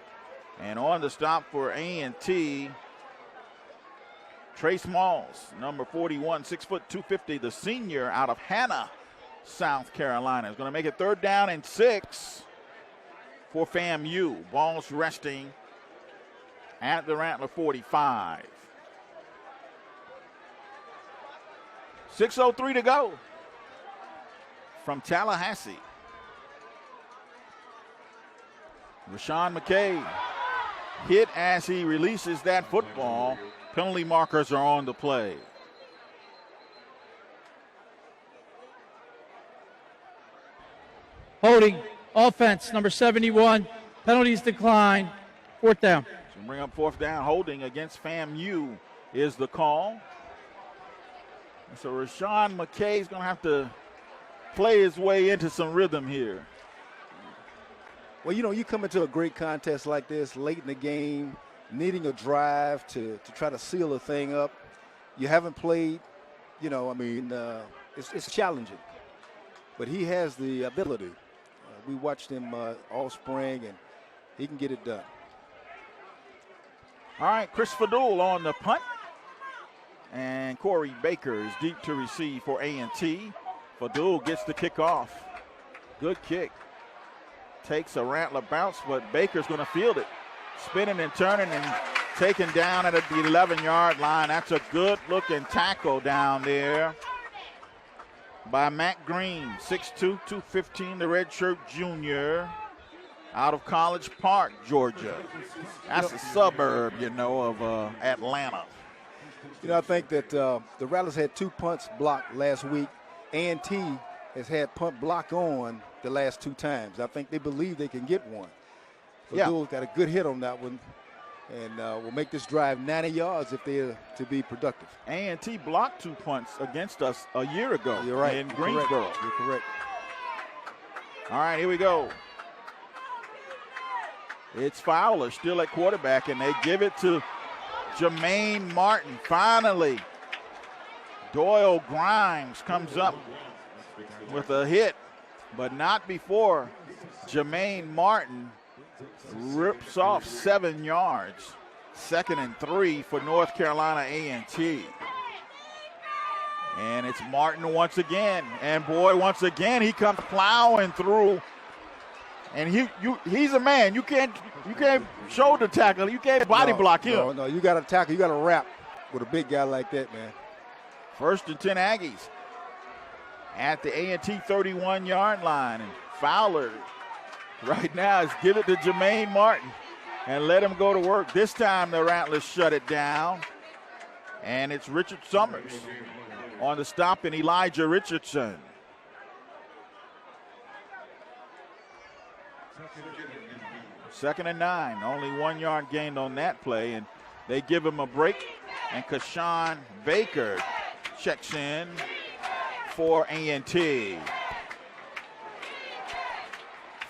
And on the stop for A&T, Trey Smalls, number 41, 6', 250, the senior out of Hannah, South Carolina. Is going to make it 3rd down and 6 for FAMU. Ball's resting at the Rattler 45. 6:03 to go from Tallahassee. Rashawn McKay hit as he releases that football. Penalty markers are on the play. Holding, offense, number 71. Penalties decline. 4th down. So bring up 4th down. Holding against FAMU is the call. And so Rashawn McKay is going to have to play his way into some rhythm here. Well, you come into a great contest like this late in the game, needing a drive to try to seal the thing up. You haven't played, it's challenging. But he has the ability. We watched him all spring, and he can get it done. All right, Chris Fadul on the punt. And Corey Baker is deep to receive for A&T. Fadul gets the kick off. Good kick. Takes a Rattler bounce, but Baker's going to field it. Spinning and turning and taken down at the 11-yard line. That's a good-looking tackle down there by Matt Green, 6'2", 215, the redshirt junior, out of College Park, Georgia. That's a suburb, of Atlanta. I think that the Rattlers had 2 punts blocked last week. A&T has had punt block on the last 2 times. I think they believe they can get one. Fadul's got a good hit on that one, and will make this drive 90 yards if they're to be productive. A&T blocked 2 punts against us a year ago. You're right. In Greensboro. You're correct. All right, here we go. It's Fowler still at quarterback, and they give it to Jermaine Martin. Finally, Doyle Grimes comes up with a hit, but not before Jermaine Martin rips off 7 yards. 2nd and 3 for North Carolina A&T. And it's Martin once again. And boy, once again, he comes plowing through. And he's a man. You can't shoulder tackle. You can't body block him. No, you got to tackle. You got to wrap with a big guy like that, man. 1st and 10 Aggies at the A&T 31-yard line. And Fowler right now is give it to Jermaine Martin and let him go to work. This time the Rattlers shut it down. And it's Richard Summers on the stop and Elijah Richardson. Second and 9, only 1 yard gained on that play, and they give him a break, and Kashawn Baker checks in for A&T.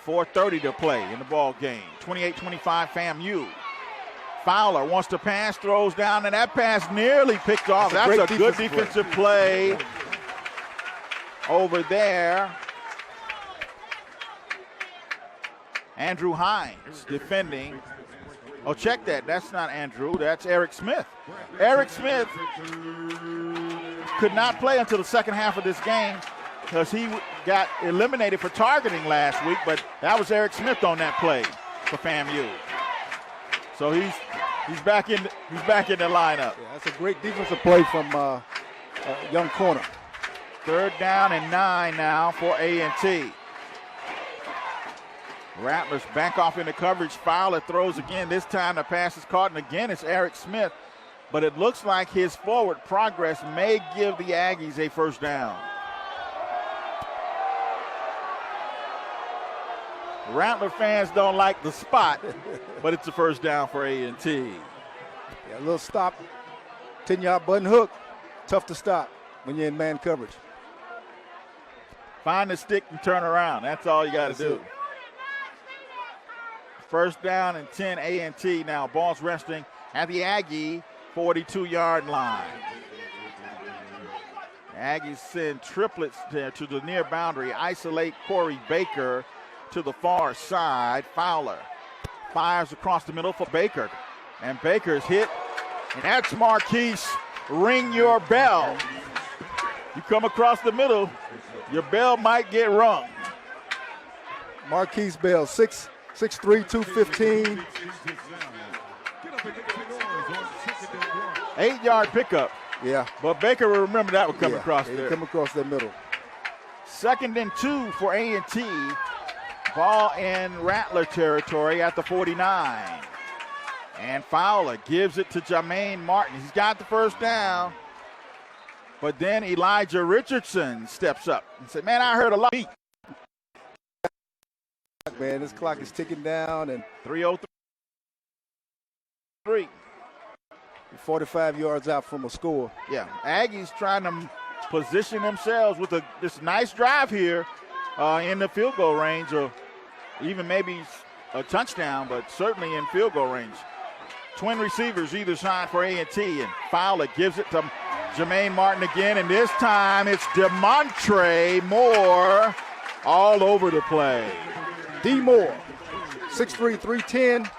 4:30 to play in the ball game. 28-25 FAMU. Fowler wants to pass, throws down, and that pass nearly picked off. That's a good defensive play over there. Andrew Hines defending. Oh, check that. That's not Andrew. That's Eric Smith. Eric Smith could not play until the second half of this game because he got eliminated for targeting last week, but that was Eric Smith on that play for FAMU. So he's back in the lineup. Yeah, that's a great defensive play from a young corner. 3rd down and 9 now for A&T. Rattlers back off into coverage. Fowler throws again. This time the pass is caught, and again it's Eric Smith. But it looks like his forward progress may give the Aggies a 1st down. Rattler fans don't like the spot, but it's a 1st down for A&T. Yeah, a little stop, 10-yard button hook. Tough to stop when you're in man coverage. Find the stick and turn around. That's all you got to do. 1st down and 10 A&T now. Ball's resting at the Aggie 42-yard line. Aggies send triplets there to the near boundary. Isolate Corey Baker to the far side. Fowler fires across the middle for Baker. And Baker's hit. And that's Marquise. Ring your bell. You come across the middle, your bell might get rung. Marquise Bell, 6'3", 215. 8-yard pickup. Yeah. But Baker will remember that one coming across there. Come across that middle. 2nd and 2 for A&T. Ball in Rattler territory at the 49. And Fowler gives it to Jermaine Martin. He's got the 1st down. But then Elijah Richardson steps up and said, man, I heard a lot. Man, this clock is ticking down, and 3:03. 45 yards out from a score. Yeah, Aggies trying to position themselves with this nice drive here in the field goal range, or even maybe a touchdown, but certainly in field goal range. Twin receivers either side for A&T, and Fowler gives it to Jermaine Martin again, and this time it's DeMontre Moore all over the play. D. Moore, 6'3", 310,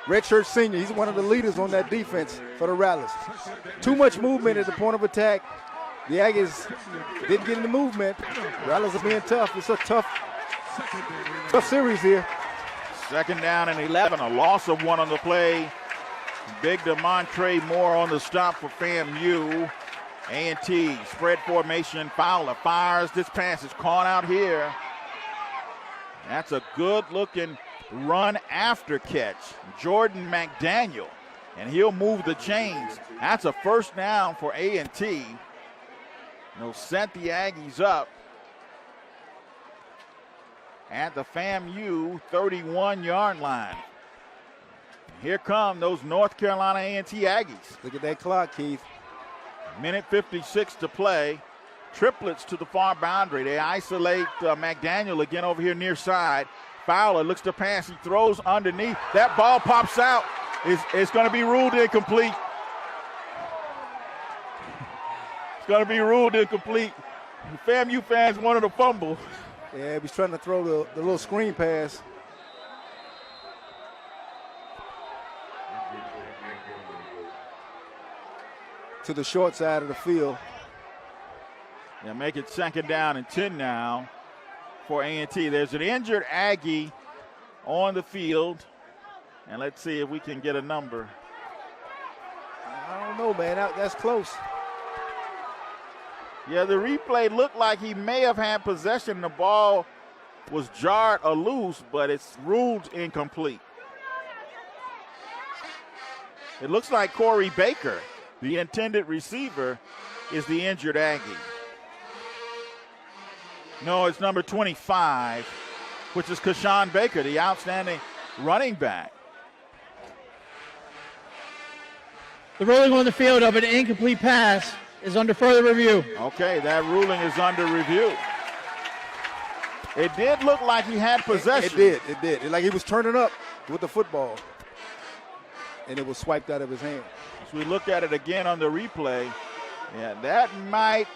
redshirt senior. He's one of the leaders on that defense for the Rattlers. Too much movement at the point of attack. The Aggies didn't get in the movement. Rattlers are being tough. It's a tough series here. 2nd down and 11, a loss of 1 on the play Big Demontre Moore on the stop for FAMU. A&T spread formation. Fowler fires. This pass is caught out here. That's a good-looking run after catch. Jordan McDaniel, and he'll move the chains. That's a first down for A&T. They'll set the Aggies up at the FAMU 31-yard line. Here come those North Carolina A&T Aggies. Look at that clock, Keith. Minute 56 to play. Triplets to the far boundary. They isolate McDaniel again over here near side. Fowler looks to pass. He throws underneath. That ball pops out. It's going to be ruled incomplete. It's going to be ruled incomplete. The FAMU fans wanted to fumble. Yeah, he's trying to throw the little screen pass. To the short side of the field. Yeah, make it second down and 10 now for A&T. There's an injured Aggie on the field. And let's see if we can get a number. I don't know, man. That's close. Yeah, the replay looked like he may have had possession. The ball was jarred or loose, but it's ruled incomplete. It looks like Corey Baker, the intended receiver, is the injured Aggie. No, it's number 25, which is Kashawn Baker, the outstanding running back. The ruling on the field of an incomplete pass is under further review. Okay, that ruling is under review. It did look like he had possession. It did. Like he was turning up with the football, and it was swiped out of his hand. As we look at it again on the replay, yeah, that might.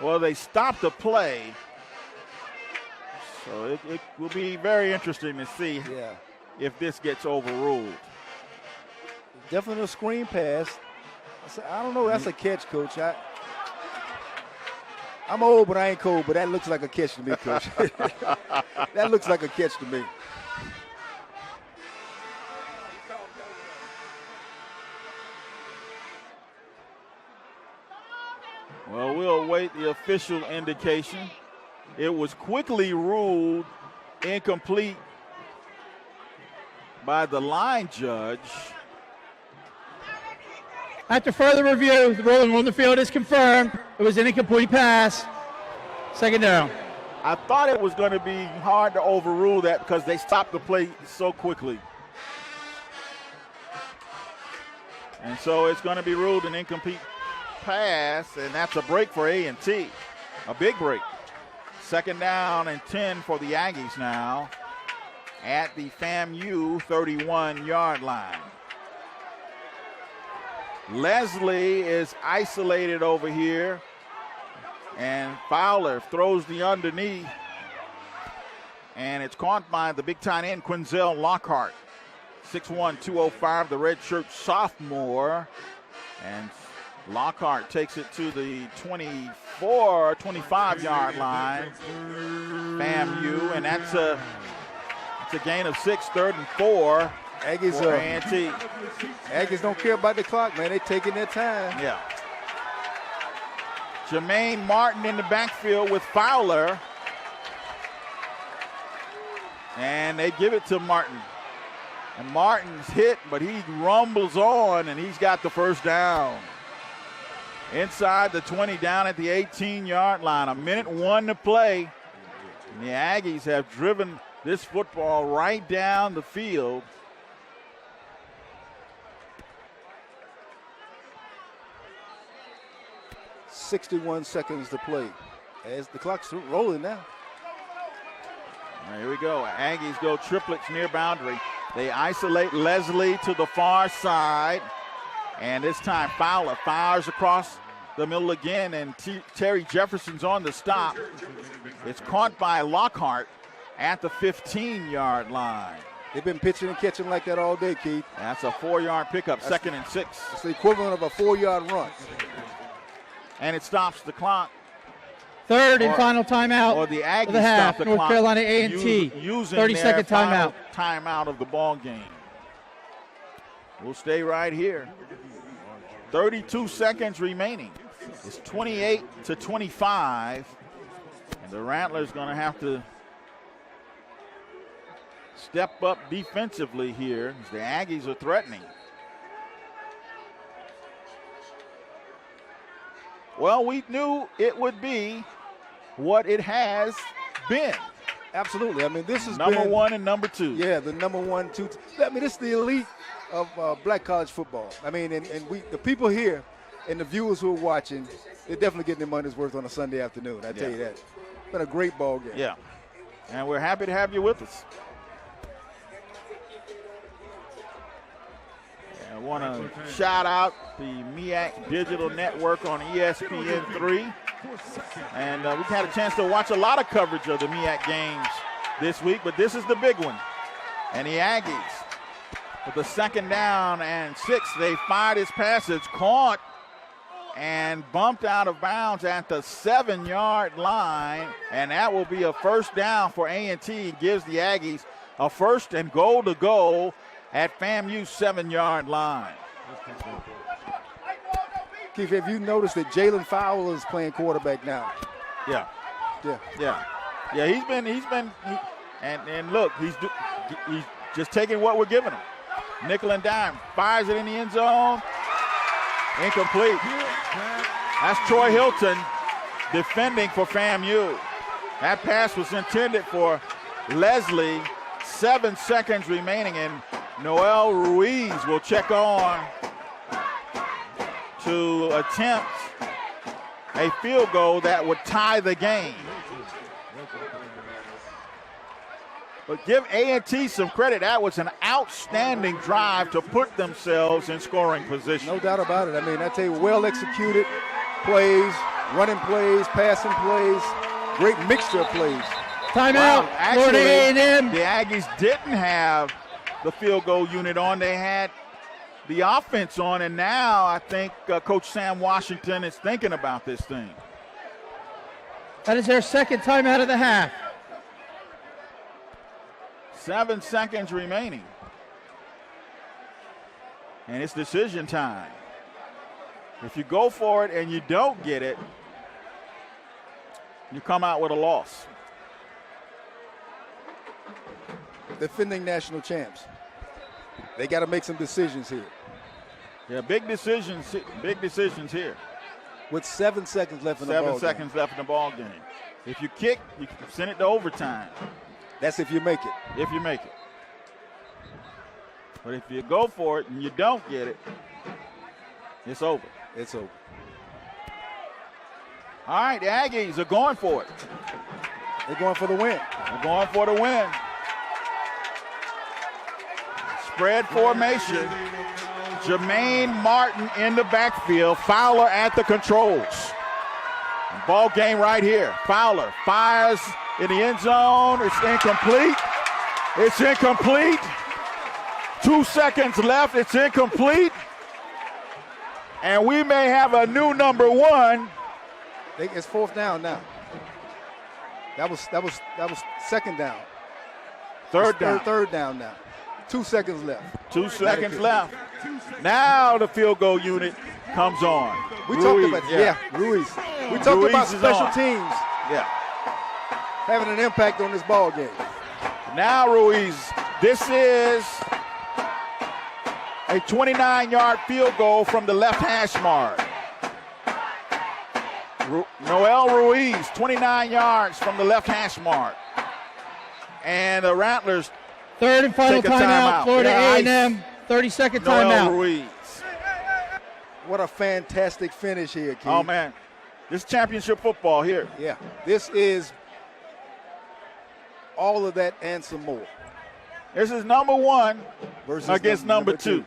Well, they stopped the play, so it will be very interesting to see if this gets overruled. Definitely a screen pass. I don't know. That's a catch, Coach. I'm old, but I ain't cold. But that looks like a catch to me, Coach. That looks like a catch to me. Well, we'll await the official indication. It was quickly ruled incomplete by the line judge. After further review, the ruling on the field is confirmed. It was an incomplete pass. Second down. I thought it was going to be hard to overrule that because they stopped the play so quickly. And so it's going to be ruled an incomplete pass, and that's a break for A&T. A big break. Second down and 10 for the Aggies now at the FAMU 31-yard line. Leslie is isolated over here, and Fowler throws the underneath, and it's caught by the big tight end, Quinzel Lockhart. 6'1", 205, the redshirt sophomore, and Lockhart takes it to the 25-yard line. FAMU, and that's a gain of 6, 3rd and 4. Aggies don't care about the clock, man. They're taking their time. Yeah. Jermaine Martin in the backfield with Fowler. And they give it to Martin. And Martin's hit, but he rumbles on, and he's got the first down. Inside the 20, down at the 18-yard line. 1:01 to play. And the Aggies have driven this football right down the field. .61 seconds to play as the clock's rolling now. All right, here we go. Aggies go triplets near boundary. They isolate Leslie to the far side. And this time Fowler fires across the middle again, and Terry Jefferson's on the stop. It's caught by Lockhart at the 15-yard line. They've been pitching and catching like that all day, Keith. That's a 4-yard pickup, second and 6. It's the equivalent of a 4-yard run. And it stops the clock. Third and final timeout or the Aggies of the half. stop the North clock Carolina A&T. Using 30-second timeout. Timeout of the ball game. We'll stay right here. 32 seconds remaining. It's 28-25. And the Rattlers going to have to step up defensively here as the Aggies are threatening. Well, we knew it would be what it has been. Absolutely. I mean, this is number one and number two. Yeah, the number 1, 2. I mean, this is the elite of black college football. I mean, and the people here and the viewers who are watching, they're definitely getting their money's worth on a Sunday afternoon. I tell you that. It's been a great ball game. Yeah, and we're happy to have you with us. I want to shout out the MEAC Digital Network on ESPN3. And we've had a chance to watch a lot of coverage of the MEAC games this week, but this is the big one. And the Aggies, with the 2nd down and 6, they fired his pass. It's caught and bumped out of bounds at the 7-yard line. And that will be a first down for A&T. Gives the Aggies a 1st and goal to go at FAMU's 7-yard line. Keith, have you noticed that Jalen Fowler is playing quarterback now? Yeah. He's been, and look, he's just taking what we're giving him. Nickel and dime, fires it in the end zone. Incomplete. That's Troy Hilton defending for FAMU. That pass was intended for Leslie. 7 seconds remaining, and Noel Ruiz will check on to attempt a field goal that would tie the game. But give A&T some credit. That was an outstanding drive to put themselves in scoring position. No doubt about it. I mean, I tell you, well-executed plays, running plays, passing plays, great mixture of plays. Timeout, Florida A&M. The Aggies didn't have the field goal unit on. They had the offense on, and now I think Coach Sam Washington is thinking about this thing. That is their 2nd timeout of the half. 7 seconds remaining. And it's decision time. If you go for it and you don't get it, you come out with a loss. Defending national champs. They got to make some decisions here. Yeah, big decisions here. With 7 seconds left in the ball game. 7 seconds left in the ball game. If you kick, you can send it to overtime. That's if you make it. If you make it. But if you go for it and you don't get it, it's over. It's over. All right, the Aggies are going for it. They're going for the win. They're going for the win. Spread formation. Jermaine Martin in the backfield. Fowler at the controls. Ball game right here. Fowler fires in the end zone. It's incomplete. It's incomplete. 2 seconds left. It's incomplete. And we may have a new number 1. It's 4th down now. That was 2nd down. Third down. Third down now. 2 seconds left. 2 seconds left. Now the field goal unit comes on. We talked about Ruiz. We talked about special teams. Yeah. Having an impact on this ball game. Now Ruiz, this is a 29-yard field goal from the left hash mark. Noel Ruiz, 29 yards from the left hash mark. And the Rattlers 3rd and final timeout, Florida A&M, 30-second timeout. Noel Ruiz. What a fantastic finish here, Keith. Oh, man. This is championship football here. Yeah, this is all of that and some more. This is number 1 versus against number 2.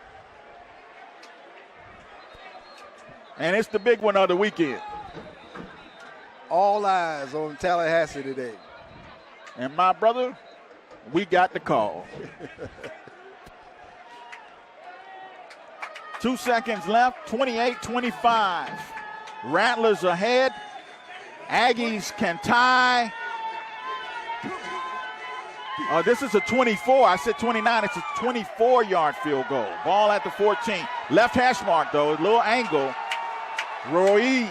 And it's the big one of the weekend. All eyes on Tallahassee today. And my brother, we got the call. 2 seconds left, 28-25. Rattlers ahead. Aggies can tie. This is a 24. I said 29. It's a 24-yard field goal. Ball at the 14. Left hash mark, though. A little angle. Ruiz.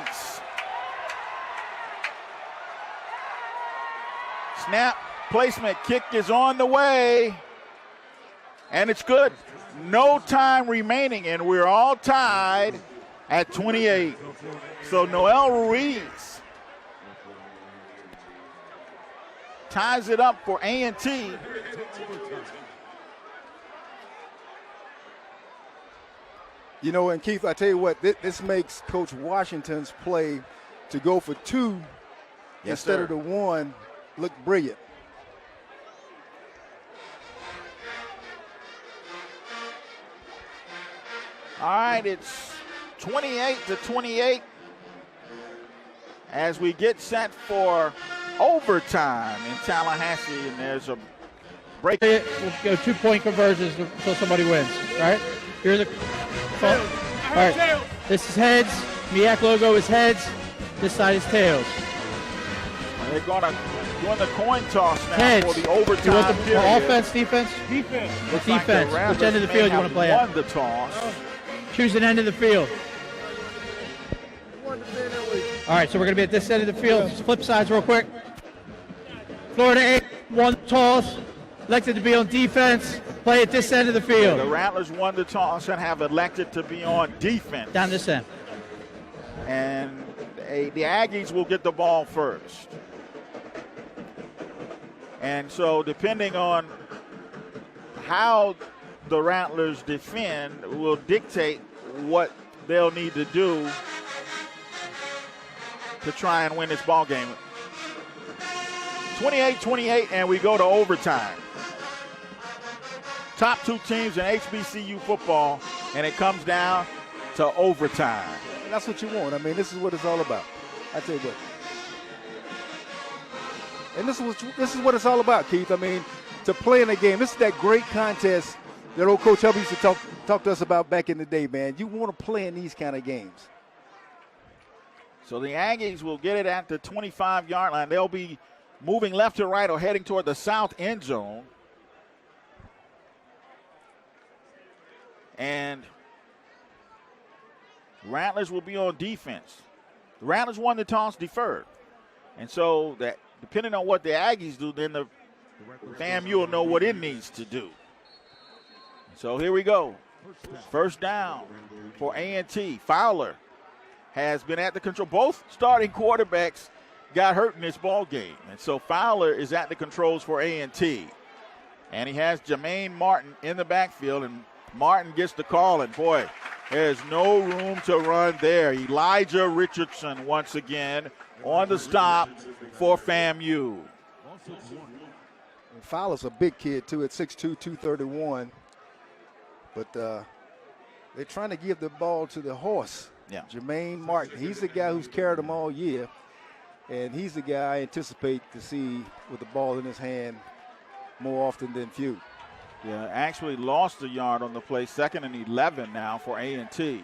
Snap. Placement. Kick is on the way. And it's good. No time remaining, and we're all tied at 28. So Noel Ruiz ties it up for A&T. You know, and Keith, I tell you what, this makes Coach Washington's play to go for 2 instead of the 1 look brilliant. All right, it's 28-28 as we get set for overtime in Tallahassee, and there's a break. We'll go 2-point conversions until somebody wins. All right, here's a. All right, this is heads. MEAC logo is heads. This side is tails. They're going to doing the coin toss now heads. for the overtime period. Offense, defense? Defense. Defense. Like which end of the field you want to play at? Won the toss. Choose an end of the field. All right, so we're going to be at this end of the field. Just flip sides real quick. Florida A&M won the toss, elected to be on defense, play at this end of the field. The Rattlers won the toss and have elected to be on defense. Down this end. And the Aggies will get the ball first. And so depending on how the Rattlers defend will dictate what they'll need to do to try and win this ball game. 28-28, and we go to overtime. Top 2 teams in HBCU football, and it comes down to overtime. And that's what you want. I mean, this is what it's all about. I tell you what. And this is what it's all about, Keith. I mean, to play in a game. This is that great contest that old Coach Hubby used to talk to us about back in the day, man. You want to play in these kind of games. So the Aggies will get it at the 25-yard line. They'll be moving left to right or heading toward the south end zone. And Rattlers will be on defense. The Rattlers won the toss deferred. And so that depending on what the Aggies do, then the FAMU will know what it needs to do. So here we go. First down for A&T. Fowler has been at the control. Both starting quarterbacks got hurt in this ball game. And so Fowler is at the controls for A&T. And he has Jermaine Martin in the backfield, and Martin gets the call, and boy, there's no room to run there. Elijah Richardson once again on the stop for FAMU. And Fowler's a big kid, too, at 6'2", 231. But they're trying to give the ball to the horse. Yeah. Jermaine Martin. He's the guy who's carried them all year. And he's the guy I anticipate to see with the ball in his hand more often than few. Yeah, actually lost a yard on the play. 2nd and 11 now for A&T.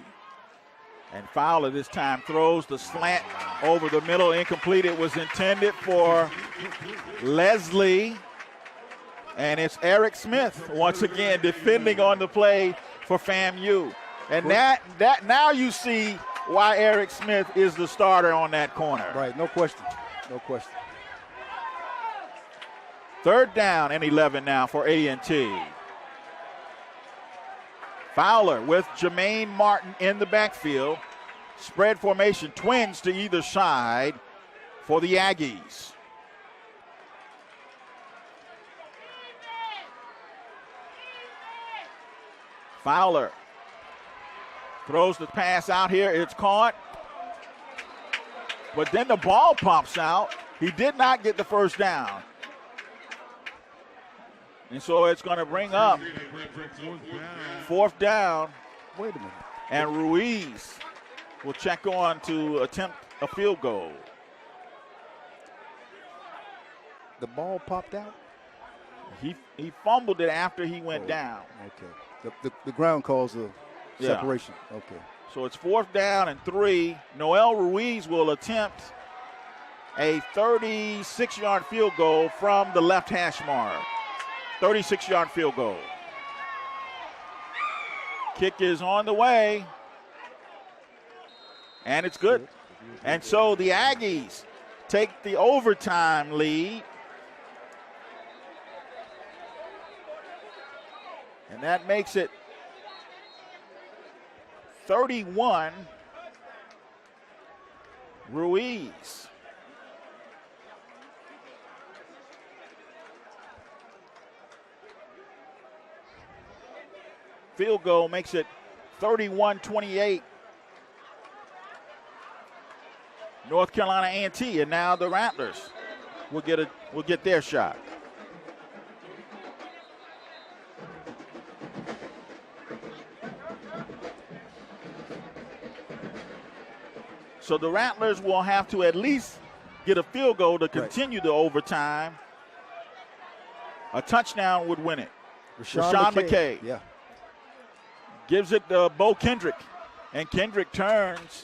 And Fowler this time throws the slant over the middle, incomplete. It was intended for Leslie. And it's Eric Smith once again defending on the play for FAMU. And that now you see why Eric Smith is the starter on that corner. Right, no question. No question. 3rd down and 11 now for A&T. Fowler with Jermaine Martin in the backfield. Spread formation, twins to either side for the Aggies. Fowler throws the pass out here. It's caught. But then the ball pops out. He did not get the first down. And so it's going to bring up 4th down. Wait a minute. And Ruiz will check on to attempt a field goal. The ball popped out? He fumbled it after he went down. Okay. The ground calls a separation. Okay. So it's 4th down and 3. Noel Ruiz will attempt a 36-yard field goal from the left hash mark. 36-yard field goal. Kick is on the way. And it's good. And so the Aggies take the overtime lead. And that makes it 31. Ruiz. Field goal makes it 31-28. North Carolina A&T, and now the Rattlers will get their shot. So the Rattlers will have to at least get a field goal to continue the overtime. A touchdown would win it. Rashawn McKay. Yeah. Gives it to Bo Kendrick. And Kendrick turns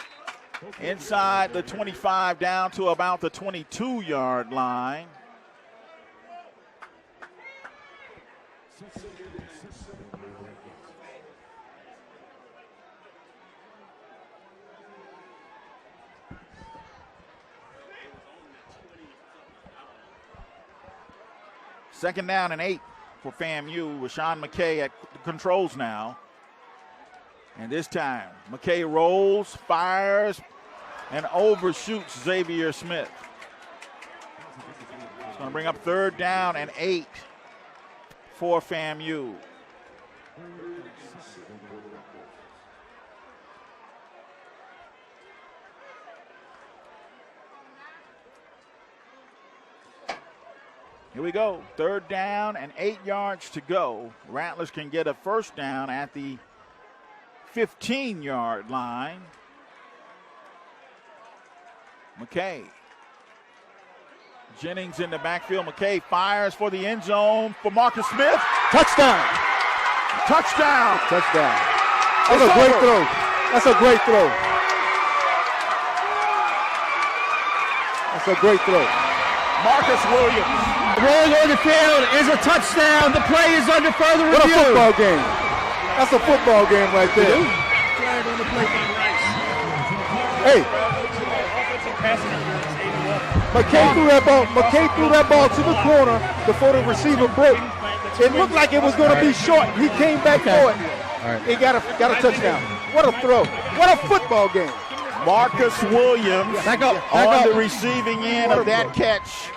inside the 25 down to about the 22-yard line. Second down and 8 for FAMU. Rashawn McKay at the controls now. And this time, McKay rolls, fires, and overshoots Xavier Smith. It's going to bring up third down and 8 for FAMU. Here we go. Third down and 8 yards to go. Rattlers can get a first down at the 15-yard line. McKay. Jennings in the backfield. McKay fires for the end zone for Marcus Smith. Touchdown. Touchdown. Touchdown. That's a great throw. That's a great throw. That's a great throw. Marcus Williams. Rolling on the field is a touchdown. The play is under further review. What a football game. That's a football game right there. Hey. McKay threw that ball to the corner before the receiver broke. It looked like it was going to be short. He came back for it. He got a touchdown. What a throw. What a football game. Marcus Williams back up. on the receiving end of that catch.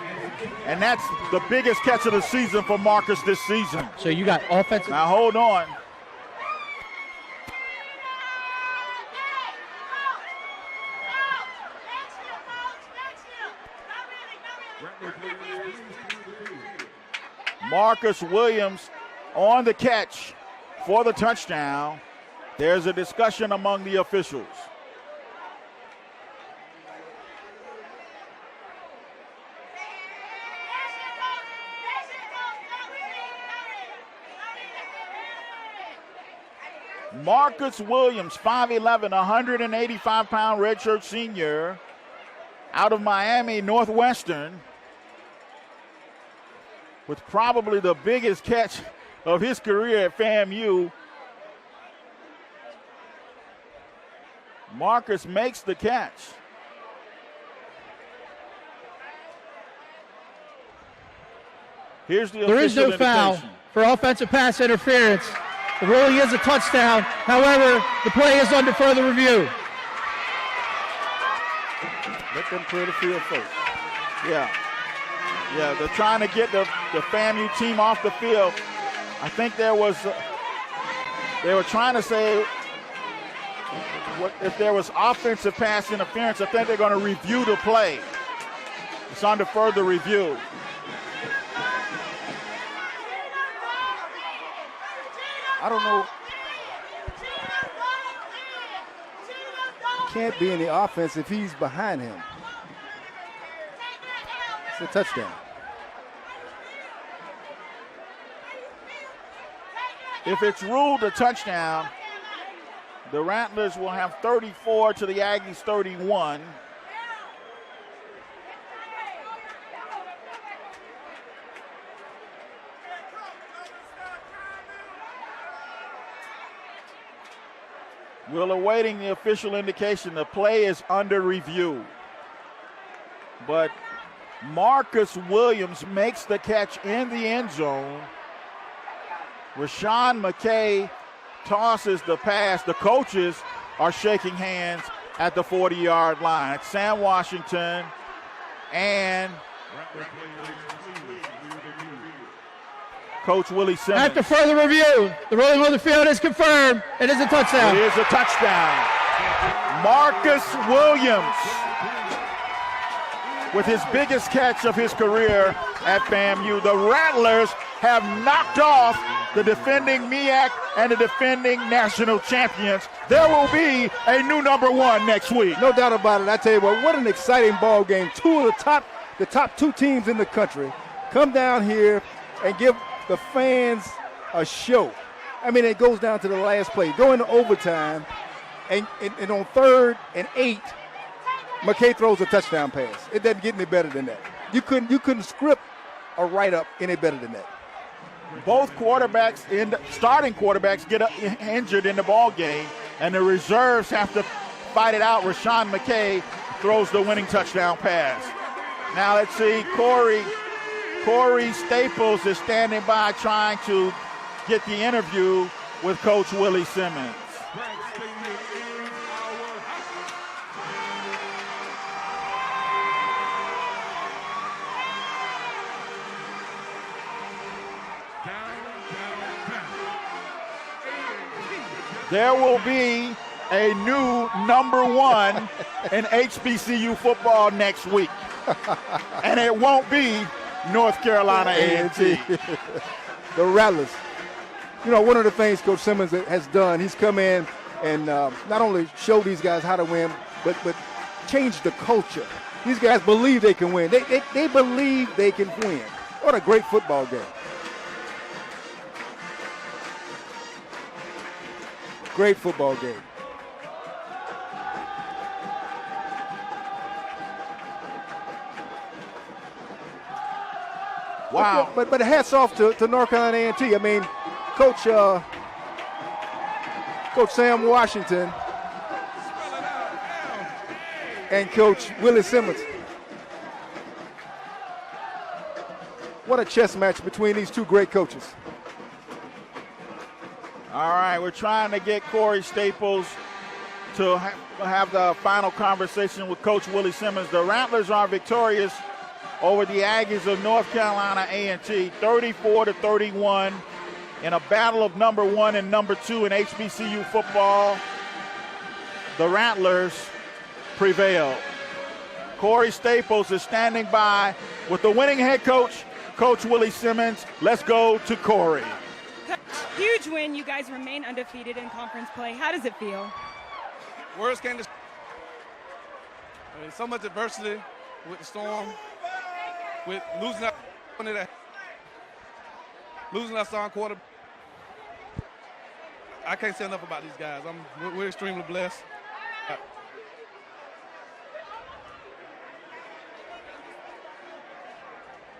And that's the biggest catch of the season for Marcus this season. So you got offensive. Now hold on. Marcus Williams on the catch for the touchdown. There's a discussion among the officials. Marcus Williams, 5'11", 185-pound redshirt senior out of Miami Northwestern, with probably the biggest catch of his career at FAMU. Marcus makes the catch. Here's the official There is no foul for offensive pass interference. The ruling is a touchdown. However, the play is under further review. Let them clear the field first. Yeah, they're trying to get the FAMU team off the field. I think they were trying to say if there was offensive pass interference. I think they're going to review the play. It's under further review. I don't know. Can't be in the offense if he's behind him. It's a touchdown. If it's ruled a touchdown, the Rattlers will have 34 to the Aggies 31. We're awaiting the official indication. The play is under review. But Marcus Williams makes the catch in the end zone. Rashawn McKay tosses the pass. The coaches are shaking hands at the 40-yard line. It's Sam Washington and Coach Willie Simmons. After further review, the ruling on the field is confirmed. It is a touchdown. It is a touchdown. Marcus Williams with his biggest catch of his career at FAMU. The Rattlers have knocked off the defending MEAC and the defending national champions. There will be a new number one next week. No doubt about it. I tell you what an exciting ball game. Two of the top two teams in the country come down here and give the fans a show. I mean, it goes down to the last play. Go into overtime, and on 3rd and 8, McKay throws a touchdown pass. It doesn't get any better than that. You couldn't script a write-up any better than that. Both starting quarterbacks get injured in the ball game, and the reserves have to fight it out. Rashawn McKay throws the winning touchdown pass. Now let's see, Corey Staples is standing by trying to get the interview with Coach Willie Simmons. There will be a new number one in HBCU football next week. And it won't be North Carolina A&T. The Rattlers. You know, one of the things Coach Simmons has done, he's come in and not only show these guys how to win, but change the culture. These guys believe they can win. They believe they can win. What a great football game. Great football game. Wow. But hats off to North Carolina A&T. I mean, Coach Sam Washington and Coach Willie Simmons. What a chess match between these two great coaches. All right, we're trying to get Corey Staples to have the final conversation with Coach Willie Simmons. The Rattlers are victorious over the Aggies of North Carolina A&T, 34-31, in a battle of number one and number two in HBCU football. The Rattlers prevailed. Corey Staples is standing by with the winning head coach, Coach Willie Simmons. Let's go to Corey. Huge win. You guys remain undefeated in conference play. How does it feel? Words can't describe. So much adversity with the Storm, with losing our starting quarter. I can't say enough about these guys. We're extremely blessed.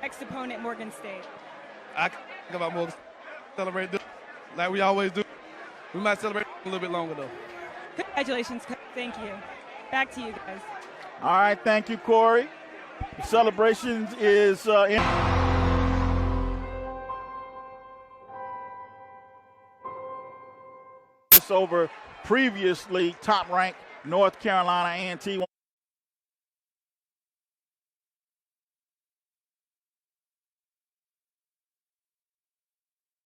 Next opponent, Morgan State. I think about Morgan State. Celebrate this like we always do. We might celebrate a little bit longer, though. Congratulations, Coach. Thank you. Back to you guys. All right, thank you, Corey. The celebrations is over previously top-ranked North Carolina A&T.